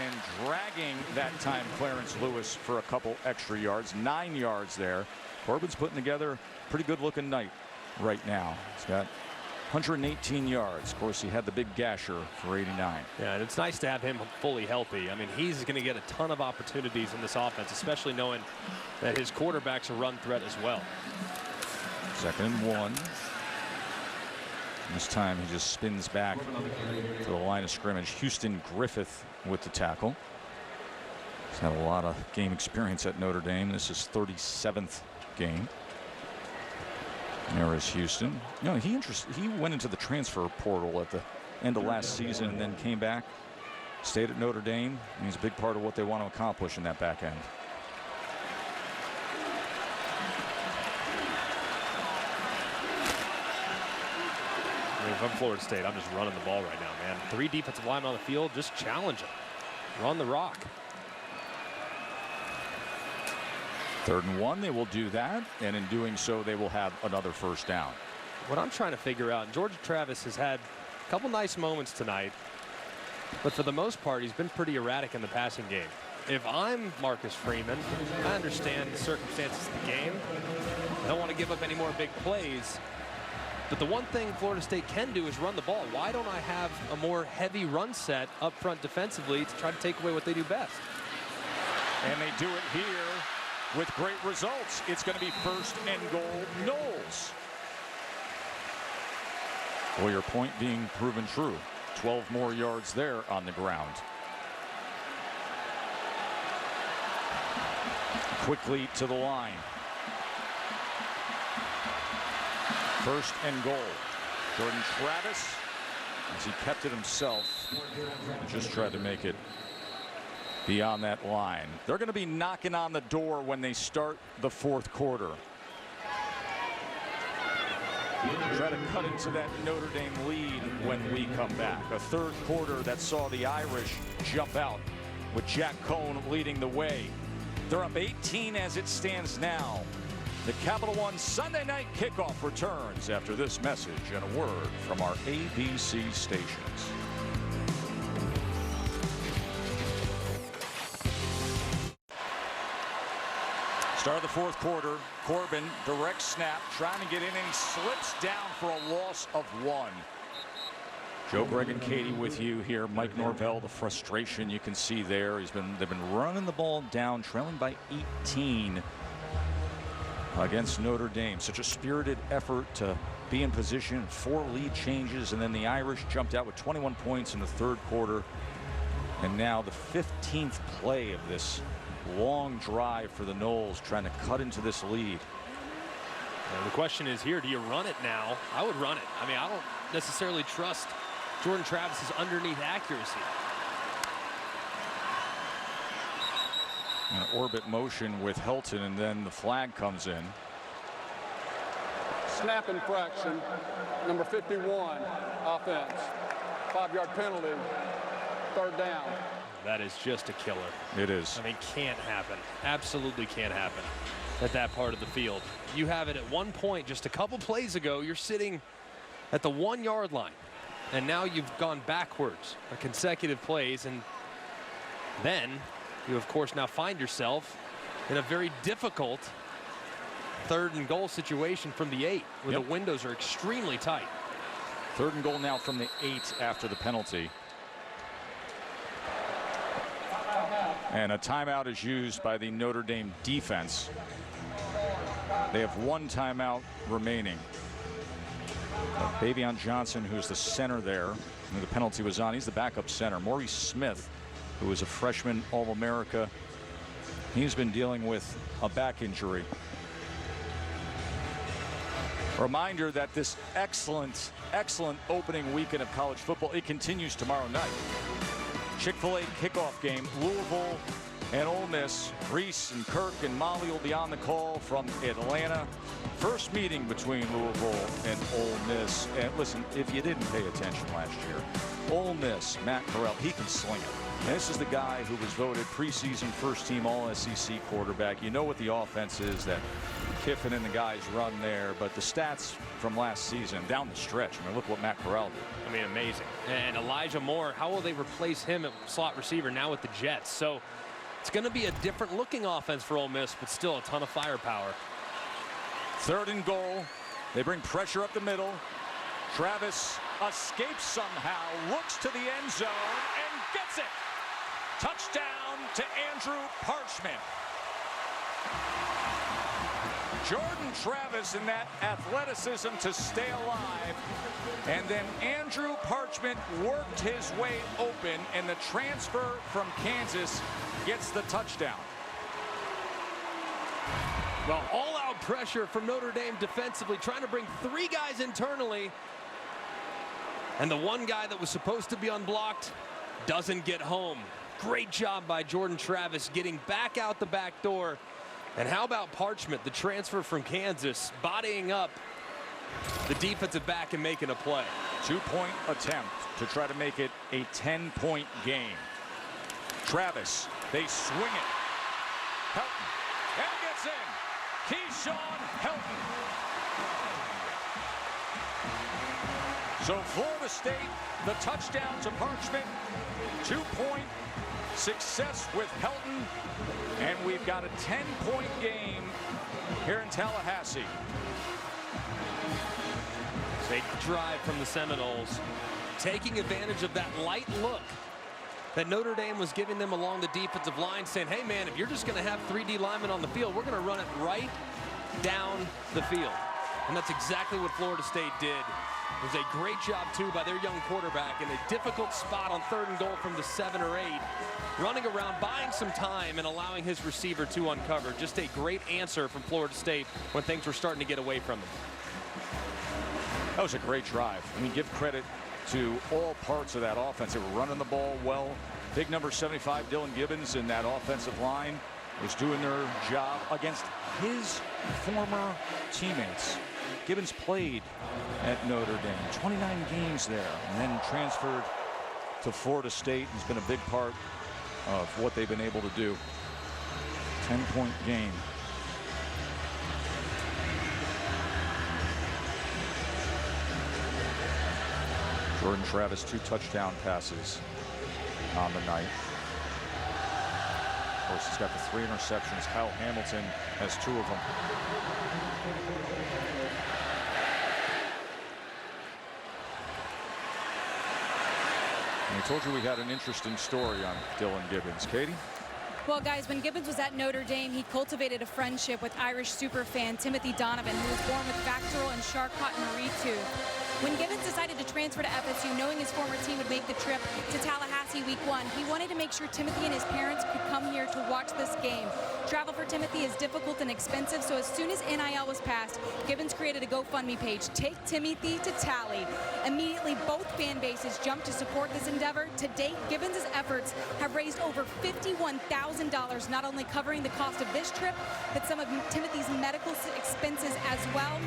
and dragging that time Clarence Lewis for a couple extra yards, 9 yards there. Corbin's putting together a pretty good looking night right now. He's got 118 yards. Of course, he had the big gasher for 89. Yeah, and it's nice to have him fully healthy. I mean, he's going to get a ton of opportunities in this offense, especially knowing that his quarterback's a run threat as well. 2nd and 1. This time he just spins back to the line of scrimmage. Houston Griffith with the tackle. He's had a lot of game experience at Notre Dame. This is 37th game. There is Houston. You know, he went into the transfer portal at the end of last season and then came back, stayed at Notre Dame, and he's a big part of what they want to accomplish in that back end. If I'm Florida State, I'm just running the ball right now, man. 3 defensive linemen on the field, just challenge them. Run the rock. 3rd and 1, they will do that, and in doing so, they will have another 1st down. What I'm trying to figure out, George Travis has had a couple nice moments tonight, but for the most part, he's been pretty erratic in the passing game. If I'm Marcus Freeman, I understand the circumstances of the game. I don't want to give up any more big plays. But the one thing Florida State can do is run the ball. Why don't I have a more heavy run set up front defensively to try to take away what they do best? And they do it here with great results. It's going to be 1st and goal, Noles. Well, your point being proven true. 12 more yards there on the ground. Quickly to the line. 1st and goal. Jordan Travis, as he kept it himself, just tried to make it beyond that line. They're going to be knocking on the door when they start the 4th quarter. Try to cut into that Notre Dame lead when we come back. A third quarter that saw the Irish jump out with Jack Cohn leading the way. They're up 18 as it stands now. The Capital One Sunday night kickoff returns after this message and a word from our ABC stations. Start of the fourth quarter. Corbin, direct snap, trying to get in, and he slips down for a loss of 1. Joe, Greg, and Katie with you here. Mike Norvell, the frustration you can see there. They've been running the ball down, trailing by 18 against Notre Dame. Such a spirited effort to be in position. 4 lead changes, and then the Irish jumped out with 21 points in the third quarter. And now the 15th play of this long drive for the Noles, trying to cut into this lead. The question is here, do you run it now? I would run it. I mean, I don't necessarily trust Jordan Travis's underneath accuracy. An orbit motion with Helton, and then the flag comes in. Snap infraction, number 51, offense. 5-yard penalty, third down. That is just a killer. It is. I mean, can't happen. Absolutely can't happen at that part of the field. You have it at one point just a couple plays ago. You're sitting at the 1-yard line, and now you've gone backwards consecutive plays, and then you, of course, now find yourself in a very difficult 3rd and goal situation from the 8, where the windows are extremely tight. 3rd and goal now from the 8 after the penalty. And a timeout is used by the Notre Dame defense. They have 1 timeout remaining. Bavion Johnson, who's the center there, who the penalty was on, he's the backup center. Maurice Smith, who is a freshman All-America, he's been dealing with a back injury. Reminder that this excellent opening weekend of college football, it continues tomorrow night. Chick-fil-A kickoff game, Louisville and Ole Miss. Reese and Kirk and Molly will be on the call from Atlanta. First meeting between Louisville and Ole Miss. And listen, if you didn't pay attention last year, Ole Miss, Matt Corral, he can sling it. And this is the guy who was voted preseason first-team All-SEC quarterback. You know what the offense is that Kiffin and the guys run there, but the stats from last season down the stretch, I mean, look what Matt Corral did. I mean, amazing. And Elijah Moore, how will they replace him at slot receiver now with the Jets? So it's going to be a different looking offense for Ole Miss, but still a ton of firepower. 3rd and goal. They bring pressure up the middle. Travis escapes somehow, looks to the end zone, and gets it. Touchdown to Andrew Parchment. Jordan Travis in that athleticism to stay alive. And then Andrew Parchment worked his way open, and the transfer from Kansas gets the touchdown. Well, all-out pressure from Notre Dame defensively, trying to bring 3 guys internally. And the one guy that was supposed to be unblocked doesn't get home. Great job by Jordan Travis getting back out the back door. And how about Parchment, the transfer from Kansas, bodying up the defensive back and making a play. 2-point attempt to try to make it a 10-point game. Travis, they swing it. Helton, and gets in. Keyshawn Helton. So Florida State, the touchdown to Parchment, 2-point success with Helton, and we've got a 10-point game here in Tallahassee. Big drive from the Seminoles, taking advantage of that light look that Notre Dame was giving them along the defensive line, saying, hey man, if you're just going to have 3 D linemen on the field, we're going to run it right down the field. And that's exactly what Florida State did. It was a great job, too, by their young quarterback in a difficult spot on 3rd and goal from the 7 or 8. Running around, buying some time, and allowing his receiver to uncover. Just a great answer from Florida State when things were starting to get away from them. That was a great drive. I mean, give credit to all parts of that offense. They were running the ball well. Big number 75, Dylan Gibbons, in that offensive line was doing their job against his former teammates. Gibbons played at Notre Dame. 29 games there, and then transferred to Florida State. He's been a big part of what they've been able to do. 10-point game. Jordan Travis, 2 touchdown passes on the night. Of course, he's got the 3 interceptions. Kyle Hamilton has 2 of them. And I told you we had an interesting story on Dylan Gibbons. Katie? Well, guys, when Gibbons was at Notre Dame, he cultivated a friendship with Irish superfan Timothy Donovan, who was born with Bacterial and Charcot Marie tooth. When Gibbons decided to transfer to FSU, knowing his former team would make the trip to Tallahassee week 1, he wanted to make sure Timothy and his parents could come here to watch this game. Travel for Timothy is difficult and expensive, so as soon as NIL was passed, Gibbons created a GoFundMe page, Take Timothy to Tally. Immediately, both fan bases jumped to support this endeavor. To date, Gibbons' efforts have raised over $51,000, not only covering the cost of this trip, but some of Timothy's medical expenses as well.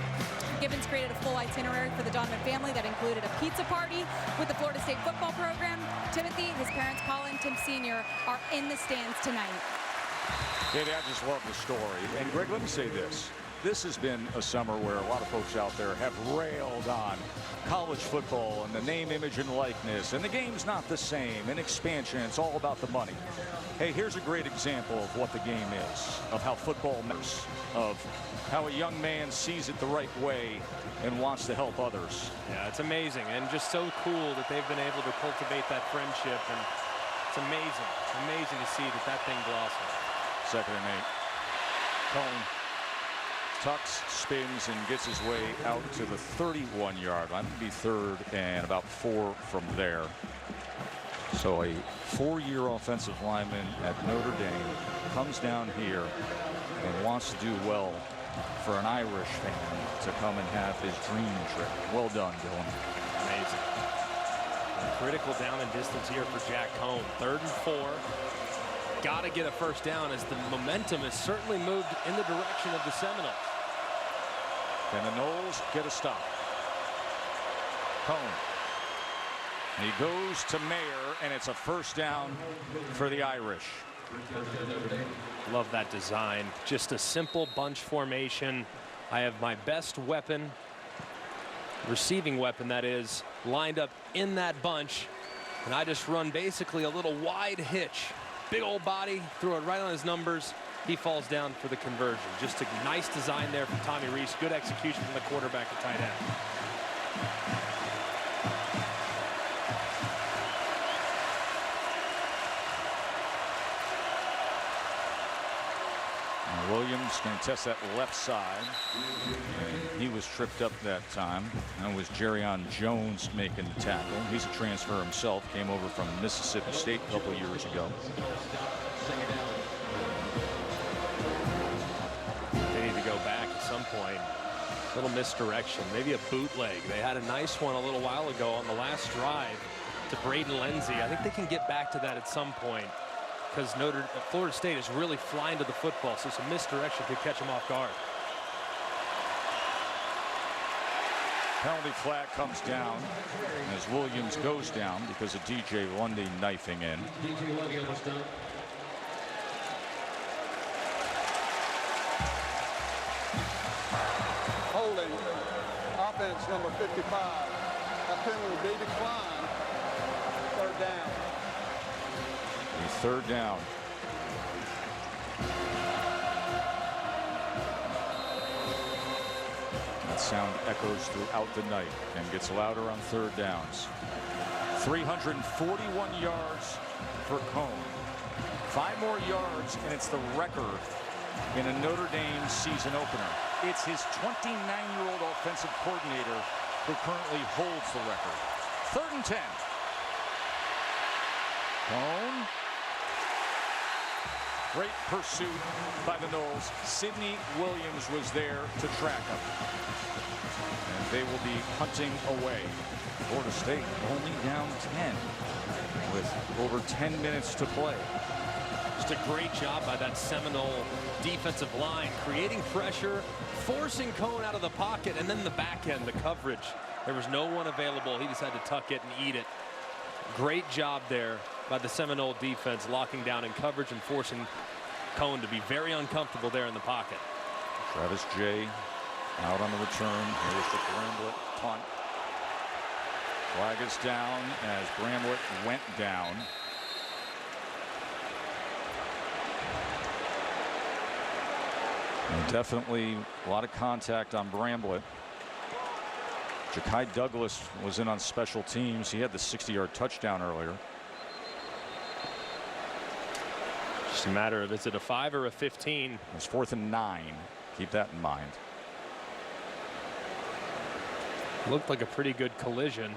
Gibbons created a full itinerary for the Donovan family that included a pizza party with the Florida State football program. Timothy, his parents, Paula and Tim Sr., are in the stands tonight. Katie, I just love the story. And Greg, let me say this. This has been a summer where a lot of folks out there have railed on college football and the name, image, and likeness. And the game's not the same. And expansion, it's all about the money. Hey, here's a great example of what the game is, of how football matters, of how a young man sees it the right way and wants to help others. Yeah, it's amazing and just so cool that they've been able to cultivate that friendship. And it's amazing. It's amazing to see that thing blossom. 2nd and 8. Cone tucks, spins, and gets his way out to the 31-yard line. It'll be 3rd and about 4 from there. So a 4-year offensive lineman at Notre Dame comes down here and wants to do well for an Irish fan to come and have his dream trip. Well done, Dylan. Amazing. Critical down and distance here for Jack Cone. 3rd and 4. Got to get a first down as the momentum has certainly moved in the direction of the Seminoles. Can the Noles get a stop? Cone. And he goes to Mayer, and it's a first down for the Irish. Love that design. Just a simple bunch formation. I have my best weapon, receiving weapon that is, lined up in that bunch. And I just run basically a little wide hitch. Big old body, threw it right on his numbers. He falls down for the conversion. Just a nice design there from Tommy Rees. Good execution from the quarterback at tight end. Williams going to test that left side. And he was tripped up that time. That was Jerrion Jones making the tackle. He's a transfer himself. Came over from Mississippi State a couple years ago. They need to go back at some point. A little misdirection. Maybe a bootleg. They had a nice one a little while ago on the last drive to Braden Lenzy. I think they can get back to that at some point, because Florida State is really flying to the football, so some misdirection could catch them off guard. Penalty flag comes down as Williams goes down because of DJ Lundy knifing in. Holding offense number 55. That penalty will be declined. 3rd down. A 3rd down. That sound echoes throughout the night and gets louder on 3rd downs. 341 yards for Cone. 5 more yards, and it's the record in a Notre Dame season opener. It's his 29-year-old offensive coordinator who currently holds the record. 3rd and 10. Cone. Great pursuit by the Noles. Sidney Williams was there to track him. And they will be hunting away. Florida State only down 10 with over 10 minutes to play. Just a great job by that Seminole defensive line, creating pressure, forcing Cone out of the pocket, and then the back end, the coverage. There was no one available. He just had to tuck it and eat it. Great job there by the Seminole defense, locking down in coverage and forcing Cone to be very uncomfortable there in the pocket. Travis J out on the return. Here's the Bramblett punt. Flag is down as Bramblett went down. And definitely a lot of contact on Bramblett. Ja'Kai Douglas was in on special teams. He had the 60-yard touchdown earlier. Just a matter of, is it a 5 or a 15? It's 4th and 9. Keep that in mind. Looked like a pretty good collision.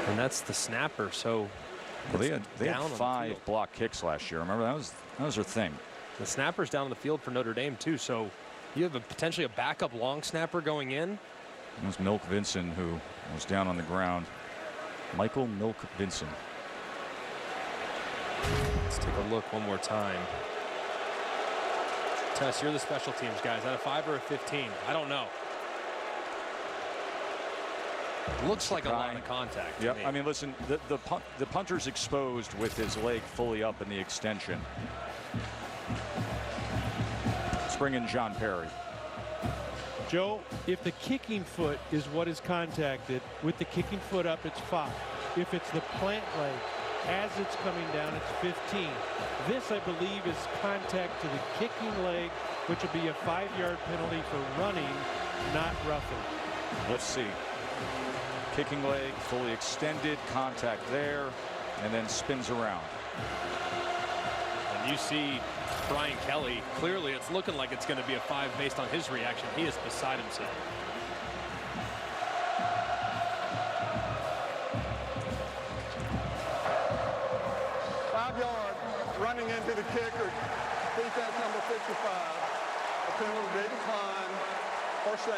And that's the snapper. So well, they had 5 block kicks last year. Remember, that was their thing. The snapper's down on the field for Notre Dame too. So you have potentially a backup long snapper going in. It was Milk Vinson who was down on the ground. Michael Milk Vinson. Let's take a look one more time. Tess, you're the special teams guy. Is that a 5 or a 15? I don't know. Looks like a lot of contact. Yeah, I mean, listen, the punter's exposed with his leg fully up in the extension. Let's bring in John Perry. Joe, if the kicking foot is what is contacted, with the kicking foot up, it's 5. If it's the plant leg as it's coming down, it's 15. This, I believe, is contact to the kicking leg, which will be a 5-yard penalty for running, not roughing. Let's see. Kicking leg fully extended, contact there, and then spins around. And you see Brian Kelly, clearly it's looking like it's going to be a 5 based on his reaction. He is beside himself. Running into the kicker, defense number 55. A penalty decline, first down.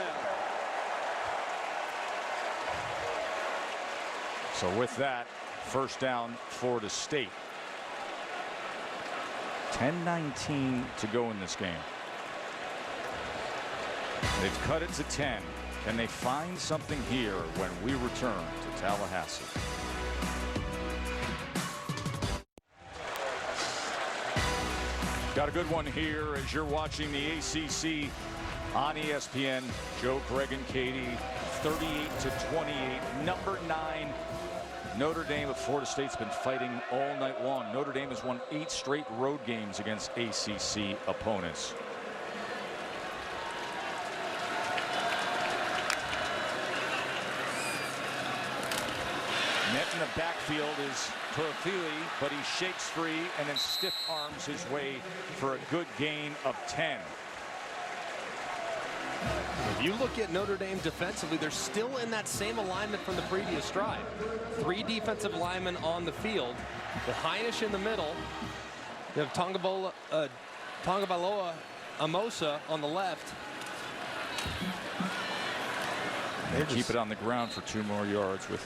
So with that, first down, Florida State. 10:19 to go in this game. They've cut it to 10. Can they find something here when we return to Tallahassee? Got a good one here as you're watching the ACC on ESPN. Joe, Greg, and Katie, 38-28. Number 9, Notre Dame of Florida State's been fighting all night long. Notre Dame has won 8 straight road games against ACC opponents. Net in the backfield is Toafili, but he shakes free and then stiff arms his way for a good gain of 10. If you look at Notre Dame defensively, they're still in that same alignment from the previous drive. 3 defensive linemen on the field. The Heinisch in the middle. You have Tagovailoa Amosa on the left. They keep it on the ground for 2 more yards with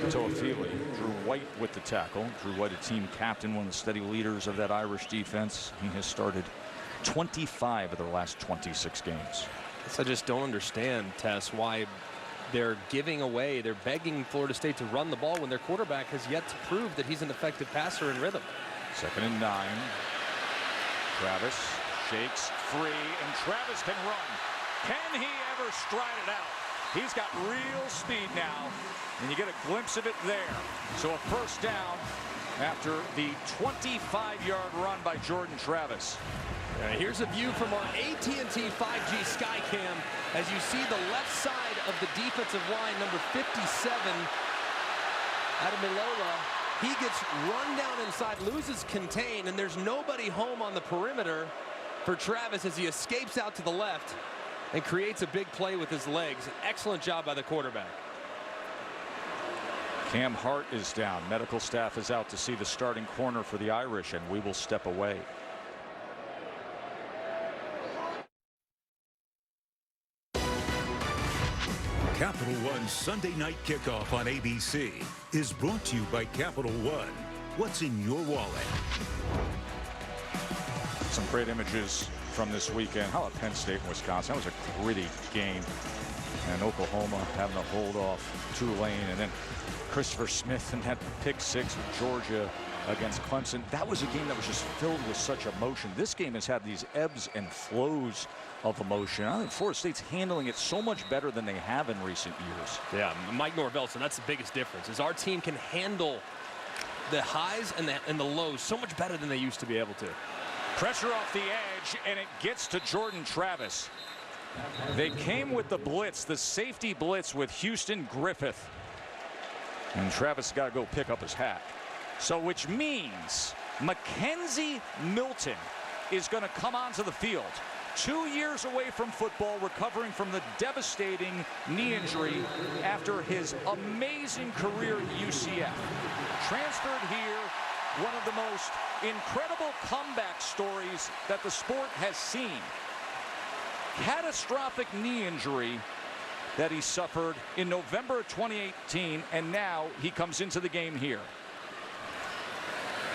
Toafili. Drew White with the tackle. Drew White, a team captain, one of the steady leaders of that Irish defense. He has started 25 of their last 26 games. I just don't understand, Tess, why they're giving away, they're begging Florida State to run the ball when their quarterback has yet to prove that he's an effective passer in rhythm. 2nd and 9. Travis shakes free, and Travis can run. Can he ever stride it out? He's got real speed now, and you get a glimpse of it there. So a first down after the 25-yard run by Jordan Travis. Here's a view from our AT&T 5G Skycam as you see the left side of the defensive line, number 57, Ademilola. He gets run down inside, loses contain, and there's nobody home on the perimeter for Travis as he escapes out to the left and creates a big play with his legs. An excellent job by the quarterback. Cam Hart is down. Medical staff is out to see the starting corner for the Irish, and we will step away. Capital One Sunday Night Kickoff on ABC is brought to you by Capital One. What's in your wallet? Some great images from this weekend. How about Penn State and Wisconsin? That was a gritty game. And Oklahoma having to hold off Tulane, and then Christopher Smith and that pick six with Georgia against Clemson. That was a game that was just filled with such emotion. This game has had these ebbs and flows of emotion. I think Florida State's handling it so much better than they have in recent years. Yeah, Mike Norvell, so that's the biggest difference, is our team can handle the highs and the lows so much better than they used to be able to. Pressure off the edge, and it gets to Jordan Travis. They came with the blitz, the safety blitz with Houston Griffith. And Travis got to go pick up his hat. So which means Mackenzie Milton is going to come onto the field. 2 years away from football, recovering from the devastating knee injury after his amazing career at UCF. Transferred here, one of the most incredible comeback stories that the sport has seen. Catastrophic knee injury that he suffered in November of 2018, and now he comes into the game here.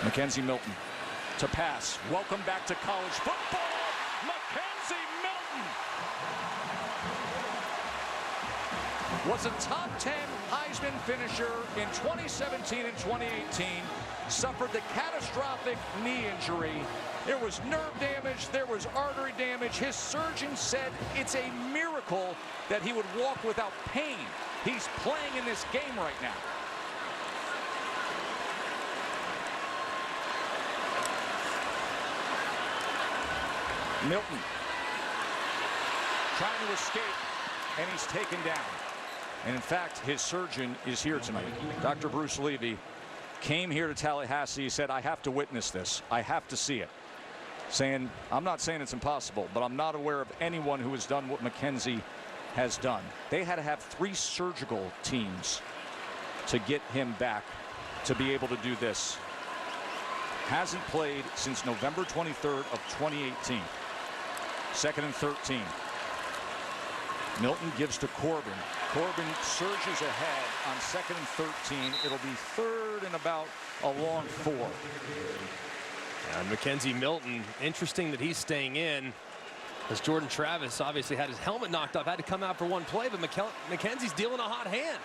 Mackenzie Milton to pass. Welcome back to college football, Mackenzie Milton. Was a top 10 Heisman finisher in 2017 and 2018. Suffered the catastrophic knee injury. There was nerve damage, there was artery damage. His surgeon said it's a miracle that he would walk without pain. He's playing in this game right now. Milton trying to escape, and he's taken down. And in fact, his surgeon is here tonight. Dr. Bruce Levy came here to Tallahassee. He said, I have to witness this. I have to see it. Saying, I'm not saying it's impossible, but I'm not aware of anyone who has done what Mackenzie has done. They had to have 3 surgical teams to get him back to be able to do this. Hasn't played since November 23rd of 2018. 2nd and 13. Milton gives to Corbin. Corbin surges ahead on 2nd and 13. It'll be 3rd and about a long 4. And Mackenzie Milton, interesting that he's staying in, as Jordan Travis obviously had his helmet knocked off, had to come out for one play, but Mackenzie's dealing a hot hand.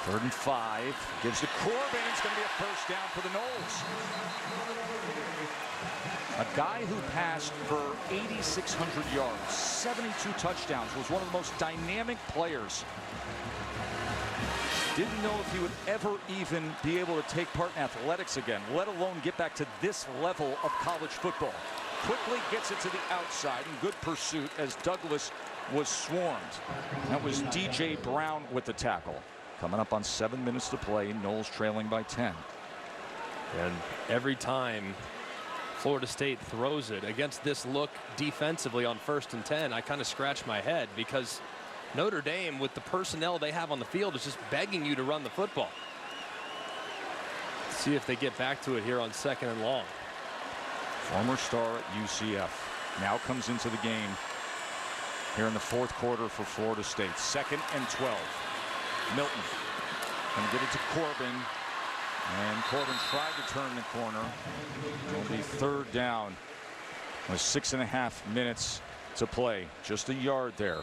3rd and 5. Gives to Corbin. It's going to be a first down for the Noles. A guy who passed for 8,600 yards, 72 touchdowns, was one of the most dynamic players. Didn't know if he would ever even be able to take part in athletics again, let alone get back to this level of college football. Quickly gets it to the outside in good pursuit as Douglas was swarmed. That was DJ Brown with the tackle. Coming up on 7 minutes to play, Noles trailing by 10. And every time Florida State throws it against this look defensively on 1st and 10, I kind of scratch my head, because Notre Dame, with the personnel they have on the field, is just begging you to run the football. Let's see if they get back to it here on 2nd and long. Former star at UCF now comes into the game here in the 4th quarter for Florida State. 2nd and 12. Milton going to get it to Corbin. And Corbin tried to turn the corner. It'll be 3rd down with 6.5 minutes to play. Just a yard there.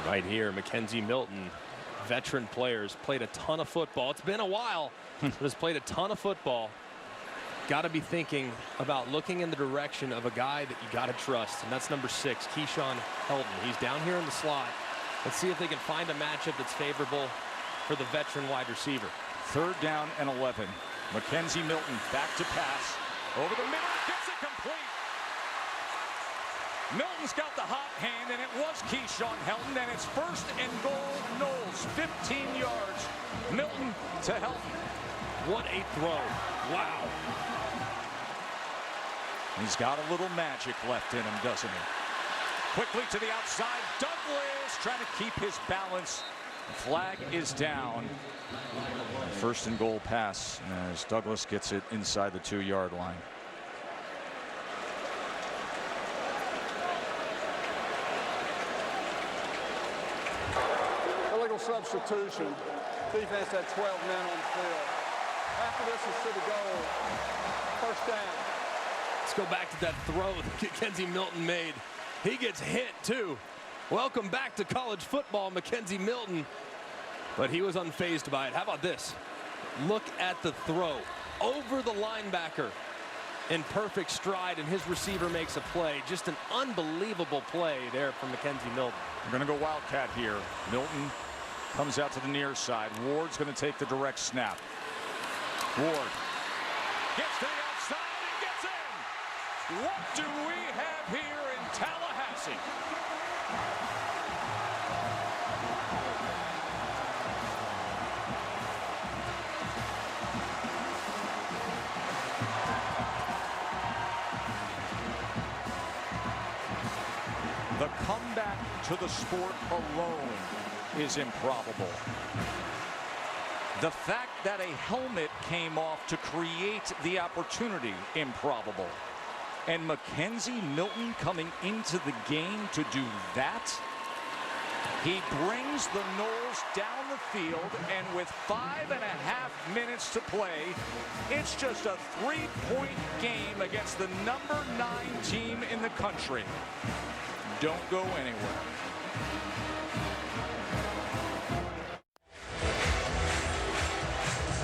Right here, Mackenzie Milton, veteran players, played a ton of football. It's been a while, but has played a ton of football. Got to be thinking about looking in the direction of a guy that you got to trust, and that's number 6, Keyshawn Helton. He's down here in the slot. Let's see if they can find a matchup that's favorable for the veteran wide receiver. 3rd down and 11. Mackenzie Milton back to pass. Over the middle, gets it complete. Milton's got the hot hand, and it was Keyshawn Helton, and it's 1st and goal, Noles, 15 yards. Milton to Helton. What a throw. Wow. He's got a little magic left in him, doesn't he? Quickly to the outside, Douglas trying to keep his balance. The flag is down. 1st and goal pass as Douglas gets it inside the 2-yard line. substitution. Defense had 12 men on the field. After this is to the goal. First down. Let's go back to that throw that Mackenzie Milton made. He gets hit too. Welcome back to college football, Mackenzie Milton. But he was unfazed by it. How about this? Look at the throw over the linebacker in perfect stride, and his receiver makes a play. Just an unbelievable play there from Mackenzie Milton. We're going to go Wildcat here. Milton comes out to the near side. Ward's going to take the direct snap. Ward gets to the outside and gets in. What do we have here in Tallahassee? The comeback to the sport alone is improbable. The fact that a helmet came off to create the opportunity, improbable. And Mackenzie Milton coming into the game to do that? He brings the Noles down the field, and with 5.5 minutes to play, it's just a 3-point game against the number 9 team in the country. Don't go anywhere.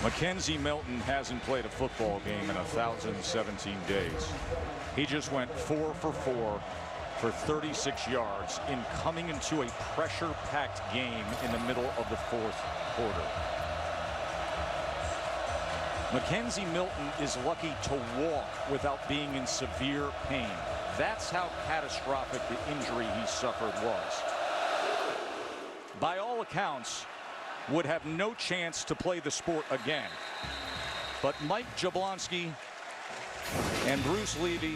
Mackenzie Milton hasn't played a football game in 1,017 days. He just went 4 for 4 for 36 yards in coming into a pressure-packed game in the middle of the fourth quarter. Mackenzie Milton is lucky to walk without being in severe pain. That's how catastrophic the injury he suffered was. By all accounts, would have no chance to play the sport again. But Mike Jablonski and Bruce Levy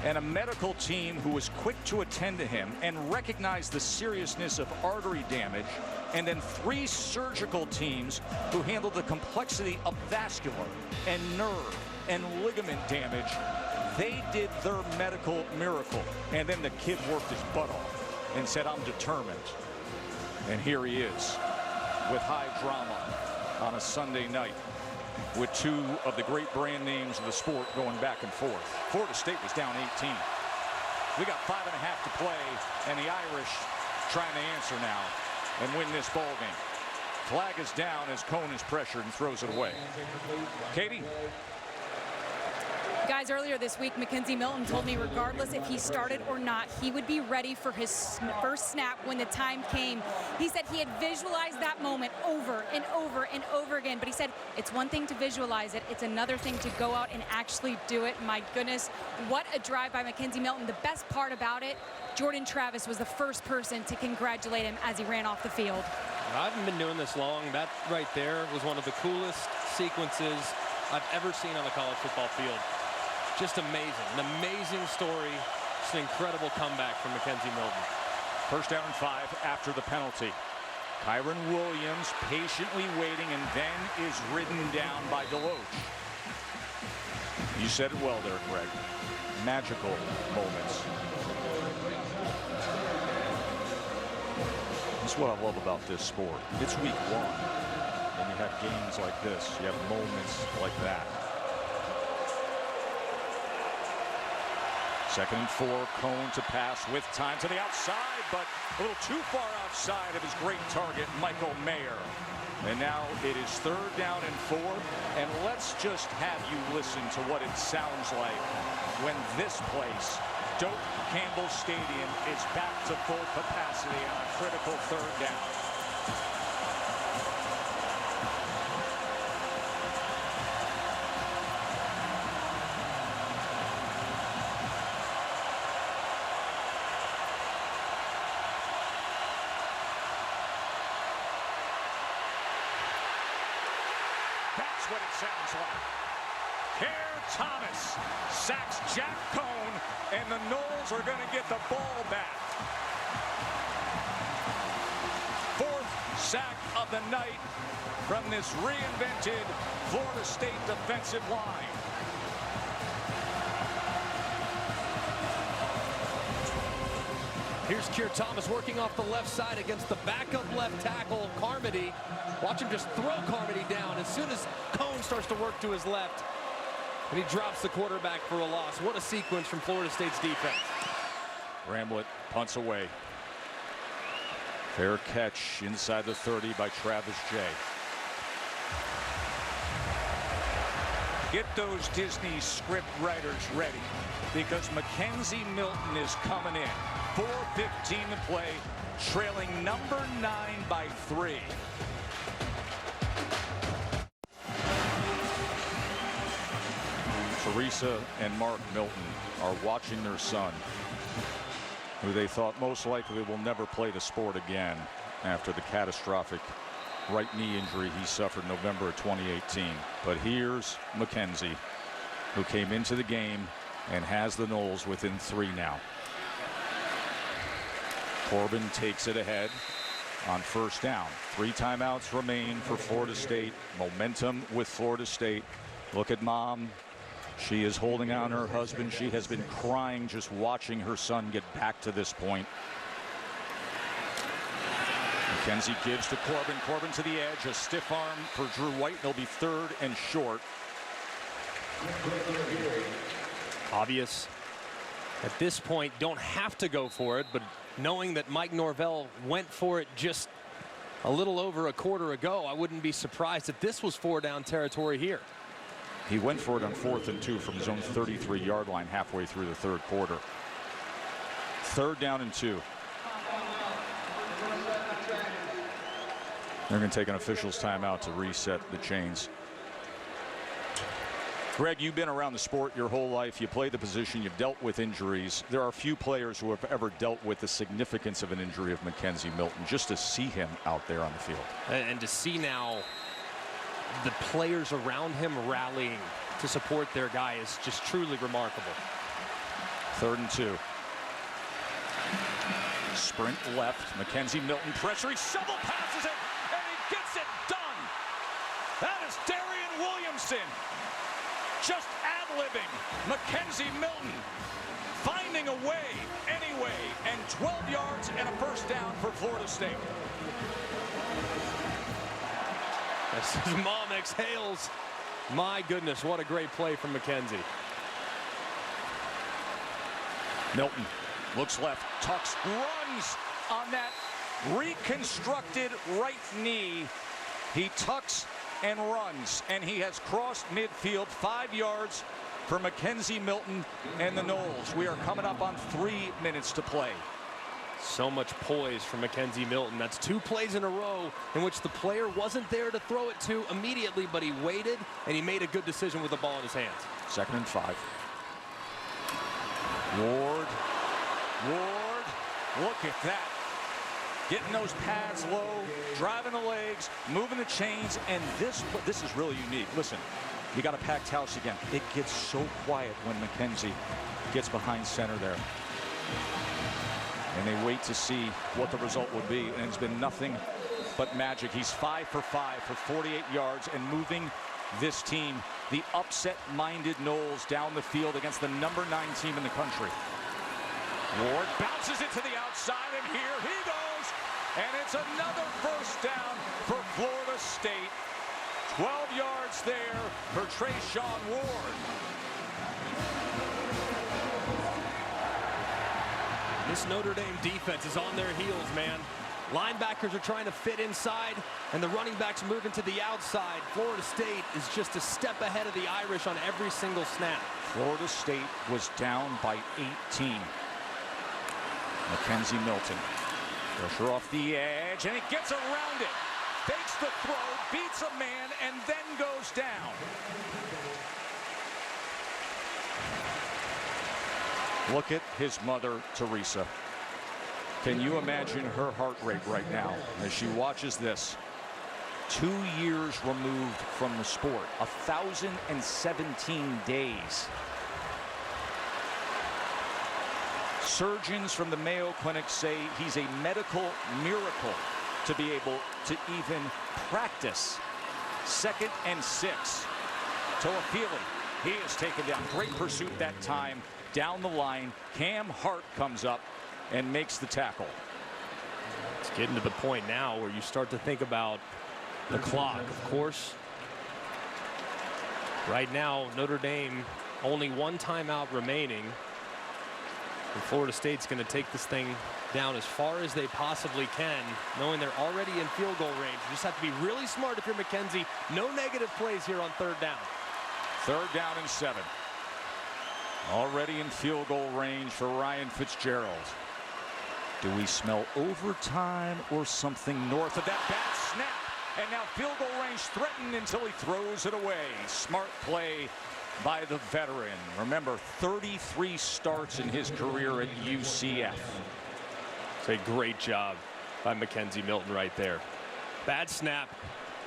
and a medical team who was quick to attend to him and recognize the seriousness of artery damage, and then 3 surgical teams who handled the complexity of vascular and nerve and ligament damage. They did their medical miracle, and then the kid worked his butt off and said, I'm determined. And here he is with high drama on a Sunday night with 2 of the great brand names of the sport going back and forth. Florida State was down 18. We got 5.5 to play, and the Irish trying to answer now and win this ball game. Flag is down as Cohn is pressured and throws it away. Katie? Guys, earlier this week, Mackenzie Milton told me regardless if he started or not, he would be ready for his first snap when the time came. He said he had visualized that moment over and over and over again, but he said it's one thing to visualize it, it's another thing to go out and actually do it. My goodness, what a drive by Mackenzie Milton. The best part about it, Jordan Travis was the first person to congratulate him as he ran off the field. I haven't been doing this long. That right there was one of the coolest sequences I've ever seen on a college football field. Just amazing. An amazing story. Just an incredible comeback from Mackenzie Milton. First down and 5 after the penalty. Kyron Williams patiently waiting and then is ridden down by Deloach. You said it well there, Greg. Magical moments. That's what I love about this sport. It's week 1, and you have games like this. You have moments like that. 2nd and 4, Cohn to pass with time to the outside, but a little too far outside of his great target, Michael Mayer. And now it is 3rd down and 4, and let's just have you listen to what it sounds like when this place, Doak-Campbell Stadium, is back to full capacity on a critical 3rd down. What it sounds like. Kerr Thomas sacks Jack Cohn, and the Noles are going to get the ball back. 4th sack of the night from this reinvented Florida State defensive line. Here's Keir Thomas working off the left side against the backup left tackle, Carmody. Watch him just throw Carmody down as soon as Cone starts to work to his left. And he drops the quarterback for a loss. What a sequence from Florida State's defense. Bramlett punts away. Fair catch inside the 30 by Travis Jay. Get those Disney script writers ready, because Mackenzie Milton is coming in. 4:15 to play, trailing number 9 by 3. Teresa and Mark Milton are watching their son, who they thought most likely will never play the sport again after the catastrophic right knee injury he suffered in November of 2018. But here's Mackenzie, who came into the game and has the Noles within 3 now. Corbin takes it ahead on first down. 3 timeouts remain for Florida State. Momentum with Florida State. Look at mom. She is holding on her husband. She has been crying just watching her son get back to this point. Mackenzie gives to Corbin. Corbin to the edge. A stiff arm for Drew White. They'll be 3rd and short. Obvious at this point, don't have to go for it, but knowing that Mike Norvell went for it just a little over a quarter ago, I wouldn't be surprised if this was 4-down territory here. He went for it on 4th and 2 from his own 33-yard line halfway through the 3rd quarter. 3rd down and 2. They're going to take an official's timeout to reset the chains. Greg, you've been around the sport your whole life. You played the position. You've dealt with injuries. There are few players who have ever dealt with the significance of an injury of Mackenzie Milton. Just to see him out there on the field. And to see now the players around him rallying to support their guy is just truly remarkable. 3rd and 2. Sprint left. Mackenzie Milton pressure. He shovel passes it, and he gets it done. That is Darian Williamson. Just ad-libbing. Mackenzie Milton finding a way anyway, and 12 yards and a first down for Florida State. As his mom exhales. My goodness, what a great play from Mackenzie. Milton looks left, tucks, runs on that reconstructed right knee. He tucks and runs, and he has crossed midfield. 5 yards for Mackenzie Milton and the Noles. We are coming up on 3 minutes to play. So much poise from Mackenzie Milton. That's 2 plays in a row in which the player wasn't there to throw it to immediately, but he waited and he made a good decision with the ball in his hands. 2nd and 5. Ward, look at that. Getting those pads low, driving the legs, moving the chains, and this is really unique. Listen, you got a packed house again. It gets so quiet when Mackenzie gets behind center there. And they wait to see what the result would be, and it's been nothing but magic. He's 5 for 5 for 48 yards and moving this team, the upset-minded Noles, down the field against the number 9 team in the country. Ward bounces it to the outside, and here he goes. And it's another first down for Florida State. 12 yards there for Trayshawn Ward. This Notre Dame defense is on their heels, man. Linebackers are trying to fit inside, and the running backs moving to the outside. Florida State is just a step ahead of the Irish on every single snap. Florida State was down by 18. Mackenzie Milton. Pressure off the edge, and he gets around it. Fakes the throw, beats a man, and then goes down. Look at his mother, Teresa. Can you imagine her heart rate right now as she watches this? 2 years removed from the sport, 1,017 days. Surgeons from the Mayo Clinic say he's a medical miracle to be able to even practice. 2nd and 6. Toafili, he is taken down. Great pursuit that time. Down the line, Cam Hart comes up. and makes the tackle. It's getting to the point now where you start to think about the clock. Of course, right now, Notre Dame only one timeout remaining. And Florida State's going to take this thing down as far as they possibly can, knowing they're already in field goal range. You just have to be really smart if you're McKenzie. No negative plays here on 3rd down. 3rd down and 7. Already in field goal range for Ryan Fitzgerald. Do we smell overtime or something north of that? Bad snap. And now field goal range threatened until he throws it away. Smart play by the veteran. Remember, 33 starts in his career at UCF. It's a great job by McKenzie Milton right there. Bad snap,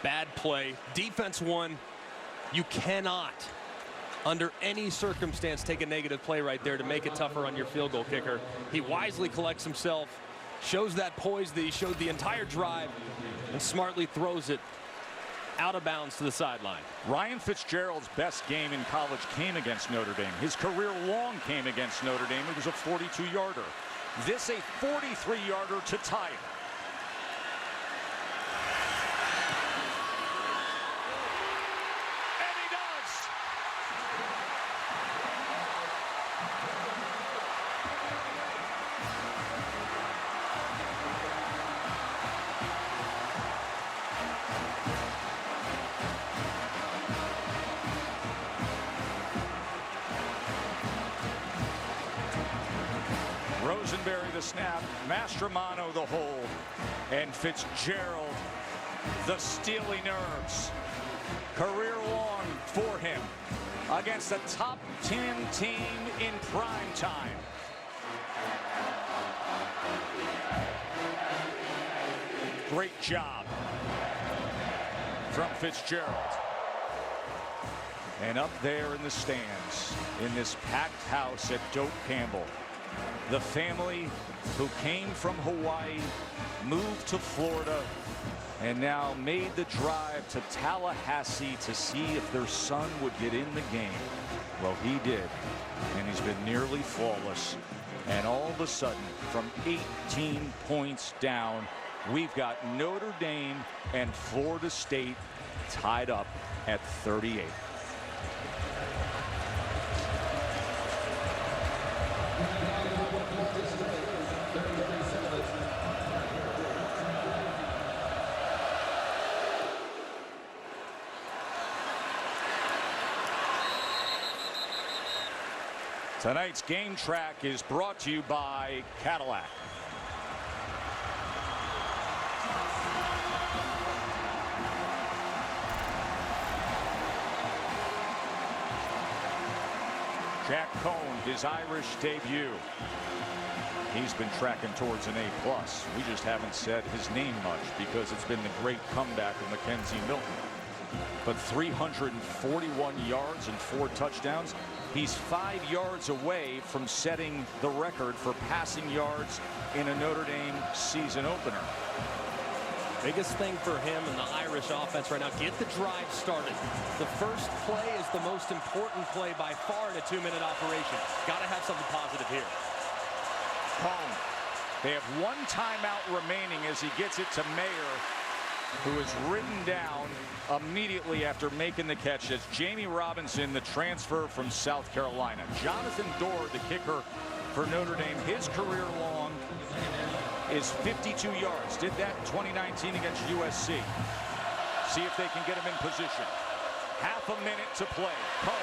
bad play. Defense won. You cannot, under any circumstance, take a negative play right there to make it tougher on your field goal kicker. He wisely collects himself, shows that poise that he showed the entire drive, and smartly throws it out of bounds to the sideline. Ryan Fitzgerald's best game in college came against Notre Dame. His career long came against Notre Dame. It was a 42-yarder. This a 43-yarder to tie it. And he does. Rosenberry the snap, Mastromano the hold, and Fitzgerald the steely nerves. Career long for him against a top 10 team in prime time. Great job from Fitzgerald. And up there in the stands, in this packed house at Doak-Campbell, the family who came from Hawaii, moved to Florida, and now made the drive to Tallahassee to see if their son would get in the game. Well, he did, and he's been nearly flawless. And all of a sudden, from 18 points down, we've got Notre Dame and Florida State tied up at 38. Tonight's game track is brought to you by Cadillac. Jack Cohn, his Irish debut. He's been tracking towards an A+. We just haven't said his name much because it's been the great comeback of McKenzie Milton. But 341 yards and 4 touchdowns. He's 5 yards away from setting the record for passing yards in a Notre Dame season opener. Biggest thing for him in the Irish offense right now, get the drive started. The first play is the most important play by far in a 2-minute operation. Got to have something positive here. Cohn. They have 1 timeout remaining as he gets it to Mayer, who is ridden down immediately after making the catch. As Jamie Robinson, the transfer from South Carolina. Jonathan Dorr, the kicker for Notre Dame, his career long is 52 yards. Did that in 2019 against USC. See if they can get him in position. Half a minute to play. Cohn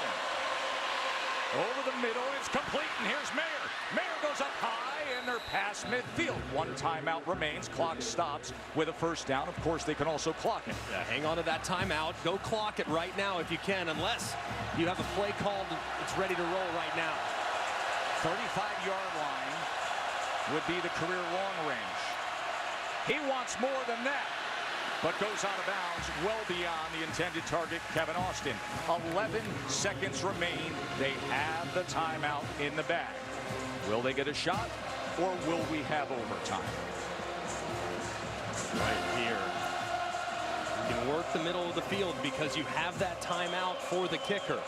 over the middle. It's complete, and here's Mayer. Mayer goes up high, and they're past midfield. 1 timeout remains. Clock stops with a first down. Of course, they can also clock it. Yeah, hang on to that timeout. Go clock it right now if you can, unless you have a play called. It's ready to roll right now. 35-yard line would be the career long range. He wants more than that, but goes out of bounds well beyond the intended target, Kevin Austin. 11 seconds remain. They have the timeout in the bag. Will they get a shot, or will we have overtime? Right here. You can work the middle of the field because you have that timeout for the kicker.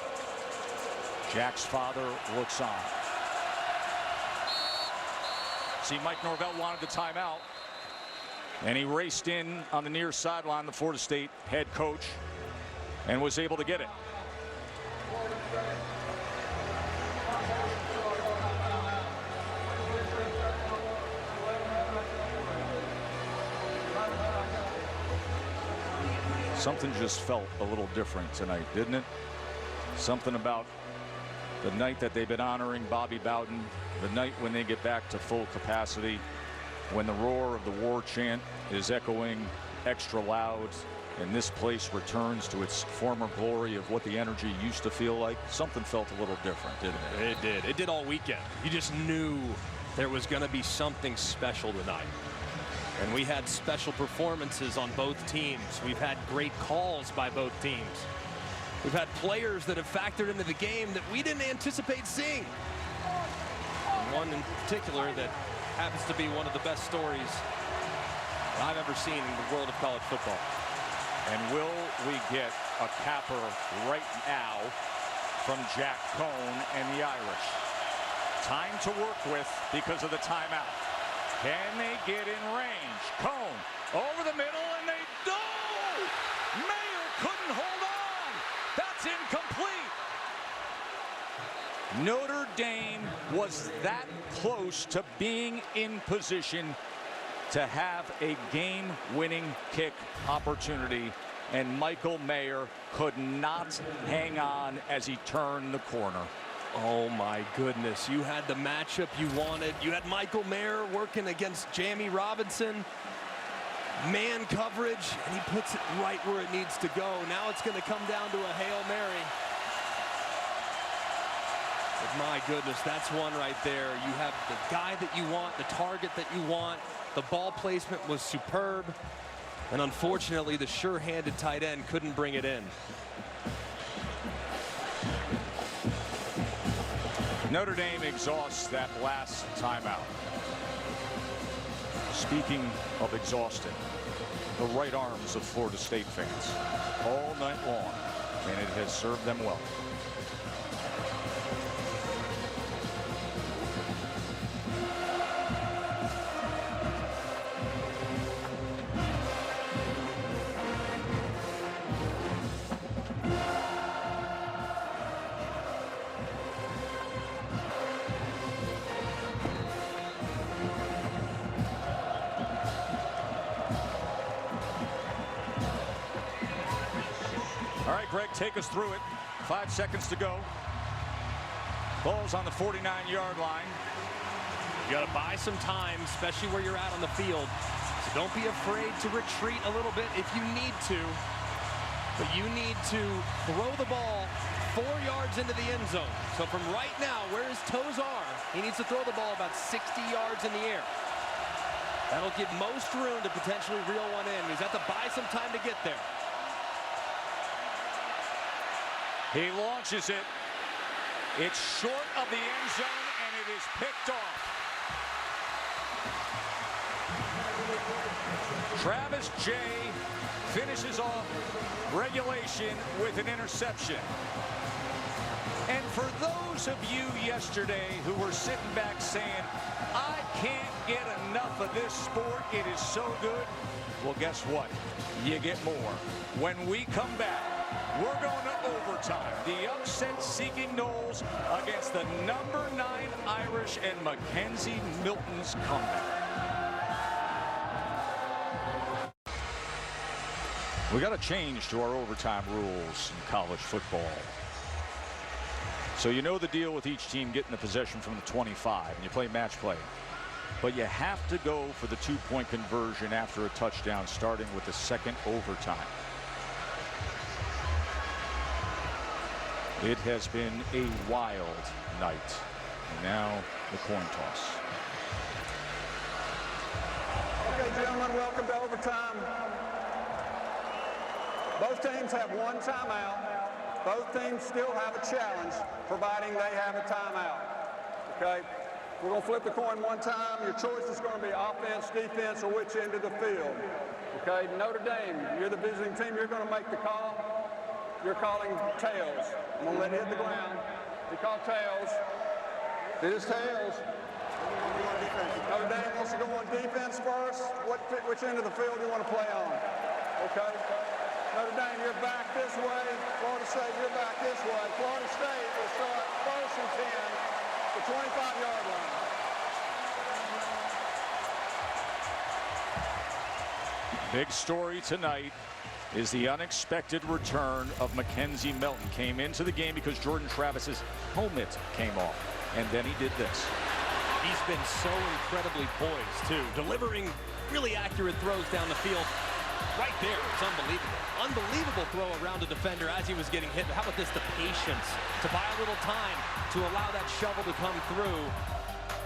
Jack's father looks on. See, Mike Norvell wanted the timeout, and he raced in on the near sideline, the Florida State head coach, and was able to get it. Something just felt a little different tonight, didn't it? Something about the night that they've been honoring Bobby Bowden, the night when they get back to full capacity, when the roar of the war chant is echoing extra loud, and this place returns to its former glory of what the energy used to feel like. Something felt a little different, didn't it? It did. It did all weekend. You just knew there was going to be something special tonight. And we had special performances on both teams. We've had great calls by both teams. We've had players that have factored into the game that we didn't anticipate seeing. And one in particular that happens to be one of the best stories I've ever seen in the world of college football. And will we get a capper right now from Jack Cohn and the Irish? Time to work with because of the timeout. Can they get in range? Cohn over the middle, and they do! Mayer couldn't hold on. That's incomplete. Notre Dame was that close to being in position to have a game-winning kick opportunity, and Michael Mayer could not hang on as he turned the corner. Oh my goodness, you had the matchup you wanted. You had Michael Mayer working against Jamie Robinson. Man coverage, and he puts it right where it needs to go. Now it's going to come down to a Hail Mary. But my goodness, that's one right there. You have the guy that you want, the target that you want. The ball placement was superb. And unfortunately, the sure-handed tight end couldn't bring it in. Notre Dame exhausts that last timeout. Speaking of exhausted, the right arms of Florida State fans all night long, and it has served them well. Greg, take us through it. 5 seconds to go. Ball's on the 49-yard line. You got to buy some time, especially where you're at on the field. So don't be afraid to retreat a little bit if you need to. But you need to throw the ball 4 yards into the end zone. So from right now, where his toes are, he needs to throw the ball about 60 yards in the air. That'll give most room to potentially reel one in. He's got to buy some time to get there. He launches it. It's short of the end zone, and it is picked off. Travis Jay finishes off regulation with an interception. And for those of you yesterday who were sitting back saying, I can't get enough of this sport, it is so good, well, guess what? You get more. When we come back, we're going to overtime. The upset-seeking Noles against the number 9 Irish and Mackenzie Milton's comeback. We got a change to our overtime rules in college football. So you know the deal with each team getting the possession from the 25, and you play match play. But you have to go for the 2-point conversion after a touchdown, starting with the second overtime. It has been a wild night. And now the coin toss. Okay, gentlemen, welcome to overtime. Both teams have one timeout. Both teams still have a challenge, providing they have a timeout. Okay? We're going to flip the coin one time. Your choice is going to be offense, defense, or which end of the field. Okay? Notre Dame, you're the visiting team. You're going to make the call. You're calling tails. I'm going to let it hit the ground. You call tails. It is tails. Notre Dame wants to go on defense first. Which end of the field do you want to play on? Okay. Notre Dame, you're back this way. Florida State, you're back this way. Florida State will start 1st and 10, the 25-yard line. Big story tonight is the unexpected return of Mackenzie Milton. Came into the game because Jordan Travis's helmet came off, and then he did this. He's been so incredibly poised, too, delivering really accurate throws down the field. Right there, it's unbelievable. Unbelievable throw around a defender as he was getting hit. How about this, the patience to buy a little time to allow that shovel to come through.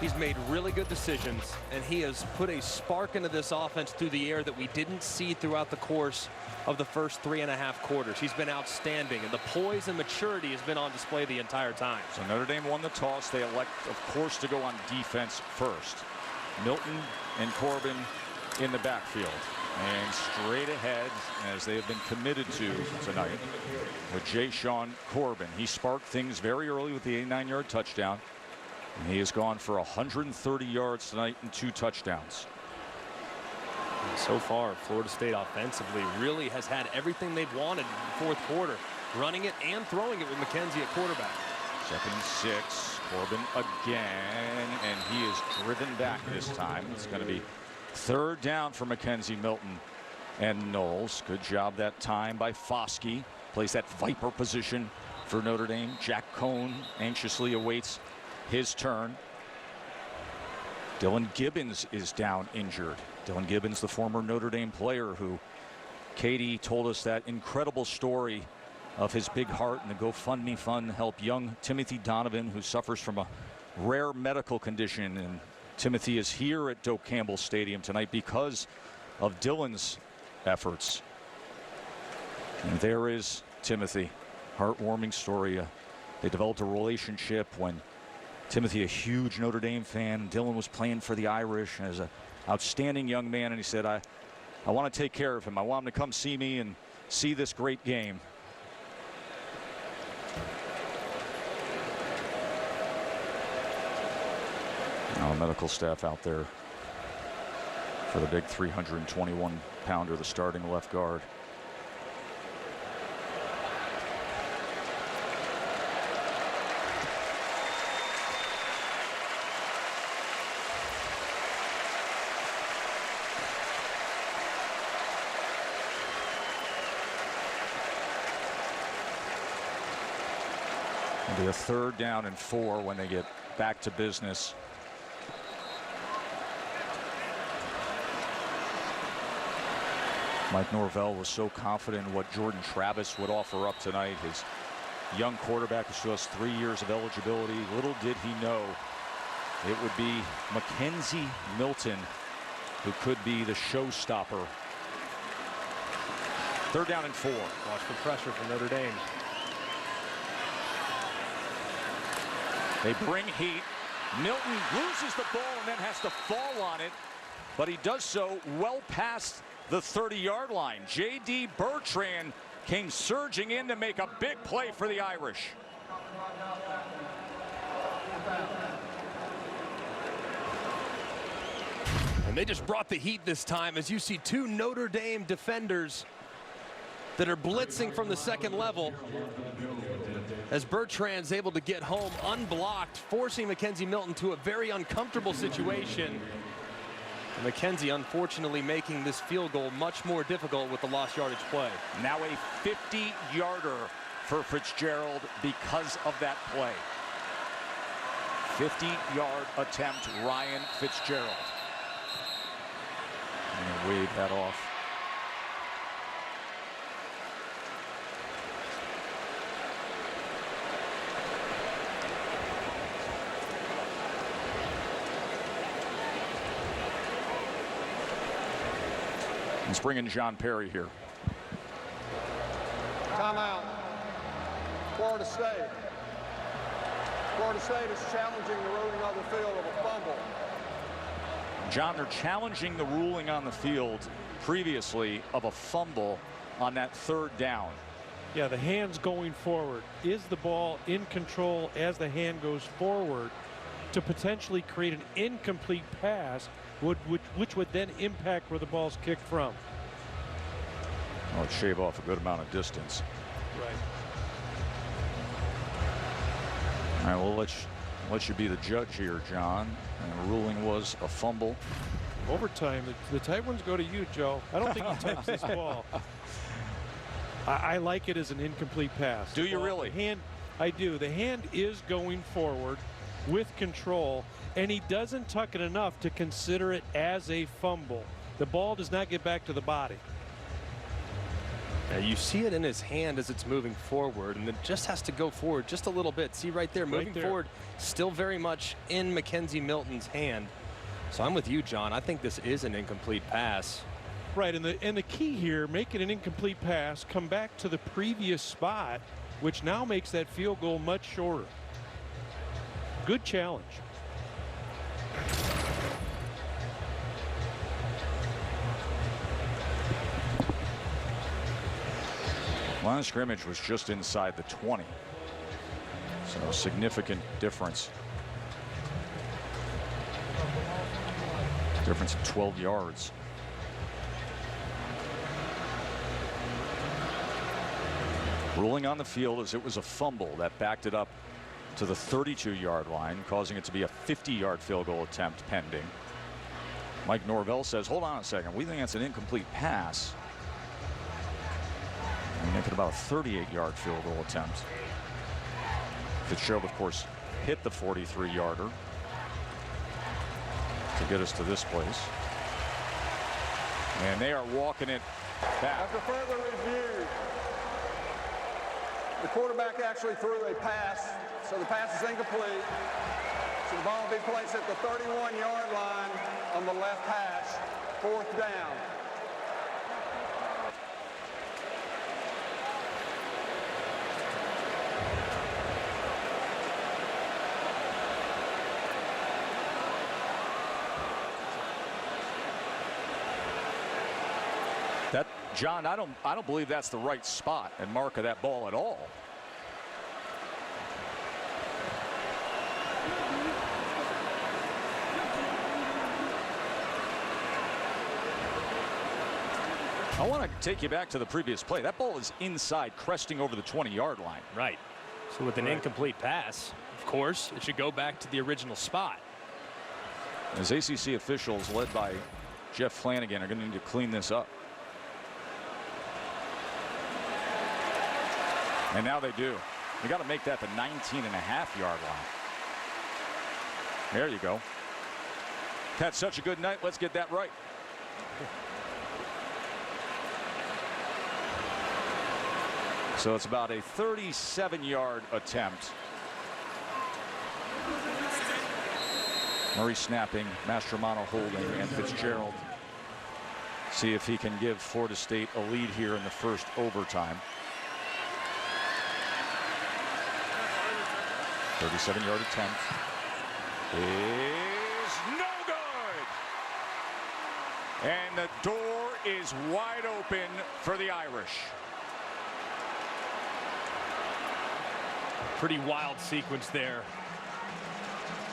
He's made really good decisions, and he has put a spark into this offense through the air that we didn't see throughout the course of the first 3.5 quarters. He's been outstanding, and the poise and maturity has been on display the entire time. So Notre Dame won the toss. They elect, of course, to go on defense first. Milton and Corbin in the backfield. And straight ahead, as they have been committed to tonight, with Jayshon Corbin. He sparked things very early with the 89-yard touchdown. And he has gone for 130 yards tonight and 2 touchdowns. And so far, Florida State offensively really has had everything they've wanted in the 4th quarter. Running it and throwing it with Mackenzie at quarterback. 2nd and 6. Corbin again. And he is driven back this time. It's going to be 3rd down for Mackenzie Milton and Noles. Good job that time by Foskey. Plays that viper position for Notre Dame. Jack Cohn anxiously awaits his turn. Dylan Gibbons is down injured. Dylan Gibbons, the former Notre Dame player who Katie told us that incredible story of his big heart and the GoFundMe fund help young Timothy Donovan, who suffers from a rare medical condition. And Timothy is here at Doak-Campbell Stadium tonight because of Dylan's efforts. And there is Timothy. Heartwarming story. They developed a relationship when Timothy, a huge Notre Dame fan, Dylan was playing for the Irish as an outstanding young man, and he said, I want to take care of him. I want him to come see me and see this great game. Now medical staff out there for the big 321-pounder, the starting left guard. It'll be a 3rd down and 4 when they get back to business. Mike Norvell was so confident in what Jordan Travis would offer up tonight. His young quarterback who has 3 years of eligibility. Little did he know it would be Mackenzie Milton who could be the showstopper. 3rd down and 4. Watch for pressure from Notre Dame. They bring heat. Milton loses the ball and then has to fall on it, but he does so well past the 30-yard line. J.D. Bertrand came surging in to make a big play for the Irish. And they just brought the heat this time as you see 2 Notre Dame defenders that are blitzing from the 2nd level. As Bertrand's able to get home unblocked, forcing Mackenzie Milton to a very uncomfortable situation. Mackenzie unfortunately making this field goal much more difficult with the lost yardage play. Now a 50-yarder for Fitzgerald because of that play. 50-yard attempt, Ryan Fitzgerald. And wave that off. Let's bring in John Perry here. Timeout. Florida State. Florida State is challenging the ruling on the field of a fumble. John, they're challenging the ruling on the field previously of a fumble on that 3rd down. Yeah, the hand's going forward. Is the ball in control as the hand goes forward to potentially create an incomplete pass, which would then impact where the ball's kicked from. Oh, it'd shave off a good amount of distance. Right. All right, well, let you be the judge here, John. And the ruling was a fumble. Overtime. The tight ones go to you, Joe. I don't think he touched this ball. I like it as an incomplete pass. Do you really? I do. The hand is going forward with control, and he doesn't tuck it enough to consider it as a fumble. The ball does not get back to the body. Yeah, you see it in his hand as it's moving forward, and it just has to go forward just a little bit. See right there, moving forward, still very much in Mackenzie Milton's hand. So I'm with you, John. I think this is an incomplete pass. Right, and the key here, make it an incomplete pass, come back to the previous spot, which now makes that field goal much shorter. Good challenge. Line of scrimmage was just inside the 20. So significant difference. Difference of 12 yards. Ruling on the field as it was a fumble that backed it up to the 32-yard line, causing it to be a 50-yard field goal attempt pending. Mike Norvell says, hold on a second, we think that's an incomplete pass. And make it about a 38-yard field goal attempt. Fitzgerald, of course, hit the 43-yarder to get us to this place. And they are walking it back. After further review, the quarterback actually threw a pass, so the pass is incomplete. So the ball will be placed at the 31-yard line on the left hash, 4th down. That, John, I don't believe that's the right spot and mark of that ball at all. I want to take you back to the previous play. That ball is inside, cresting over the 20-yard line. Right. So with an incomplete pass, of course, it should go back to the original spot. As ACC officials, led by Jeff Flanagan, are going to need to clean this up. And now they do. You got to make that the 19.5-yard line. There you go. Had such a good night. Let's get that right. So it's about a 37-yard attempt. Murray snapping, Mastromano holding, and Fitzgerald. See if he can give Florida State a lead here in the first overtime. 37-yard attempt is no good. And the door is wide open for the Irish. Pretty wild sequence there,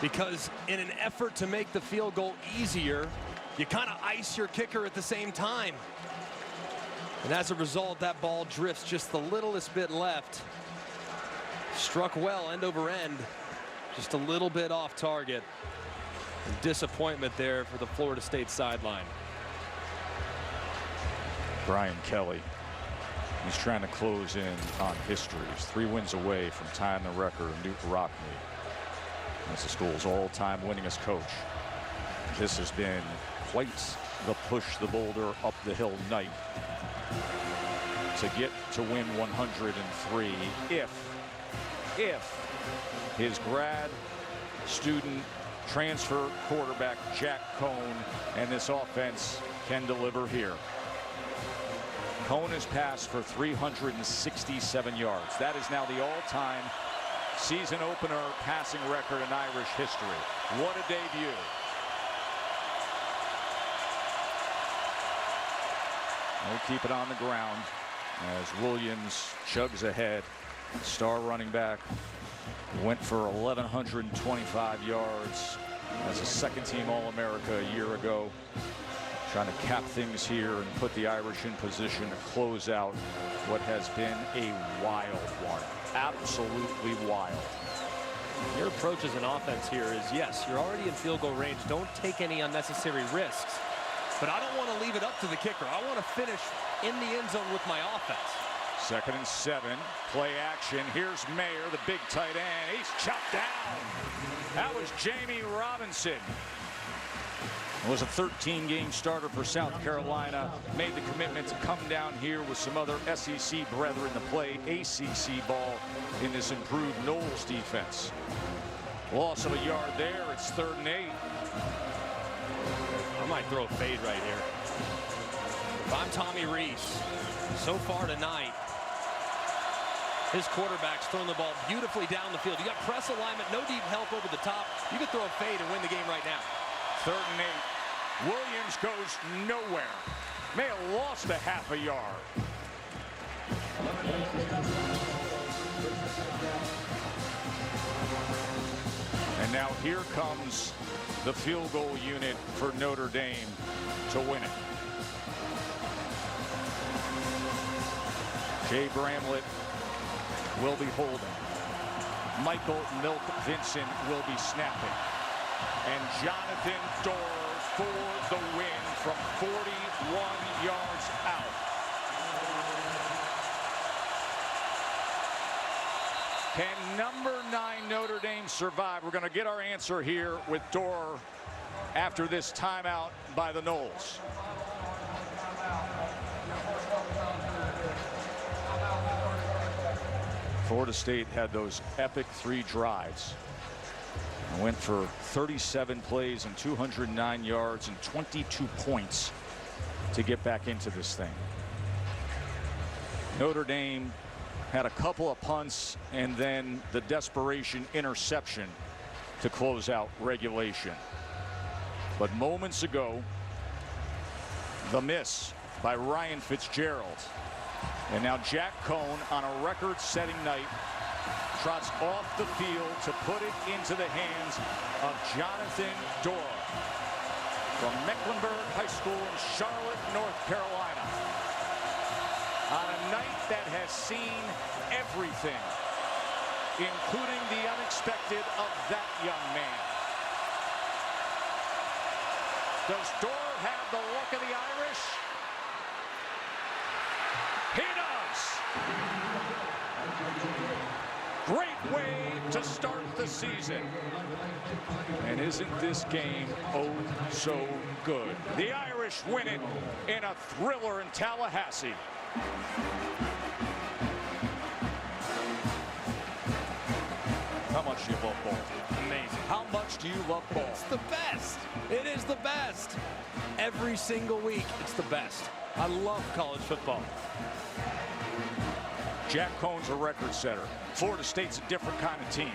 because in an effort to make the field goal easier, you kind of ice your kicker at the same time. And as a result, that ball drifts just the littlest bit left. Struck well end over end, just a little bit off target. Disappointment there for the Florida State sideline. Brian Kelly, he's trying to close in on history. He's 3 wins away from tying the record of Newt Rockne. That's the school's all-time winningest coach. This has been quite the push the boulder up the hill night to get to win 103 if his grad student transfer quarterback Jack Cohn and this offense can deliver here. Cohn has passed for 367 yards. That is now the all-time season opener passing record in Irish history. What a debut. We'll keep it on the ground as Williams chugs ahead. Star running back Went for 1,125 yards as a second-team All-America a year ago. Trying to cap things here and put the Irish in position to close out what has been a wild one. Absolutely wild. Your approach as an offense here is, yes, you're already in field goal range. Don't take any unnecessary risks. But I don't want to leave it up to the kicker. I want to finish in the end zone with my offense. 2nd and 7. Play action. Here's Mayer, the big tight end. He's chopped down. That was Jamie Robinson. Was a 13-game starter for South Carolina. Made the commitment to come down here with some other SEC brethren to play ACC ball in this improved Noles defense. Loss of a yard there. It's 3rd and 8. I might throw a fade right here. If I'm Tommy Rees, so far tonight, his quarterback's throwing the ball beautifully down the field. You got press alignment, no deep help over the top. You could throw a fade and win the game right now. 3rd and 8. Williams goes nowhere. May have lost a half a yard. And now here comes the field goal unit for Notre Dame to win it. Jay Bramlett will be holding. Michael Milk Vincent will be snapping. And Jonathan Dorr for the win from 41 yards out. Can number 9 Notre Dame survive? We're going to get our answer here with Dorr after this timeout by the Noles. Florida State had those epic 3 drives. Went for 37 plays and 209 yards and 22 points to get back into this thing. Notre Dame had a couple of punts and then the desperation interception to close out regulation. But moments ago, the miss by Ryan Fitzgerald. And now Jack Cohn on a record-setting night trots off the field to put it into the hands of Jonathan Dorr from Mecklenburg High School in Charlotte, North Carolina. On a night that has seen everything, including the unexpected of that young man. Does Dorr have the luck of the Irish? He does! Great way to start the season. And isn't this game oh so good? The Irish win it in a thriller in Tallahassee. How much do you love ball? Amazing. How much do you love ball? It's the best. It is the best. Every single week, it's the best. I love college football. Jack Cohn's a record setter. Florida State's a different kind of team.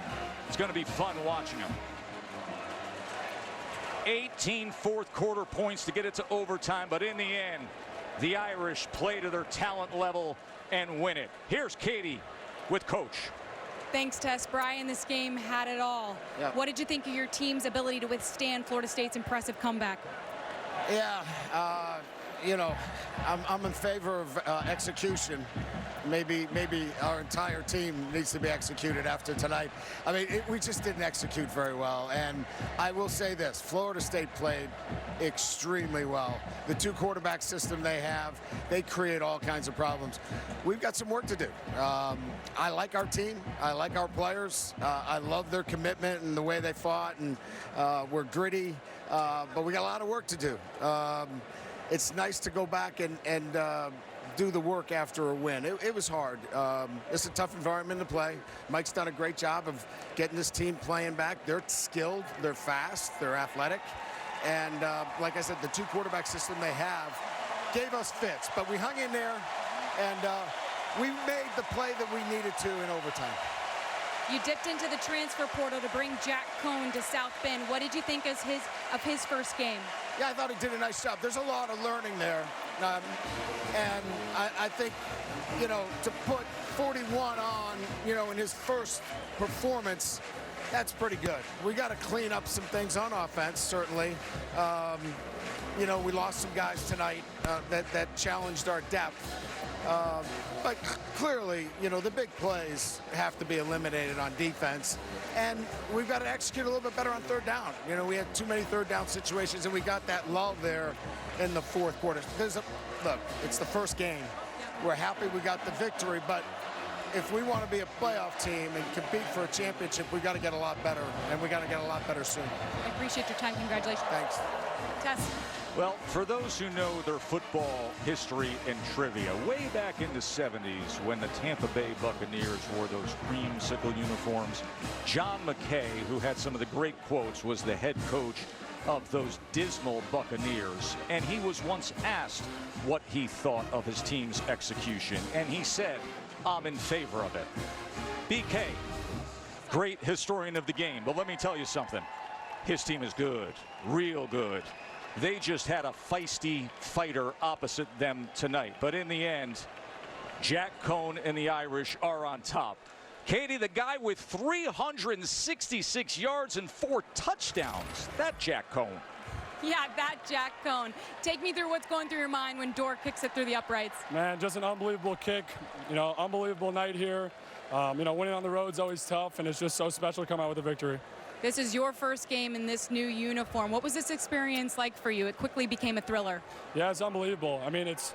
It's going to be fun watching them. 18 fourth quarter points to get it to overtime, but in the end, the Irish play to their talent level and win it. Here's Katie with Coach. Thanks, Tess. Brian, this game had it all. Yep. What did you think of your team's ability to withstand Florida State's impressive comeback? Yeah, you know, I'm in favor of execution. Maybe our entire team needs to be executed after tonight. I mean, we just didn't execute very well. And I will say this, Florida State played extremely well. The 2 quarterback system they have, they create all kinds of problems. We've got some work to do. I like our team. I like our players. I love their commitment and the way they fought, and we're gritty, but we got a lot of work to do. It's nice to go back and do the work after a win. It was hard. It's a tough environment to play. Mike's done a great job of getting this team playing back. They're skilled, they're fast, they're athletic. And like I said, the 2 quarterback system they have gave us fits. But we hung in there, and we made the play that we needed to in overtime. You dipped into the transfer portal to bring Jack Cohn to South Bend. What did you think of his first game? Yeah, I thought he did a nice job. There's a lot of learning there. And I think, you know, to put 41 on, in his first performance. That's pretty good. We got to clean up some things on offense, certainly. We lost some guys tonight that challenged our depth. But clearly, the big plays have to be eliminated on defense. And we've got to execute a little bit better on third down. We had too many third down situations, and we got that lull there in the fourth quarter. Look, it's the first game. We're happy we got the victory, but if we want to be a playoff team and compete for a championship, we got to get a lot better, and we got to get a lot better soon. I appreciate your time. Congratulations. Thanks. Tess. Well, for those who know their football history and trivia, way back in the 70s when the Tampa Bay Buccaneers wore those creamsicle uniforms, John McKay, who had some of the great quotes, was the head coach of those dismal Buccaneers, and he was once asked what he thought of his team's execution, and he said, "I'm in favor of it." BK, great historian of the game, but let me tell you something. His team is good, real good. They just had a feisty fighter opposite them tonight, but in the end, Jack Cohn and the Irish are on top. Katie, the guy with 366 yards and 4 touchdowns, that Jack Cohn. Yeah, that Jack Cohn. Take me through what's going through your mind when Dork kicks it through the uprights. Man, just an unbelievable kick. Unbelievable night here. Winning on the road is always tough, and it's just so special to come out with a victory. This is your first game in this new uniform. What was this experience like for you? It quickly became a thriller. Yeah, it's unbelievable. I mean, it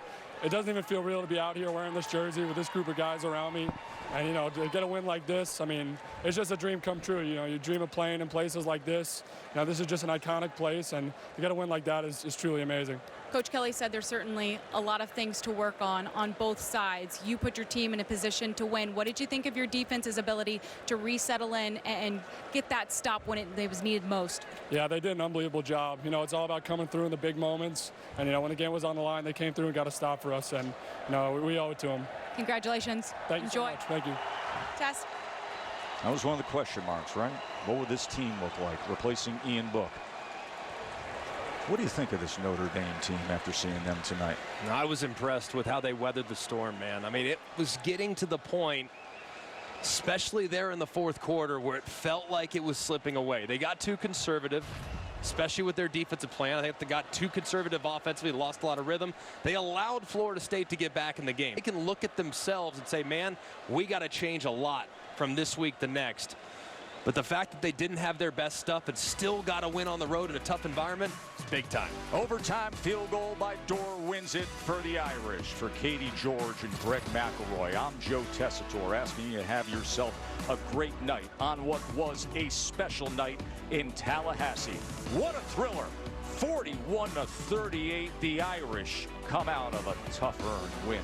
doesn't even feel real to be out here wearing this jersey with this group of guys around me. And, to get a win like this, I mean, it's just a dream come true. You dream of playing in places like this. This is just an iconic place, and to get a win like that is truly amazing. Coach Kelly said there's certainly a lot of things to work on both sides. You put your team in a position to win. What did you think of your defense's ability to resettle in and get that stop when it was needed most? Yeah, they did an unbelievable job. It's all about coming through in the big moments. And, when the game was on the line, they came through and got a stop for us. And, we owe it to them. Congratulations. Thank you so much. Thank you. Tess. That was one of the question marks, right? What would this team look like replacing Ian Book? What do you think of this Notre Dame team after seeing them tonight? I was impressed with how they weathered the storm, man. I mean, it was getting to the point, especially there in the fourth quarter, where it felt like it was slipping away. They got too conservative, especially with their defensive plan. I think they got too conservative offensively, lost a lot of rhythm. They allowed Florida State to get back in the game. They can look at themselves and say, man, we got to change a lot from this week to next. But the fact that they didn't have their best stuff and still got a win on the road in a tough environment, it's big time. Overtime field goal by Dorr wins it for the Irish. For Katie George and Greg McElroy, I'm Joe Tessitore, asking you to have yourself a great night on what was a special night in Tallahassee. What a thriller. 41-38, the Irish come out of a tough-earned win.